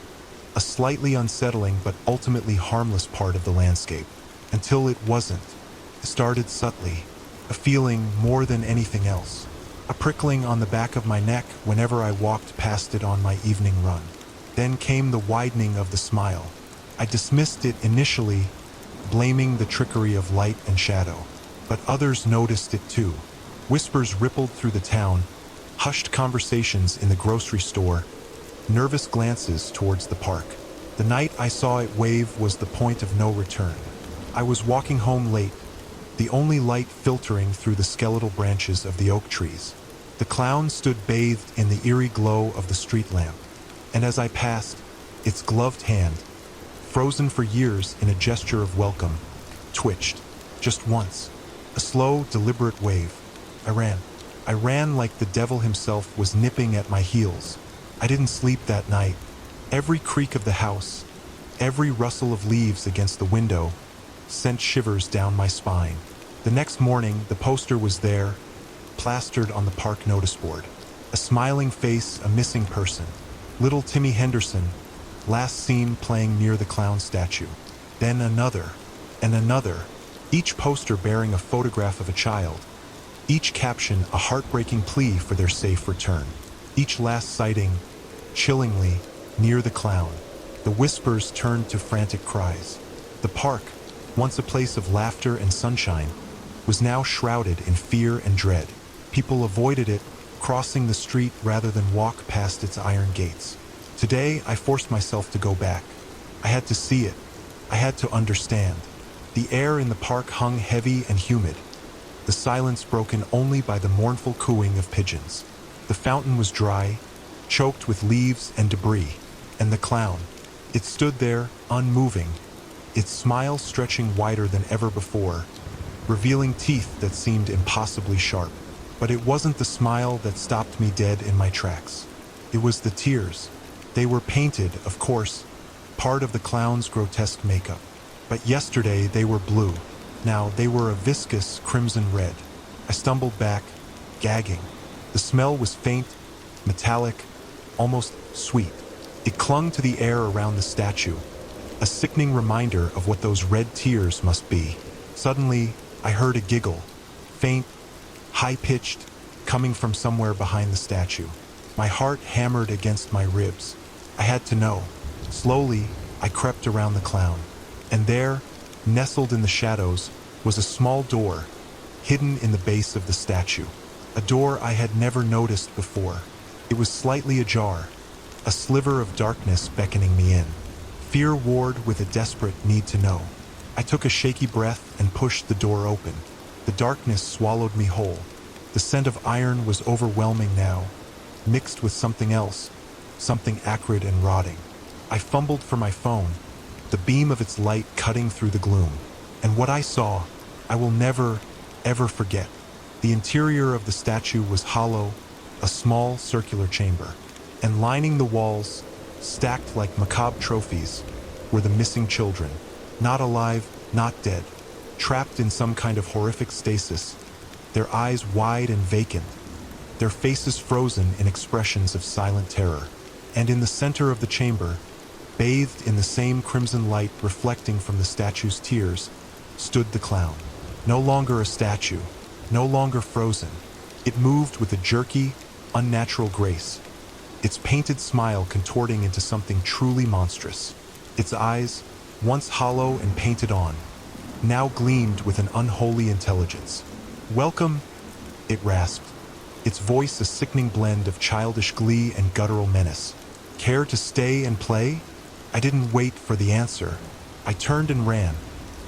a slightly unsettling but ultimately harmless part of the landscape, until it wasn't. It started subtly, a feeling more than anything else, a prickling on the back of my neck whenever I walked past it on my evening run. Then came the widening of the smile. I dismissed it initially, blaming the trickery of light and shadow, but others noticed it too. Whispers rippled through the town, hushed conversations in the grocery store, nervous glances towards the park. The night I saw it wave was the point of no return. I was walking home late, the only light filtering through the skeletal branches of the oak trees. The clown stood bathed in the eerie glow of the street lamp, and as I passed, its gloved hand, frozen for years in a gesture of welcome, twitched, just once, a slow, deliberate wave. I ran. I ran like the devil himself was nipping at my heels. I didn't sleep that night. Every creak of the house, every rustle of leaves against the window, sent shivers down my spine. The next morning, the poster was there, plastered on the park notice board. A smiling face, a missing person. Little Timmy Henderson, last seen playing near the clown statue. Then another, and another, each poster bearing a photograph of a child. Each caption a heartbreaking plea for their safe return. Each last sighting, chillingly, near the clown. The whispers turned to frantic cries. The park, once a place of laughter and sunshine, was now shrouded in fear and dread. People avoided it, crossing the street rather than walk past its iron gates. Today, I forced myself to go back. I had to see it. I had to understand. The air in the park hung heavy and humid, the silence broken only by the mournful cooing of pigeons. The fountain was dry, choked with leaves and debris, and the clown, it stood there, unmoving, its smile stretching wider than ever before, revealing teeth that seemed impossibly sharp. But it wasn't the smile that stopped me dead in my tracks. It was the tears. They were painted, of course, part of the clown's grotesque makeup. But yesterday they were blue. Now they were a viscous crimson red. I stumbled back, gagging. The smell was faint, metallic, almost sweet. It clung to the air around the statue, a sickening reminder of what those red tears must be. Suddenly, I heard a giggle, faint, high-pitched, coming from somewhere behind the statue. My heart hammered against my ribs. I had to know. Slowly, I crept around the clown. And there, nestled in the shadows, was a small door, hidden in the base of the statue. A door I had never noticed before. It was slightly ajar, a sliver of darkness beckoning me in. Fear warred with a desperate need to know. I took a shaky breath and pushed the door open. The darkness swallowed me whole. The scent of iron was overwhelming now, mixed with something else, something acrid and rotting. I fumbled for my phone, the beam of its light cutting through the gloom. And what I saw, I will never, ever forget. The interior of the statue was hollow, a small circular chamber. And lining the walls, stacked like macabre trophies, were the missing children. Not alive, not dead. Trapped in some kind of horrific stasis, their eyes wide and vacant, their faces frozen in expressions of silent terror. And in the center of the chamber, bathed in the same crimson light reflecting from the statue's tears, stood the clown. No longer a statue, no longer frozen. It moved with a jerky, unnatural grace, its painted smile contorting into something truly monstrous. Its eyes, once hollow and painted on, now gleamed with an unholy intelligence. "Welcome," it rasped, its voice a sickening blend of childish glee and guttural menace. "Care to stay and play?" I didn't wait for the answer. I turned and ran,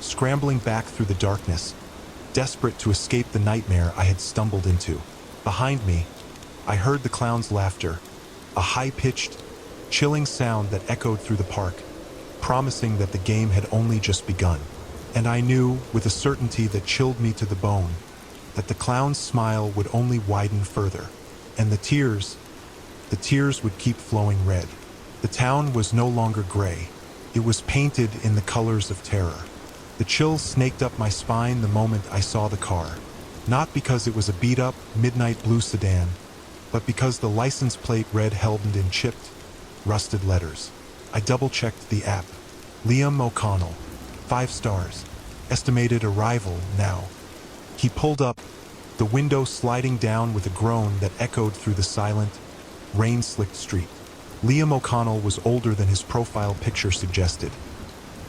scrambling back through the darkness, desperate to escape the nightmare I had stumbled into. Behind me, I heard the clown's laughter, a high-pitched, chilling sound that echoed through the park, promising that the game had only just begun. And I knew, with a certainty that chilled me to the bone, that the clown's smile would only widen further, and the tears would keep flowing red. The town was no longer gray. It was painted in the colors of terror. The chills snaked up my spine the moment I saw the car. Not because it was a beat-up, midnight blue sedan, but because the license plate read Helmand in chipped, rusted letters. I double-checked the app. Liam O'Connell, 5 stars. Estimated arrival now. He pulled up, the window sliding down with a groan that echoed through the silent, rain-slicked street. Liam O'Connell was older than his profile picture suggested.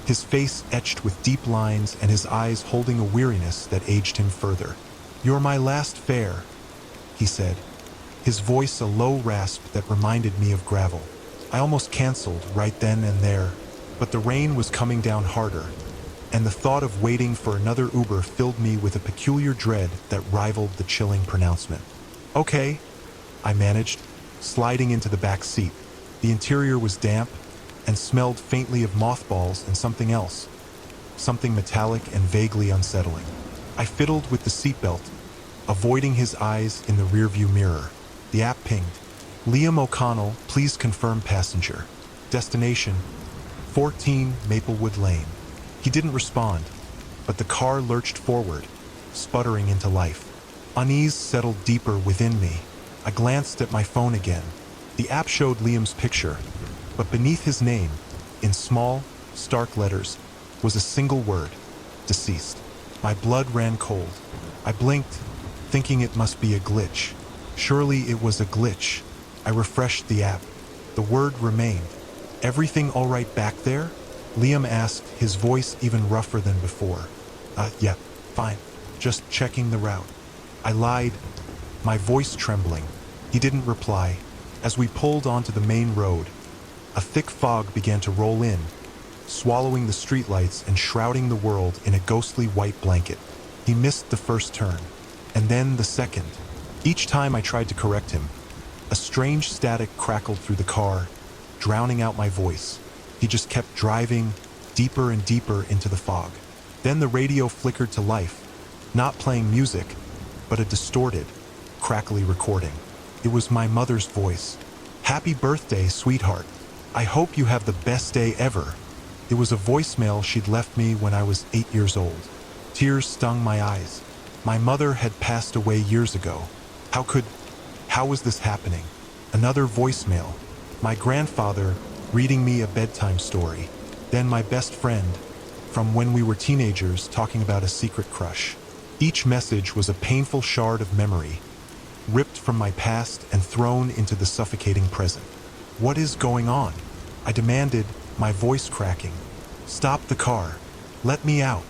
His face etched with deep lines and his eyes holding a weariness that aged him further. "You're my last fare," he said, his voice a low rasp that reminded me of gravel. I almost canceled right then and there, but the rain was coming down harder, and the thought of waiting for another Uber filled me with a peculiar dread that rivaled the chilling pronouncement. "Okay," I managed, sliding into the back seat. The interior was damp and smelled faintly of mothballs and something else, something metallic and vaguely unsettling. I fiddled with the seatbelt, avoiding his eyes in the rearview mirror. The app pinged. "Liam O'Connell, please confirm passenger. Destination, 14 Maplewood Lane." He didn't respond, but the car lurched forward, sputtering into life. Unease settled deeper within me. I glanced at my phone again. The app showed Liam's picture, but beneath his name, in small, stark letters, was a single word: deceased. My blood ran cold. I blinked, thinking it must be a glitch. Surely it was a glitch. I refreshed the app. The word remained. "Everything all right back there?" Liam asked, his voice even rougher than before. Yeah, fine. Just checking the route." I lied, my voice trembling. He didn't reply. As we pulled onto the main road, a thick fog began to roll in, swallowing the streetlights and shrouding the world in a ghostly white blanket. He missed the first turn, and then the second. Each time I tried to correct him, a strange static crackled through the car, drowning out my voice. He just kept driving, deeper and deeper into the fog. Then the radio flickered to life, not playing music, but a distorted, crackly recording. It was my mother's voice. "Happy birthday, sweetheart. I hope you have the best day ever." It was a voicemail she'd left me when I was 8 years old. Tears stung my eyes. My mother had passed away years ago. How was this happening? Another voicemail. My grandfather reading me a bedtime story. Then my best friend, from when we were teenagers, talking about a secret crush. Each message was a painful shard of memory, ripped from my past and thrown into the suffocating present. "What is going on?" I demanded, my voice cracking. "Stop the car. Let me out."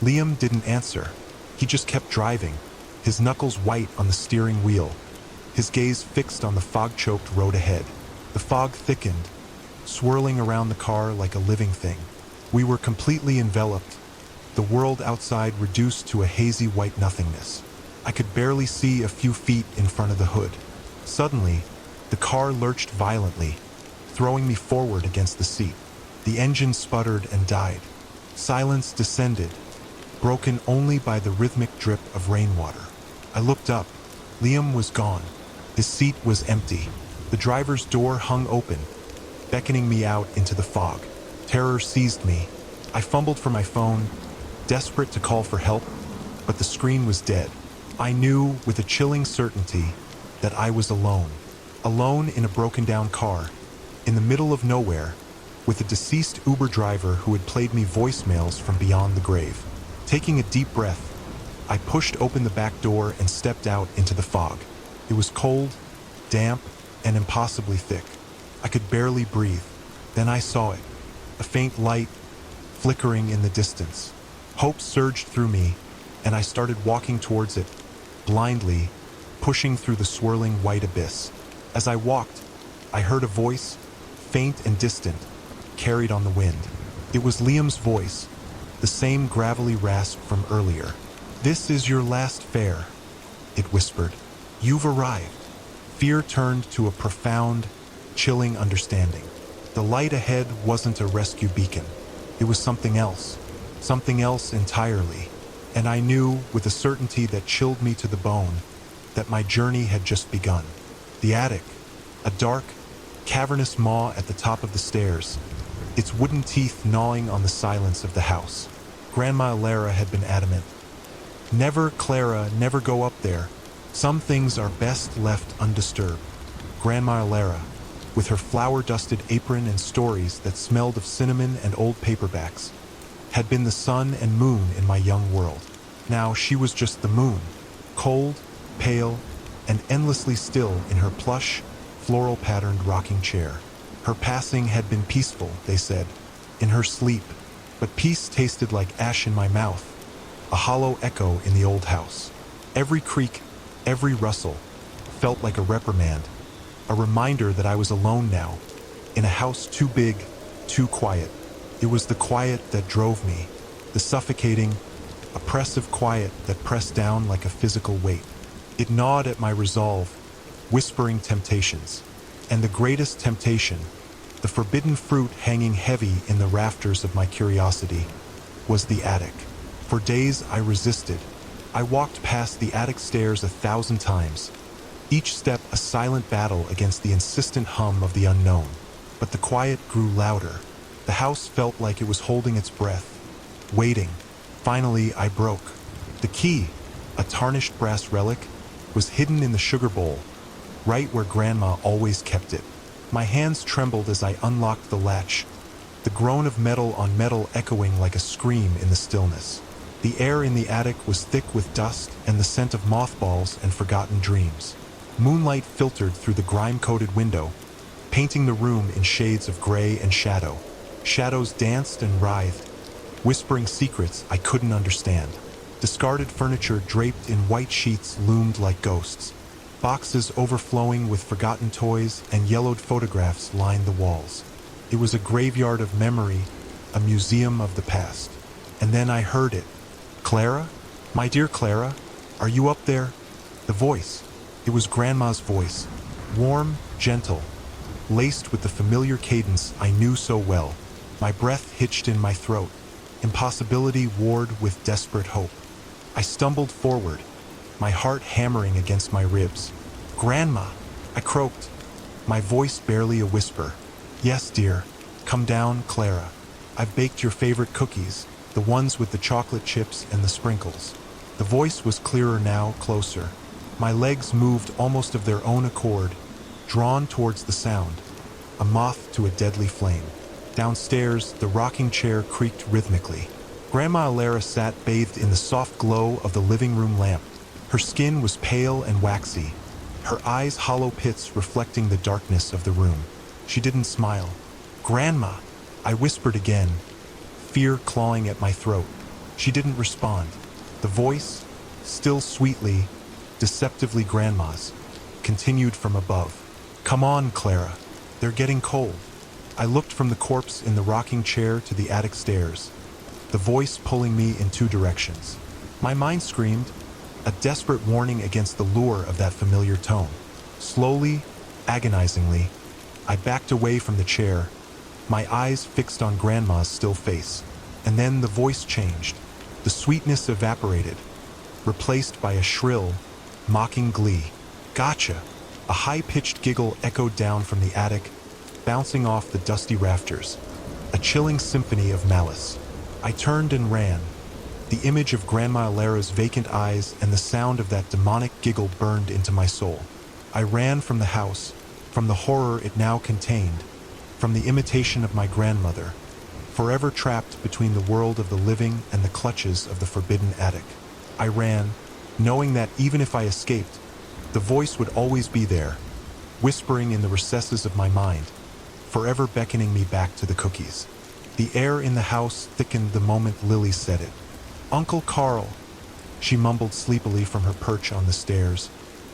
Liam didn't answer. He just kept driving, his knuckles white on the steering wheel, his gaze fixed on the fog-choked road ahead. The fog thickened, swirling around the car like a living thing. We were completely enveloped, the world outside reduced to a hazy white nothingness. I could barely see a few feet in front of the hood. Suddenly, the car lurched violently, throwing me forward against the seat. The engine sputtered and died. Silence descended, broken only by the rhythmic drip of rainwater. I looked up. Liam was gone. His seat was empty. The driver's door hung open, beckoning me out into the fog. Terror seized me. I fumbled for my phone, desperate to call for help, but the screen was dead. I knew with a chilling certainty that I was alone. Alone in a broken-down car, in the middle of nowhere, with a deceased Uber driver who had played me voicemails from beyond the grave. Taking a deep breath, I pushed open the back door and stepped out into the fog. It was cold, damp, and impossibly thick. I could barely breathe. Then I saw it, a faint light flickering in the distance. Hope surged through me, and I started walking towards it, blindly, pushing through the swirling white abyss. As I walked, I heard a voice, faint and distant, carried on the wind. It was Liam's voice, the same gravelly rasp from earlier. "This is your last fare," it whispered. "You've arrived." Fear turned to a profound, chilling understanding. The light ahead wasn't a rescue beacon. It was something else entirely. And I knew, with a certainty that chilled me to the bone, that my journey had just begun. The attic, a dark, cavernous maw at the top of the stairs, its wooden teeth gnawing on the silence of the house. Grandma Lara had been adamant. Never, Clara, never go up there. Some things are best left undisturbed. Grandma Lara, with her flour-dusted apron and stories that smelled of cinnamon and old paperbacks, had been the sun and moon in my young world. Now she was just the moon, cold, pale, and endlessly still in her plush, floral-patterned rocking chair. Her passing had been peaceful, they said, in her sleep, but peace tasted like ash in my mouth, a hollow echo in the old house. Every creak, every rustle, felt like a reprimand, a reminder that I was alone now, in a house too big, too quiet. It was the quiet that drove me, the suffocating, oppressive quiet that pressed down like a physical weight. It gnawed at my resolve, whispering temptations. And the greatest temptation, the forbidden fruit hanging heavy in the rafters of my curiosity, was the attic. For days I resisted. I walked past the attic stairs 1,000 times, each step a silent battle against the insistent hum of the unknown. But the quiet grew louder. The house felt like it was holding its breath, waiting. Finally, I broke. The key, a tarnished brass relic, was hidden in the sugar bowl, right where Grandma always kept it. My hands trembled as I unlocked the latch, the groan of metal on metal echoing like a scream in the stillness. The air in the attic was thick with dust and the scent of mothballs and forgotten dreams. Moonlight filtered through the grime-coated window, painting the room in shades of gray and shadow. Shadows danced and writhed, whispering secrets I couldn't understand. Discarded furniture draped in white sheets loomed like ghosts. Boxes overflowing with forgotten toys and yellowed photographs lined the walls. It was a graveyard of memory, a museum of the past. And then I heard it. Clara? My dear Clara? Are you up there? The voice. It was Grandma's voice. Warm, gentle, laced with the familiar cadence I knew so well. My breath hitched in my throat. Impossibility warred with desperate hope. I stumbled forward, my heart hammering against my ribs. Grandma, I croaked, my voice barely a whisper. Yes, dear. Come down, Clara. I've baked your favorite cookies, the ones with the chocolate chips and the sprinkles. The voice was clearer now, closer. My legs moved almost of their own accord, drawn towards the sound, a moth to a deadly flame. Downstairs, the rocking chair creaked rhythmically. Grandma Lara sat bathed in the soft glow of the living room lamp. Her skin was pale and waxy, her eyes hollow pits reflecting the darkness of the room. She didn't smile. Grandma, I whispered again, fear clawing at my throat. She didn't respond. The voice, still sweetly, deceptively Grandma's, continued from above. Come on, Clara. They're getting cold. I looked from the corpse in the rocking chair to the attic stairs, the voice pulling me in two directions. My mind screamed, a desperate warning against the lure of that familiar tone. Slowly, agonizingly, I backed away from the chair, my eyes fixed on Grandma's still face. And then the voice changed. The sweetness evaporated, replaced by a shrill, mocking glee. Gotcha! A high-pitched giggle echoed down from the attic, bouncing off the dusty rafters. A chilling symphony of malice. I turned and ran. The image of Grandma Lara's vacant eyes and the sound of that demonic giggle burned into my soul. I ran from the house, from the horror it now contained, from the imitation of my grandmother, forever trapped between the world of the living and the clutches of the forbidden attic. I ran, knowing that even if I escaped, the voice would always be there, whispering in the recesses of my mind, forever beckoning me back to the cookies. The air in the house thickened the moment Lily said it. Uncle Carl, she mumbled sleepily from her perch on the stairs,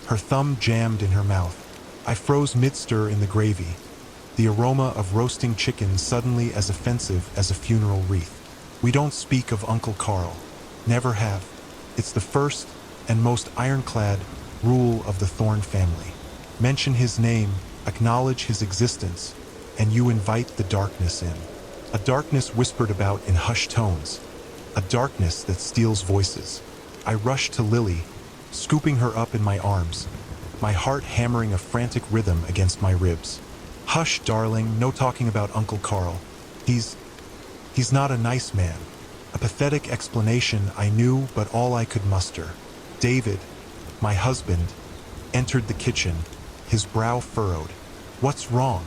her thumb jammed in her mouth. I froze mid-stir in the gravy, the aroma of roasting chicken suddenly as offensive as a funeral wreath. We don't speak of Uncle Carl. Never have. It's the first and most ironclad rule of the Thorne family. Mention his name, acknowledge his existence, and you invite the darkness in. A darkness whispered about in hushed tones, a darkness that steals voices. I rushed to Lily, scooping her up in my arms, my heart hammering a frantic rhythm against my ribs. Hush, darling, no talking about Uncle Carl. He's he's not a nice man. A pathetic explanation I knew, but all I could muster. David, my husband, entered the kitchen, his brow furrowed. What's wrong?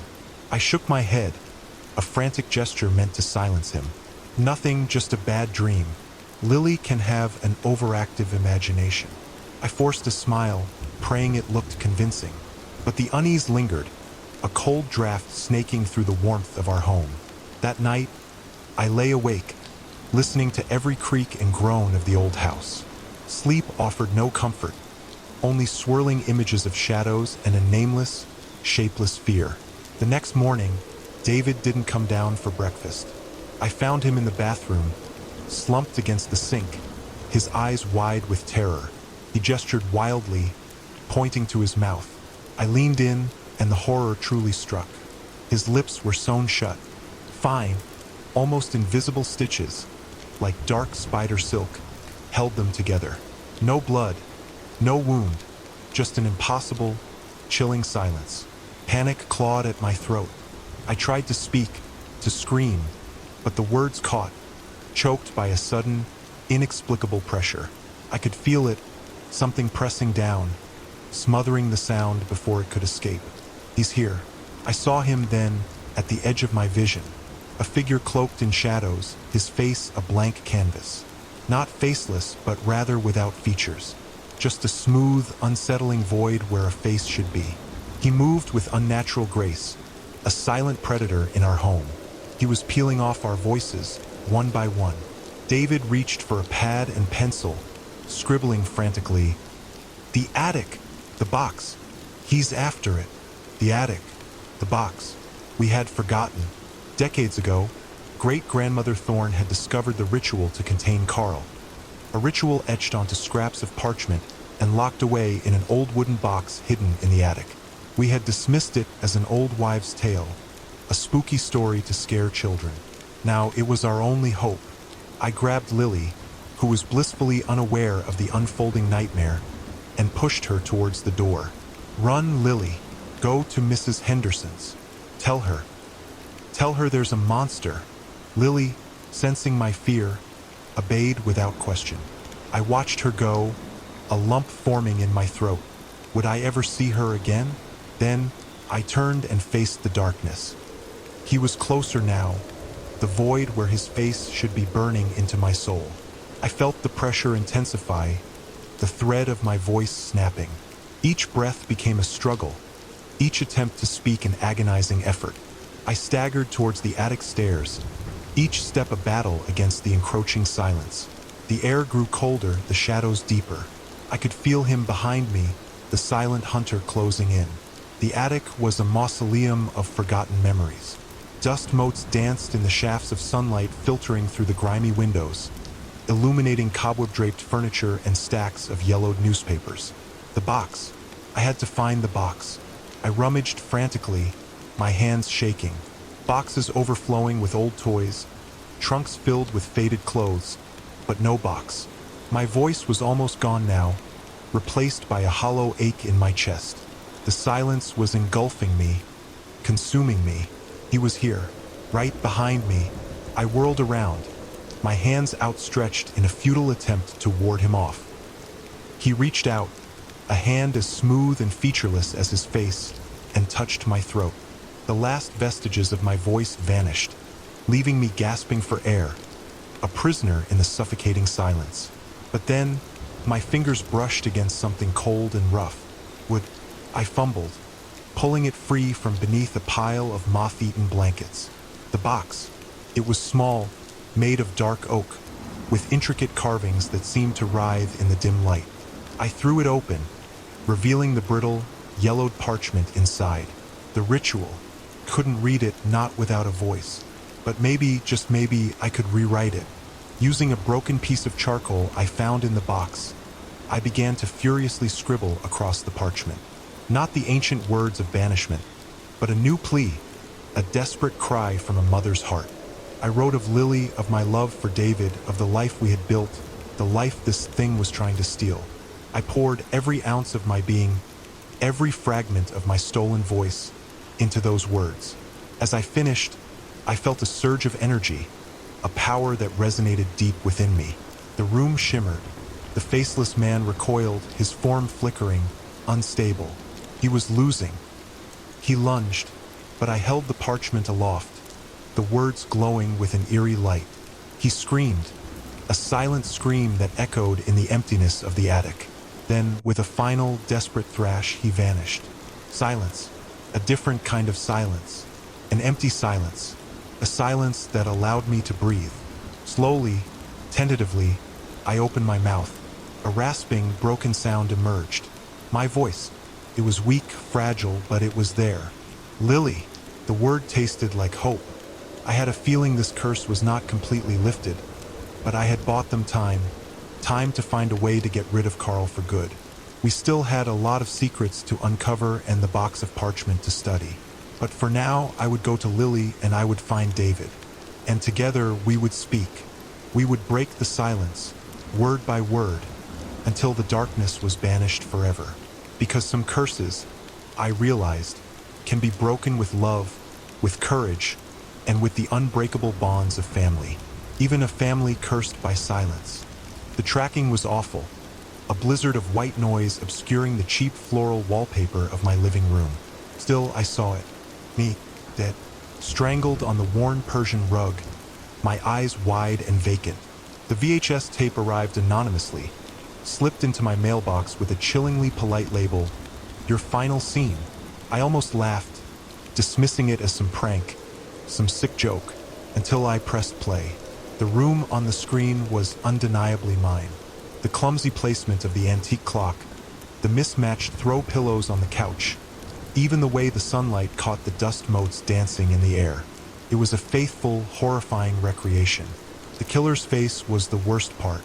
I shook my head, a frantic gesture meant to silence him. Nothing, just a bad dream. Lily can have an overactive imagination. I forced a smile, praying it looked convincing. But the unease lingered, a cold draft snaking through the warmth of our home. That night, I lay awake, listening to every creak and groan of the old house. Sleep offered no comfort, only swirling images of shadows and a nameless, shapeless fear. The next morning, David didn't come down for breakfast. I found him in the bathroom, slumped against the sink, his eyes wide with terror. He gestured wildly, pointing to his mouth. I leaned in, and the horror truly struck. His lips were sewn shut, fine, almost invisible stitches, like dark spider silk, held them together. No blood, no wound, just an impossible, chilling silence. Panic clawed at my throat. I tried to speak, to scream, but the words caught, choked by a sudden, inexplicable pressure. I could feel it, something pressing down, smothering the sound before it could escape. He's here. I saw him then, at the edge of my vision. A figure cloaked in shadows, his face a blank canvas. Not faceless, but rather without features. Just a smooth, unsettling void where a face should be. He moved with unnatural grace, a silent predator in our home. He was peeling off our voices, one by one. David reached for a pad and pencil, scribbling frantically. The attic! The box! He's after it! The attic! The box! We had forgotten. Decades ago, great-grandmother Thorne had discovered the ritual to contain Carl. A ritual etched onto scraps of parchment and locked away in an old wooden box hidden in the attic. We had dismissed it as an old wives' tale, a spooky story to scare children. Now it was our only hope. I grabbed Lily, who was blissfully unaware of the unfolding nightmare, and pushed her towards the door. Run, Lily. Go to Mrs. Henderson's. Tell her there's a monster. Lily, sensing my fear, obeyed without question. I watched her go, a lump forming in my throat. Would I ever see her again? Then I turned and faced the darkness. He was closer now, the void where his face should be burning into my soul. I felt the pressure intensify, the thread of my voice snapping. Each breath became a struggle, each attempt to speak an agonizing effort. I staggered towards the attic stairs, each step a battle against the encroaching silence. The air grew colder, the shadows deeper. I could feel him behind me, the silent hunter closing in. The attic was a mausoleum of forgotten memories. Dust motes danced in the shafts of sunlight filtering through the grimy windows, illuminating cobweb-draped furniture and stacks of yellowed newspapers. The box. I had to find the box. I rummaged frantically, my hands shaking. Boxes overflowing with old toys, trunks filled with faded clothes, but no box. My voice was almost gone now, replaced by a hollow ache in my chest. The silence was engulfing me, consuming me. He was here, right behind me. I whirled around, my hands outstretched in a futile attempt to ward him off. He reached out, a hand as smooth and featureless as his face, and touched my throat. The last vestiges of my voice vanished, leaving me gasping for air, a prisoner in the suffocating silence. But then, my fingers brushed against something cold and rough. I fumbled, pulling it free from beneath a pile of moth-eaten blankets. The box. It was small, made of dark oak, with intricate carvings that seemed to writhe in the dim light. I threw it open, revealing the brittle, yellowed parchment inside. The ritual. Couldn't read it, not without a voice. But maybe, just maybe, I could rewrite it. Using a broken piece of charcoal I found in the box, I began to furiously scribble across the parchment. Not the ancient words of banishment, but a new plea, a desperate cry from a mother's heart. I wrote of Lily, of my love for David, of the life we had built, the life this thing was trying to steal. I poured every ounce of my being, every fragment of my stolen voice, into those words. As I finished, I felt a surge of energy, a power that resonated deep within me. The room shimmered. The faceless man recoiled, his form flickering, unstable. He was losing. He lunged, but I held the parchment aloft, the words glowing with an eerie light. He screamed, a silent scream that echoed in the emptiness of the attic. Then, with a final, desperate thrash, he vanished. Silence. A different kind of silence. An empty silence. A silence that allowed me to breathe. Slowly, tentatively, I opened my mouth. A rasping, broken sound emerged. My voice. It was weak, fragile, but it was there. Lily. The word tasted like hope. I had a feeling this curse was not completely lifted, but I had bought them time to find a way to get rid of Carl for good. We still had a lot of secrets to uncover and the box of parchment to study. But for now, I would go to Lily and I would find David. And together we would speak. We would break the silence, word by word, until the darkness was banished forever. Because some curses, I realized, can be broken with love, with courage, and with the unbreakable bonds of family. Even a family cursed by silence. The tracking was awful. A blizzard of white noise obscuring the cheap floral wallpaper of my living room. Still, I saw it. Me, dead, strangled on the worn Persian rug, my eyes wide and vacant. The VHS tape arrived anonymously, slipped into my mailbox with a chillingly polite label, "Your final scene." I almost laughed, dismissing it as some prank, some sick joke, until I pressed play. The room on the screen was undeniably mine. The clumsy placement of the antique clock, the mismatched throw pillows on the couch, even the way the sunlight caught the dust motes dancing in the air. It was a faithful, horrifying recreation. The killer's face was the worst part,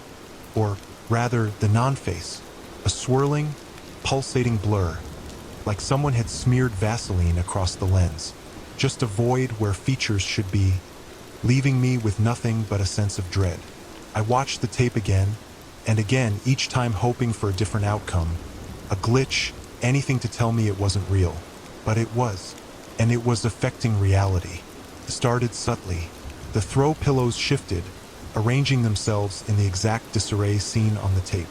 or rather, the non-face, a swirling, pulsating blur, like someone had smeared Vaseline across the lens. Just a void where features should be, leaving me with nothing but a sense of dread. I watched the tape again, and again, each time hoping for a different outcome, a glitch, anything to tell me it wasn't real. But it was, and it was affecting reality. It started subtly. The throw pillows shifted, arranging themselves in the exact disarray seen on the tape.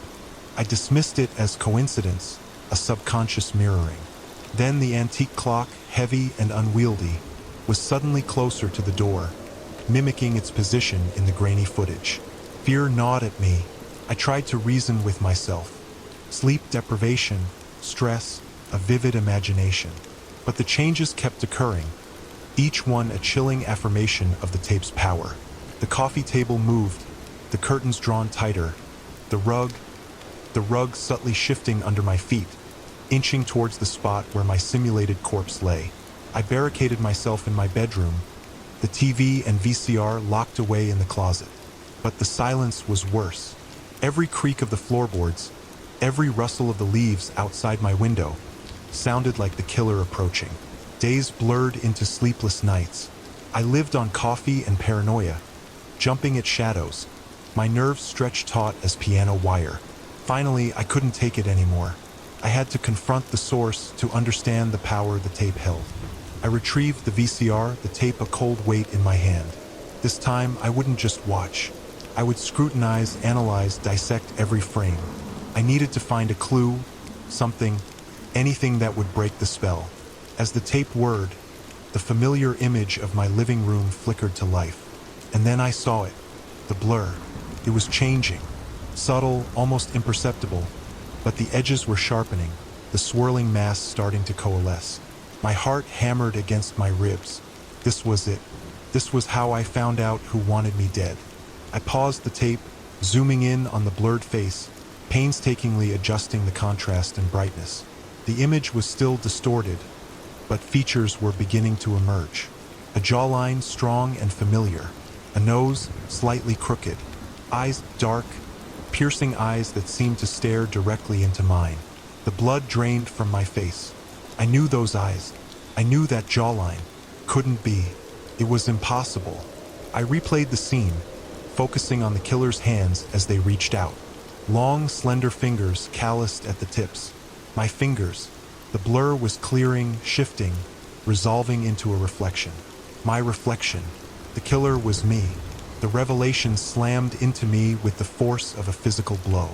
I dismissed it as coincidence, a subconscious mirroring. Then the antique clock, heavy and unwieldy, was suddenly closer to the door, mimicking its position in the grainy footage. Fear gnawed at me. I tried to reason with myself. Sleep deprivation, stress, a vivid imagination. But the changes kept occurring, each one a chilling affirmation of the tape's power. The coffee table moved, the curtains drawn tighter, the rug subtly shifting under my feet, inching towards the spot where my simulated corpse lay. I barricaded myself in my bedroom, the TV and VCR locked away in the closet. But the silence was worse. Every creak of the floorboards, every rustle of the leaves outside my window, sounded like the killer approaching. Days blurred into sleepless nights. I lived on coffee and paranoia, jumping at shadows, my nerves stretched taut as piano wire. Finally, I couldn't take it anymore. I had to confront the source to understand the power the tape held. I retrieved the VCR, the tape a cold weight in my hand. This time, I wouldn't just watch. I would scrutinize, analyze, dissect every frame. I needed to find a clue, something, anything that would break the spell. As the tape whirred, the familiar image of my living room flickered to life. And then I saw it, the blur. It was changing, subtle, almost imperceptible, but the edges were sharpening, the swirling mass starting to coalesce. My heart hammered against my ribs. This was it. This was how I found out who wanted me dead. I paused the tape, zooming in on the blurred face, painstakingly adjusting the contrast and brightness. The image was still distorted, but features were beginning to emerge. A jawline strong and familiar, a nose slightly crooked, eyes dark, piercing eyes that seemed to stare directly into mine. The blood drained from my face. I knew those eyes. I knew that jawline. Couldn't be. It was impossible. I replayed the scene, focusing on the killer's hands as they reached out. Long, slender fingers calloused at the tips. My fingers. The blur was clearing, shifting, resolving into a reflection. My reflection. The killer was me. The revelation slammed into me with the force of a physical blow.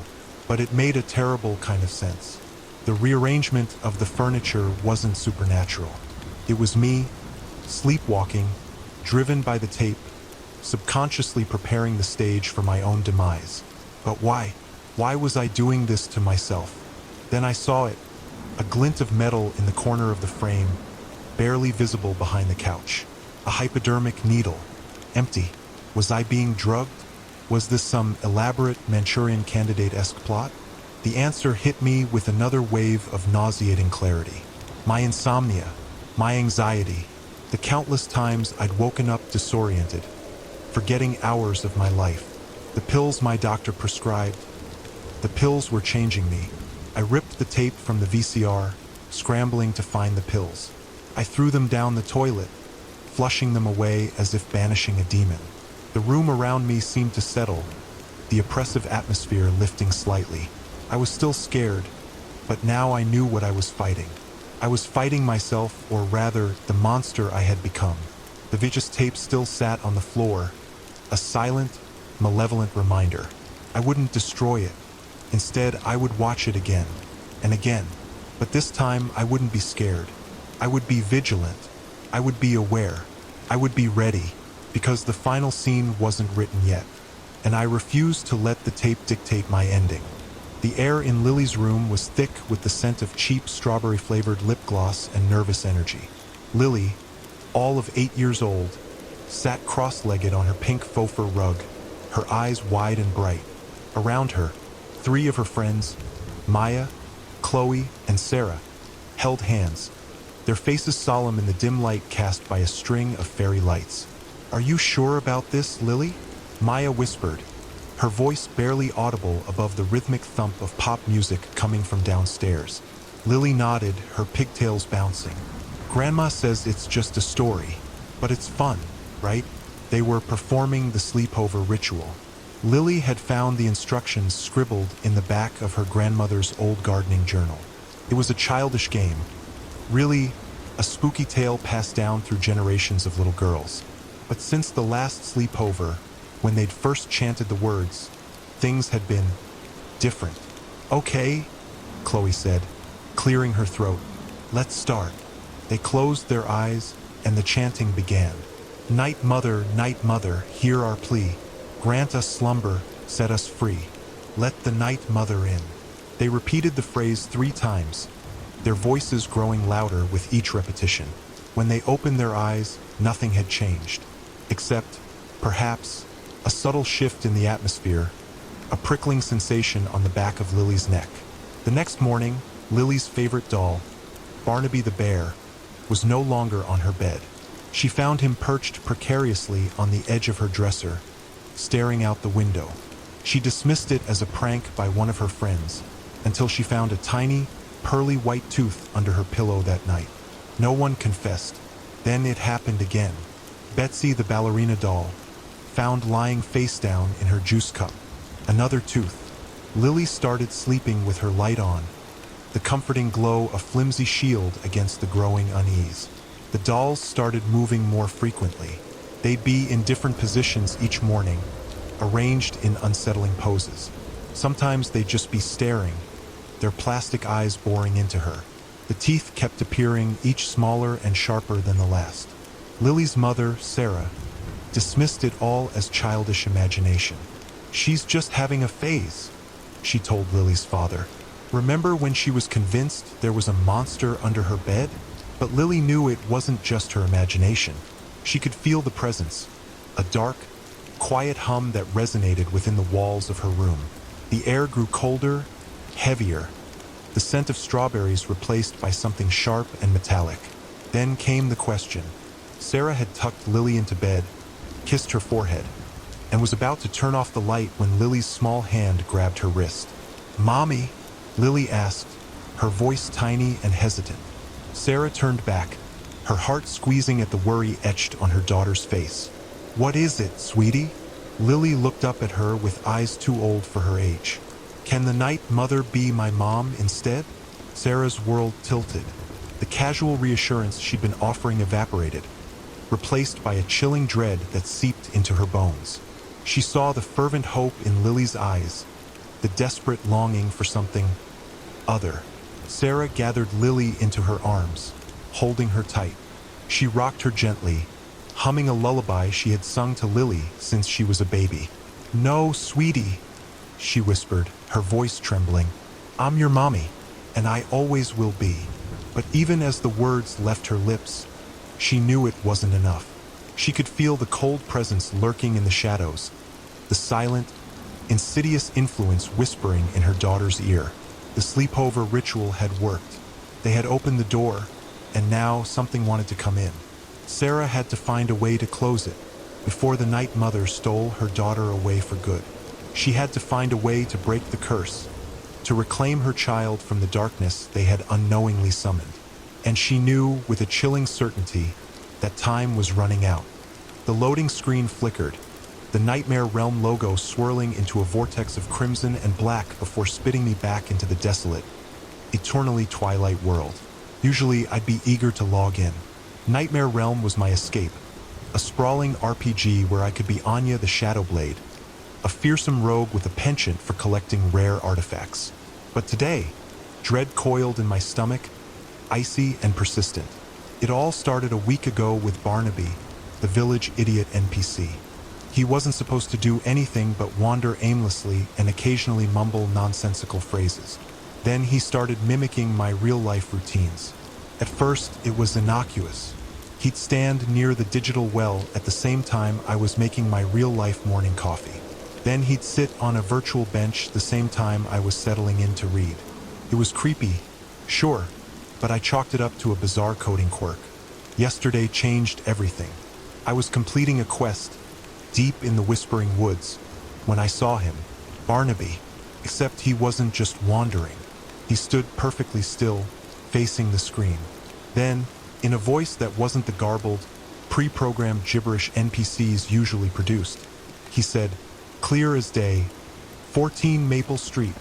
But it made a terrible kind of sense. The rearrangement of the furniture wasn't supernatural. It was me, sleepwalking, driven by the tape, subconsciously preparing the stage for my own demise. But why? Why was I doing this to myself? Then I saw it, a glint of metal in the corner of the frame, barely visible behind the couch. A hypodermic needle, empty. Was I being drugged? Was this some elaborate Manchurian Candidate-esque plot? The answer hit me with another wave of nauseating clarity. My insomnia, my anxiety, the countless times I'd woken up disoriented, forgetting hours of my life. The pills my doctor prescribed, the pills were changing me. I ripped the tape from the VCR, scrambling to find the pills. I threw them down the toilet, flushing them away as if banishing a demon. The room around me seemed to settle, the oppressive atmosphere lifting slightly. I was still scared, but now I knew what I was fighting. I was fighting myself, or rather, the monster I had become. The vicious tape still sat on the floor, a silent, malevolent reminder. I wouldn't destroy it. Instead, I would watch it again, and again. But this time, I wouldn't be scared. I would be vigilant. I would be aware. I would be ready, because the final scene wasn't written yet, and I refused to let the tape dictate my ending. The air in Lily's room was thick with the scent of cheap strawberry-flavored lip gloss and nervous energy. Lily, all of 8 years old, sat cross-legged on her pink faux fur rug, her eyes wide and bright. Around her, 3 of her friends, Maya, Chloe, and Sarah, held hands, their faces solemn in the dim light cast by a string of fairy lights. "Are you sure about this, Lily?" Maya whispered, her voice barely audible above the rhythmic thump of pop music coming from downstairs. Lily nodded, her pigtails bouncing. "Grandma says it's just a story, but it's fun, right?" They were performing the sleepover ritual. Lily had found the instructions scribbled in the back of her grandmother's old gardening journal. It was a childish game, really a spooky tale passed down through generations of little girls. But since the last sleepover, when they'd first chanted the words, things had been different. "Okay," Chloe said, clearing her throat. "Let's start." They closed their eyes, and the chanting began. Night Mother, hear our plea. Grant us slumber, set us free. Let the Night Mother in." They repeated the phrase 3 times, their voices growing louder with each repetition. When they opened their eyes, nothing had changed, except, perhaps, a subtle shift in the atmosphere, a prickling sensation on the back of Lily's neck. The next morning, Lily's favorite doll, Barnaby the bear, was no longer on her bed. She found him perched precariously on the edge of her dresser, staring out the window. She dismissed it as a prank by one of her friends, until she found a tiny, pearly white tooth under her pillow that night. No one confessed. Then it happened again. Betsy the ballerina doll, found lying face down in her juice cup. Another tooth. Lily started sleeping with her light on, the comforting glow a flimsy shield against the growing unease. The dolls started moving more frequently. They'd be in different positions each morning, arranged in unsettling poses. Sometimes they'd just be staring, their plastic eyes boring into her. The teeth kept appearing, each smaller and sharper than the last. Lily's mother, Sarah, dismissed it all as childish imagination. "She's just having a phase," she told Lily's father. Remember when she was convinced there was a monster under her bed? But Lily knew it wasn't just her imagination. She could feel the presence, a dark, quiet hum that resonated within the walls of her room. The air grew colder, heavier, the scent of strawberries replaced by something sharp and metallic. Then came the question. Sarah had tucked Lily into bed, kissed her forehead, and was about to turn off the light when Lily's small hand grabbed her wrist. "Mommy?" Lily asked, her voice tiny and hesitant. Sarah turned back, her heart squeezing at the worry etched on her daughter's face. "What is it, sweetie?" Lily looked up at her with eyes too old for her age. "Can the Night Mother be my mom instead?" Sarah's world tilted. The casual reassurance she'd been offering evaporated. replaced by a chilling dread that seeped into her bones. She saw the fervent hope in Lily's eyes, the desperate longing for something other. Sarah gathered Lily into her arms, holding her tight. She rocked her gently, humming a lullaby she had sung to Lily since she was a baby. "No, sweetie," she whispered, her voice trembling. "I'm your mommy, and I always will be." But even as the words left her lips, she knew it wasn't enough. She could feel the cold presence lurking in the shadows, the silent, insidious influence whispering in her daughter's ear. The sleepover ritual had worked. They had opened the door, and now something wanted to come in. Sarah had to find a way to close it before the night mother stole her daughter away for good. She had to find a way to break the curse, to reclaim her child from the darkness they had unknowingly summoned. And she knew with a chilling certainty that time was running out. The loading screen flickered, the Nightmare Realm logo swirling into a vortex of crimson and black before spitting me back into the desolate, eternally twilight world. Usually I'd be eager to log in. Nightmare Realm was my escape, a sprawling RPG where I could be Anya the Shadowblade, a fearsome rogue with a penchant for collecting rare artifacts. But today, dread coiled in my stomach, icy and persistent. It all started a week ago with Barnaby, the village idiot NPC. He wasn't supposed to do anything but wander aimlessly and occasionally mumble nonsensical phrases. Then he started mimicking my real-life routines. At first, it was innocuous. He'd stand near the digital well at the same time I was making my real-life morning coffee. Then he'd sit on a virtual bench the same time I was settling in to read. It was creepy, sure, but I chalked it up to a bizarre coding quirk. Yesterday changed everything. I was completing a quest deep in the Whispering Woods when I saw him, Barnaby, except he wasn't just wandering. He stood perfectly still, facing the screen. Then, in a voice that wasn't the garbled, pre-programmed gibberish NPCs usually produced, he said, clear as day, 14 Maple Street,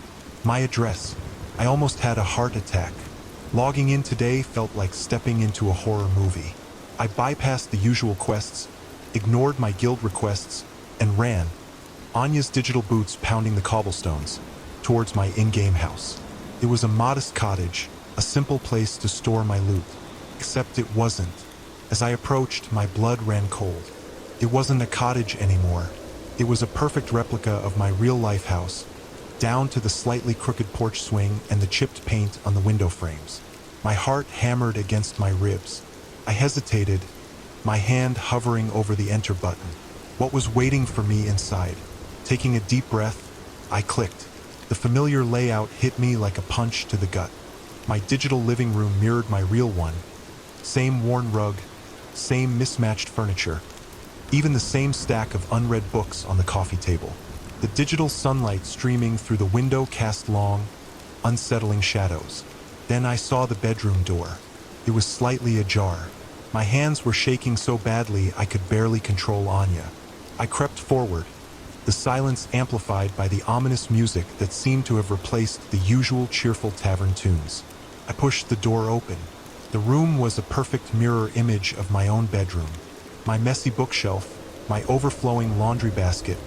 my address. I almost had a heart attack. Logging in today felt like stepping into a horror movie. I bypassed the usual quests, ignored my guild requests, and ran, Anya's digital boots pounding the cobblestones, towards my in-game house. It was a modest cottage, a simple place to store my loot. Except it wasn't. As I approached, my blood ran cold. It wasn't a cottage anymore. It was a perfect replica of my real-life house, down to the slightly crooked porch swing and the chipped paint on the window frames. My heart hammered against my ribs. I hesitated, my hand hovering over the enter button. What was waiting for me inside? Taking a deep breath, I clicked. The familiar layout hit me like a punch to the gut. My digital living room mirrored my real one. Same worn rug, same mismatched furniture, even the same stack of unread books on the coffee table. The digital sunlight streaming through the window cast long, unsettling shadows. Then I saw the bedroom door. It was slightly ajar. My hands were shaking so badly I could barely control Anya. I crept forward, the silence amplified by the ominous music that seemed to have replaced the usual cheerful tavern tunes. I pushed the door open. The room was a perfect mirror image of my own bedroom. My messy bookshelf, my overflowing laundry basket,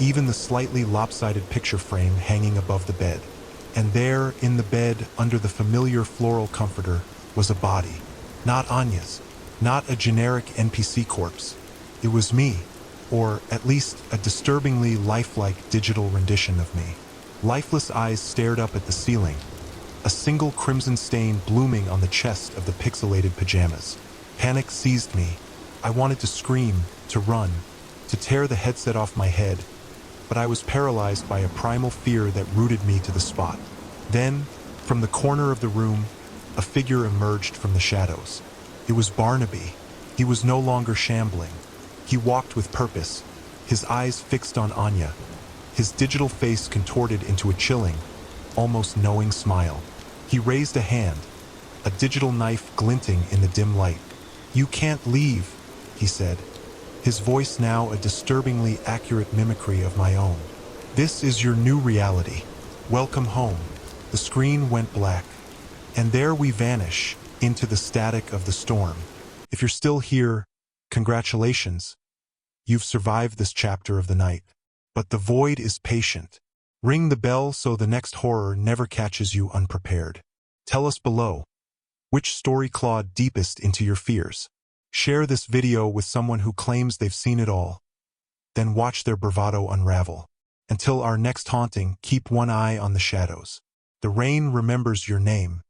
even the slightly lopsided picture frame hanging above the bed. And there, in the bed, under the familiar floral comforter, was a body. Not Anya's. Not a generic NPC corpse. It was me, or at least a disturbingly lifelike digital rendition of me. Lifeless eyes stared up at the ceiling, a single crimson stain blooming on the chest of the pixelated pajamas. Panic seized me. I wanted to scream, to run, to tear the headset off my head, but I was paralyzed by a primal fear that rooted me to the spot. Then, from the corner of the room, a figure emerged from the shadows. It was Barnaby. He was no longer shambling. He walked with purpose, his eyes fixed on Anya, his digital face contorted into a chilling, almost knowing smile. He raised a hand, a digital knife glinting in the dim light. "You can't leave," he said, his voice now a disturbingly accurate mimicry of my own. "This is your new reality. Welcome home." The screen went black, and there we vanish into the static of the storm. If you're still here, Congratulations. You've survived this chapter of the night. But the void is patient. Ring the bell so the next horror never catches you unprepared. Tell us below, which story clawed deepest into your fears? Share this video with someone who claims they've seen it all. Then watch their bravado unravel. Until our next haunting, keep one eye on the shadows. The rain remembers your name,